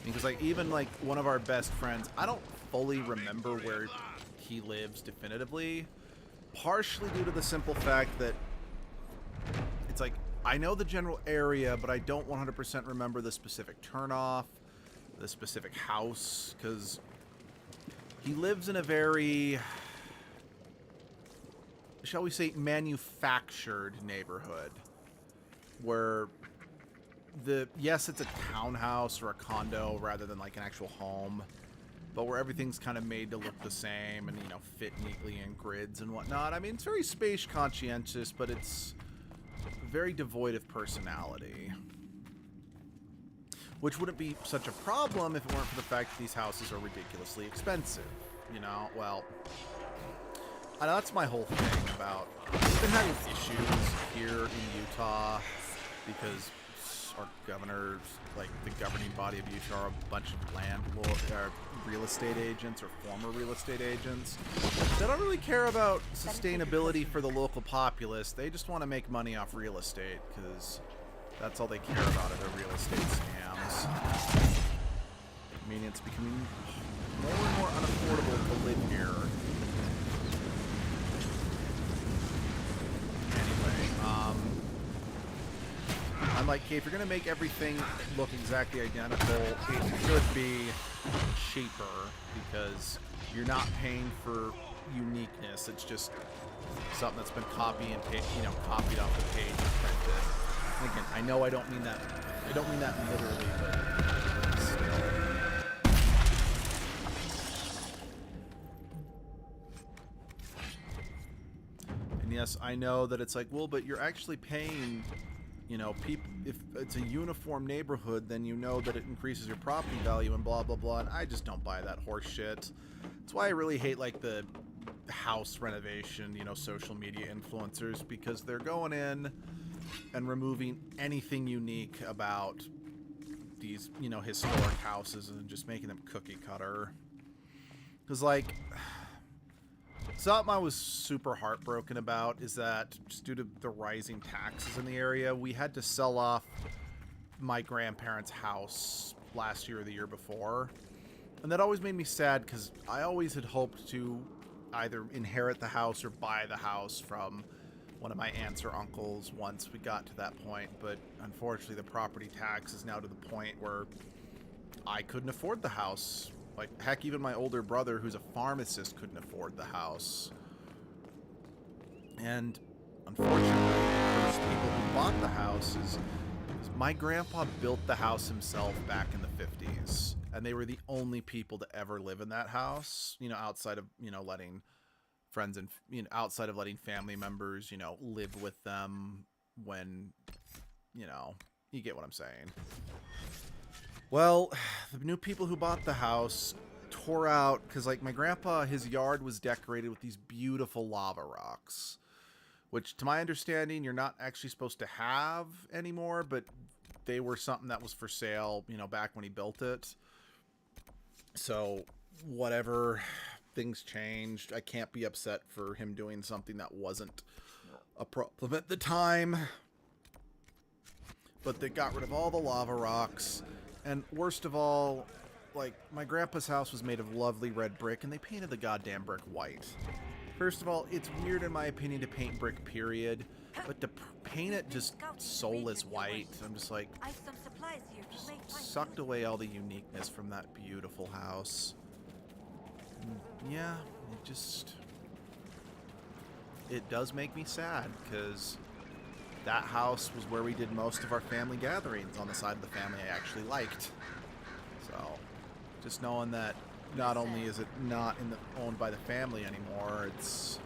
Because, like, even, like, one of our best friends, I don't fully remember where he lives definitively, partially due to the simple fact that it's like, I know the general area, but I don't 100% remember the specific turnoff, the specific house, because he lives in a very, shall we say, manufactured neighborhood, where yes, it's a townhouse or a condo rather than like an actual home, but where everything's kind of made to look the same and, you know, fit neatly in grids and whatnot. I mean, it's very space conscientious, but it's very devoid of personality. Which wouldn't be such a problem if it weren't for the fact that these houses are ridiculously expensive. You know, well, I know that's my whole thing about, we've been having issues here in Utah because our governors, like the governing body of Utah, are a bunch of real estate agents or former real estate agents. They don't really care about sustainability for the local populace. They just want to make money off real estate because that's all they care about are their real estate scams. I mean, it's becoming more and more unaffordable to live here. Anyway, I'm like, okay, if you're gonna make everything look exactly identical, it should be cheaper because you're not paying for uniqueness. It's just something that's been copied off the page and printed. And again, I know I don't mean that literally, but still. And yes, I know that it's like, well, but you're actually paying, you know, people, if it's a uniform neighborhood, then you know that it increases your property value and blah, blah, blah. And I just don't buy that horse shit. That's why I really hate, like, the house renovation, you know, social media influencers, because they're going in and removing anything unique about these, you know, historic houses and just making them cookie cutter. Because, like, something I was super heartbroken about is that just due to the rising taxes in the area, we had to sell off my grandparents' house last year or the year before. And that always made me sad because I always had hoped to either inherit the house or buy the house from one of my aunts or uncles once we got to that point. But unfortunately, the property tax is now to the point where I couldn't afford the house. Like, heck, even my older brother, who's a pharmacist, couldn't afford the house. And unfortunately, the first people who bought the house is my grandpa built the house himself back in the 50s. And they were the only people to ever live in that house, you know, outside of, you know, letting friends and, you know, outside of letting family members, you know, live with them when, you know, you get what I'm saying. Well, the new people who bought the house tore out, because, like, my grandpa, his yard was decorated with these beautiful lava rocks, which, to my understanding, you're not actually supposed to have anymore, but they were something that was for sale, you know, back when he built it. So, whatever, things changed. I can't be upset for him doing something that wasn't a problem at the time. But they got rid of all the lava rocks. And worst of all, like, my grandpa's house was made of lovely red brick, and they painted the goddamn brick white. First of all, it's weird in my opinion to paint brick, period. But to paint it just soulless white, I'm just like, just sucked away all the uniqueness from that beautiful house. And yeah, it does make me sad, because that house was where we did most of our family gatherings on the side of the family I actually liked. So, just knowing that not only is it not owned by the family anymore, it's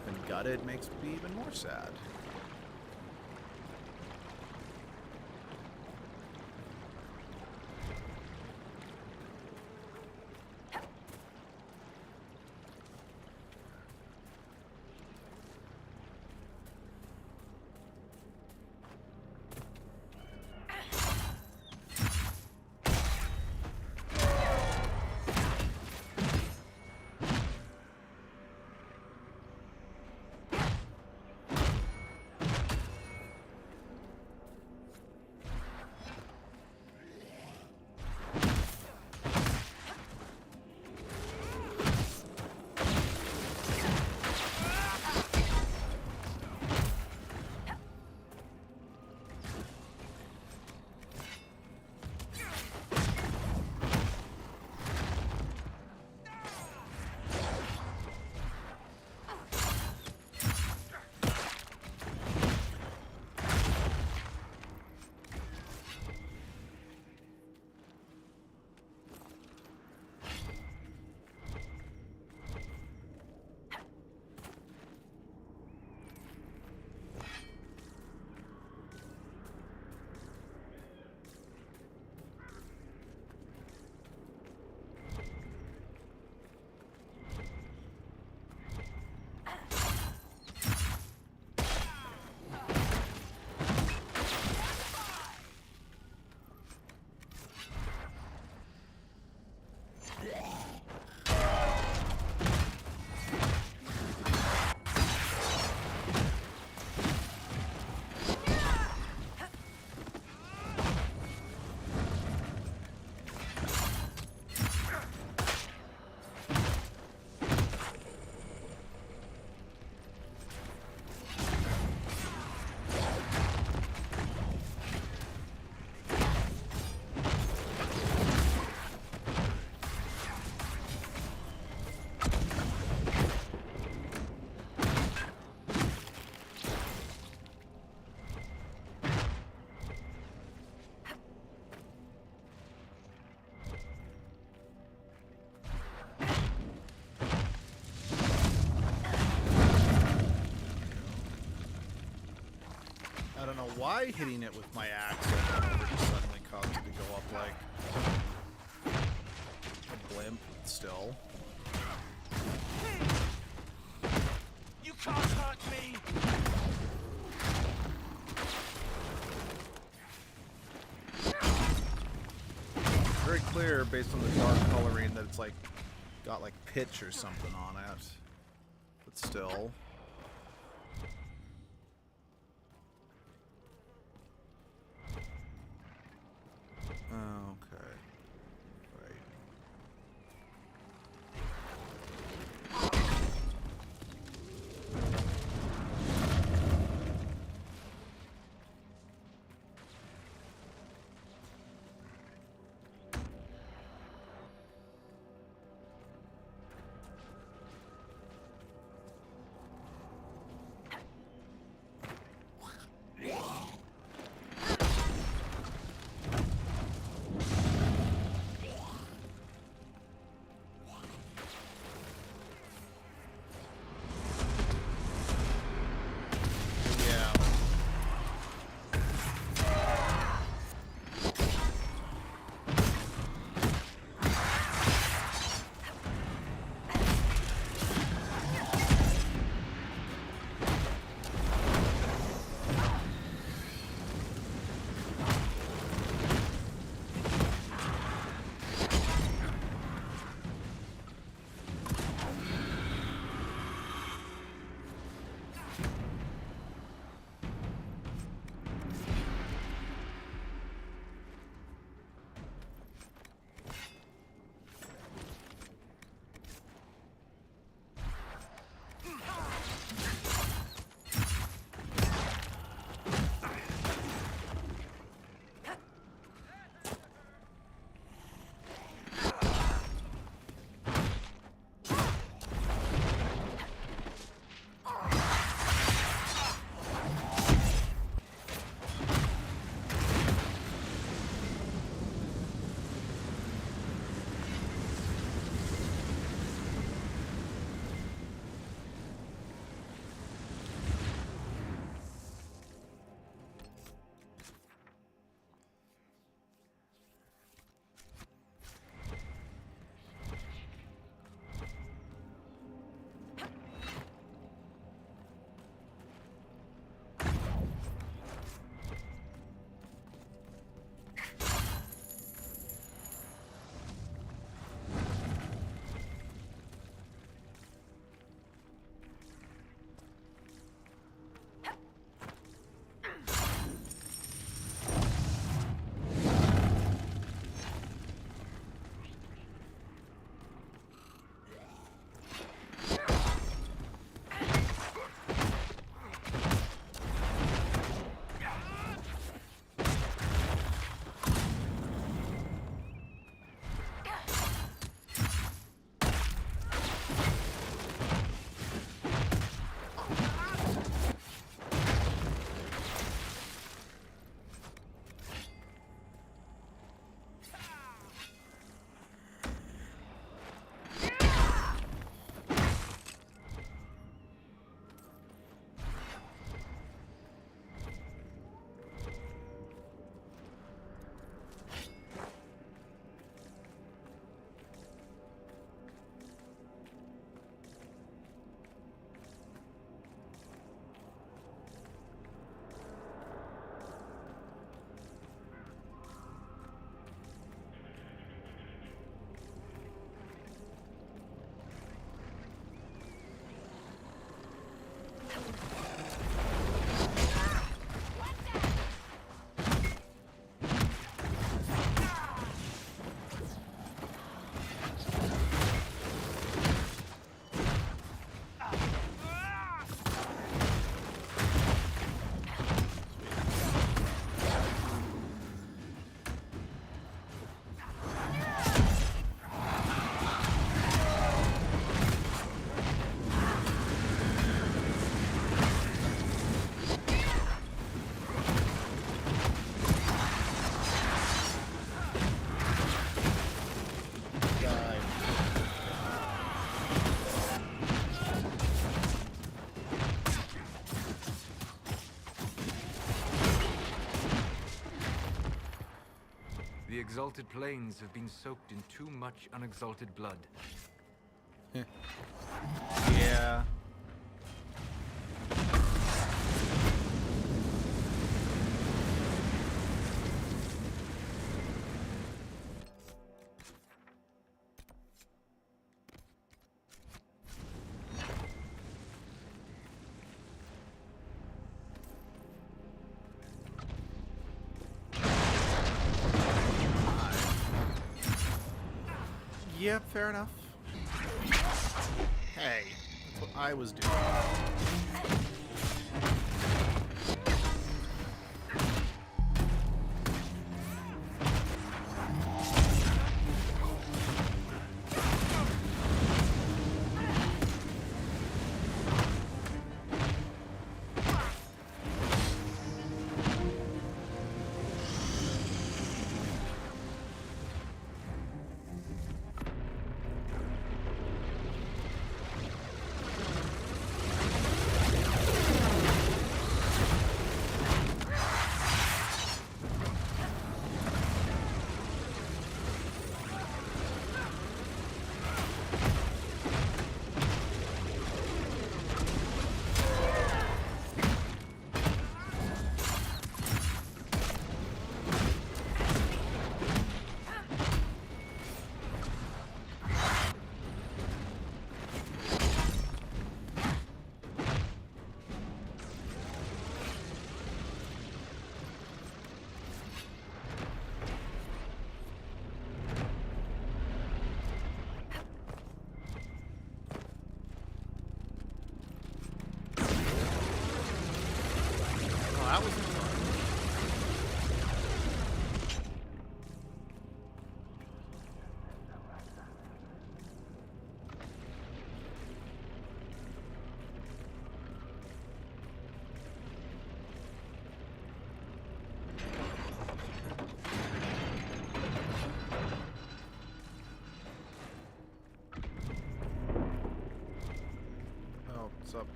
been gutted, makes me even more sad. I don't know why hitting it with my axe just suddenly caused it to go up like a blimp, but still. You can't hurt me! Very clear based on the dark coloring that it's like got like pitch or something on it. But still. Okay. Right. The exalted plains have been soaked in too much unexalted blood. Yeah. Yeah, fair enough. Hey, that's what I was doing. That was fun. Oh, what's up?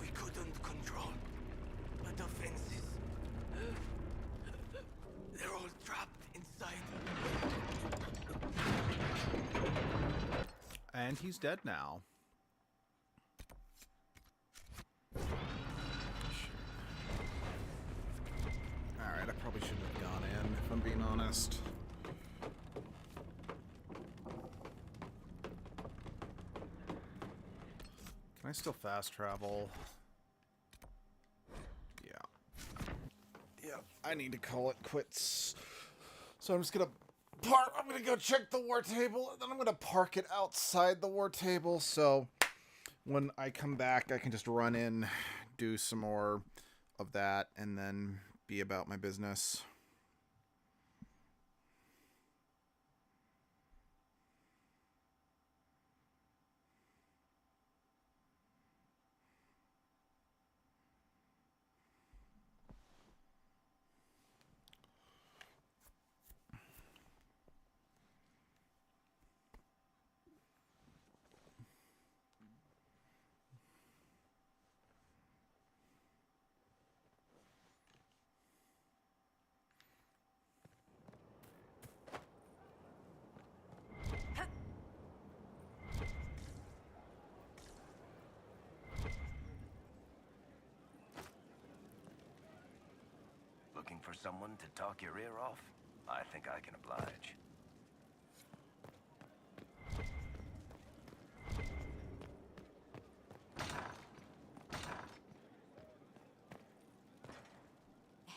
We couldn't control the defenses. They're all trapped inside. And he's dead now. Alright, I probably shouldn't have gone in, if I'm being honest. Can I still fast travel? Yeah. Yeah, I need to call it quits. So I'm just gonna park. I'm gonna go check the war table, and then I'm gonna park it outside the war table, so when I come back, I can just run in, do some more of that, and then be about my business. Looking for someone to talk your ear off? I think I can oblige.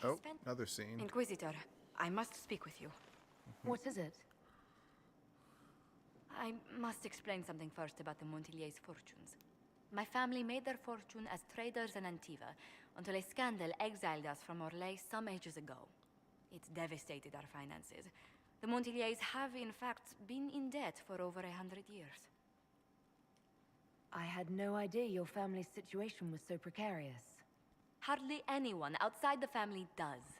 Oh, another scene. Inquisitor, I must speak with you. What is it? I must explain something first about the Montiliers' fortunes. My family made their fortune as traders in Antiva until a scandal exiled us from Orlais some ages ago. It devastated our finances. The Montiliers have, in fact, been in debt for over 100 years. I had no idea your family's situation was so precarious. Hardly anyone outside the family does.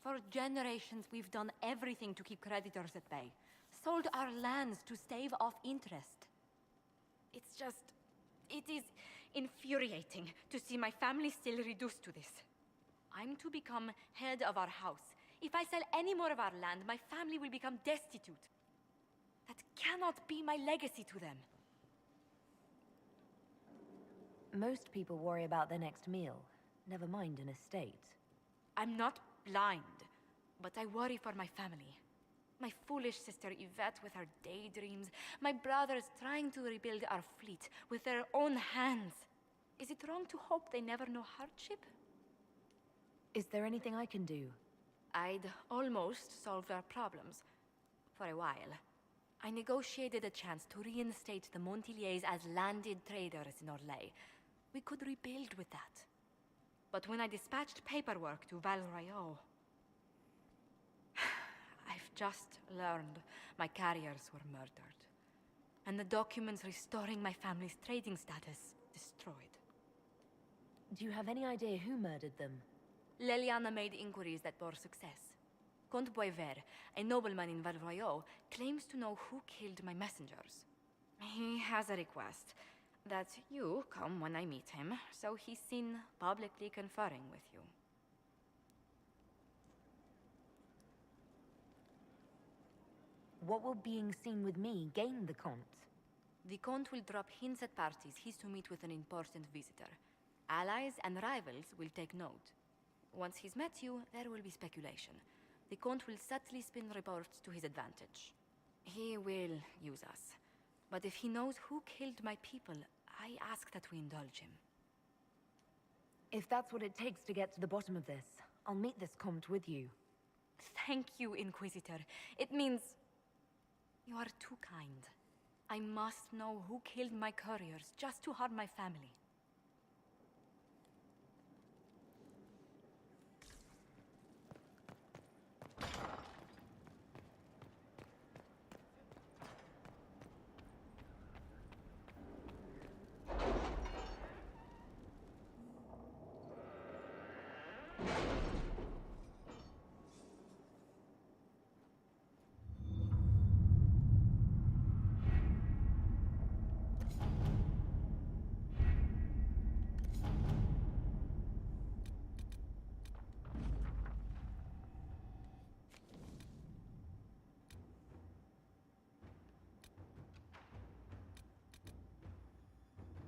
For generations, we've done everything to keep creditors at bay. Sold our lands to stave off interest. It's just... it is infuriating to see my family still reduced to this. I'm to become head of our house, If I sell any more of our land, my family will become destitute. That cannot be my legacy to them. Most people worry about their next meal, never mind an estate. I'm not blind, but I worry for my family. My foolish sister Yvette with her daydreams, my brothers trying to rebuild our fleet with their own hands. Is it wrong to hope they never know hardship? Is there anything I can do? I'd almost solved our problems. For a while. I negotiated a chance to reinstate the Montiliers as landed traders in Orlais. We could rebuild with that. But when I dispatched paperwork to Val Royeaux, I've just learned my carriers were murdered. And the documents restoring my family's trading status destroyed. Do you have any idea who murdered them? Leliana made inquiries that bore success. Comte Boisvert, a nobleman in Val Royeaux, claims to know who killed my messengers. He has a request that you come when I meet him, so he's seen publicly conferring with you. What will being seen with me gain the Comte? The Comte will drop hints at parties he's to meet with an important visitor. Allies and rivals will take note. Once he's met you, there will be speculation. The Comte will subtly spin reports to his advantage. He will use us. But if he knows who killed my people, I ask that we indulge him. If that's what it takes to get to the bottom of this, I'll meet this Comte with you. Thank you, Inquisitor. It means... you are too kind. I must know who killed my couriers just to harm my family.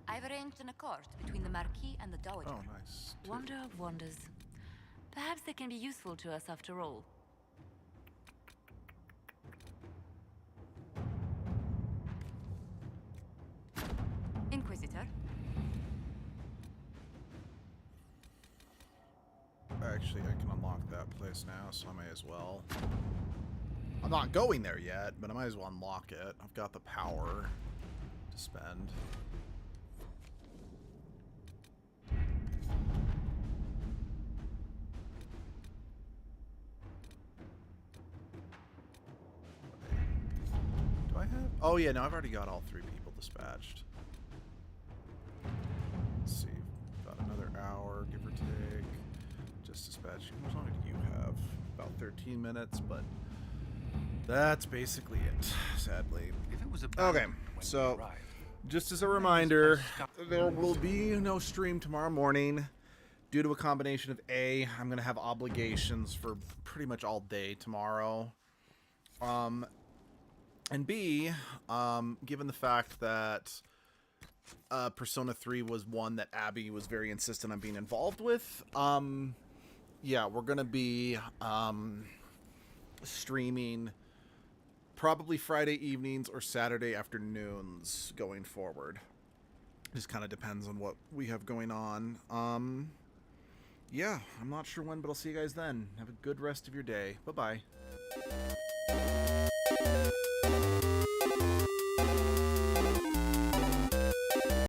I've arranged an accord between the Marquis and the Dowager. Oh, nice. Wonder of wonders. Perhaps they can be useful to us after all. Inquisitor? Actually, I can unlock that place now, so I may as well. I'm not going there yet, but I might as well unlock it. I've got the power to spend. Do I have... oh yeah, no, I've already got all 3 people dispatched. Let's see. About another hour, give or take. Just dispatch. How long do you have? About 13 minutes, but that's basically it, sadly. If it was okay, so just as a reminder, there will be no stream tomorrow morning due to a combination of A, I'm going to have obligations for pretty much all day tomorrow. And B, given the fact that Persona 3 was one that Abby was very insistent on being involved with, yeah, we're going to be streaming probably Friday evenings or Saturday afternoons going forward. Just kind of depends on what we have going on. Yeah, I'm not sure when, but I'll see you guys then. Have a good rest of your day. Bye-bye.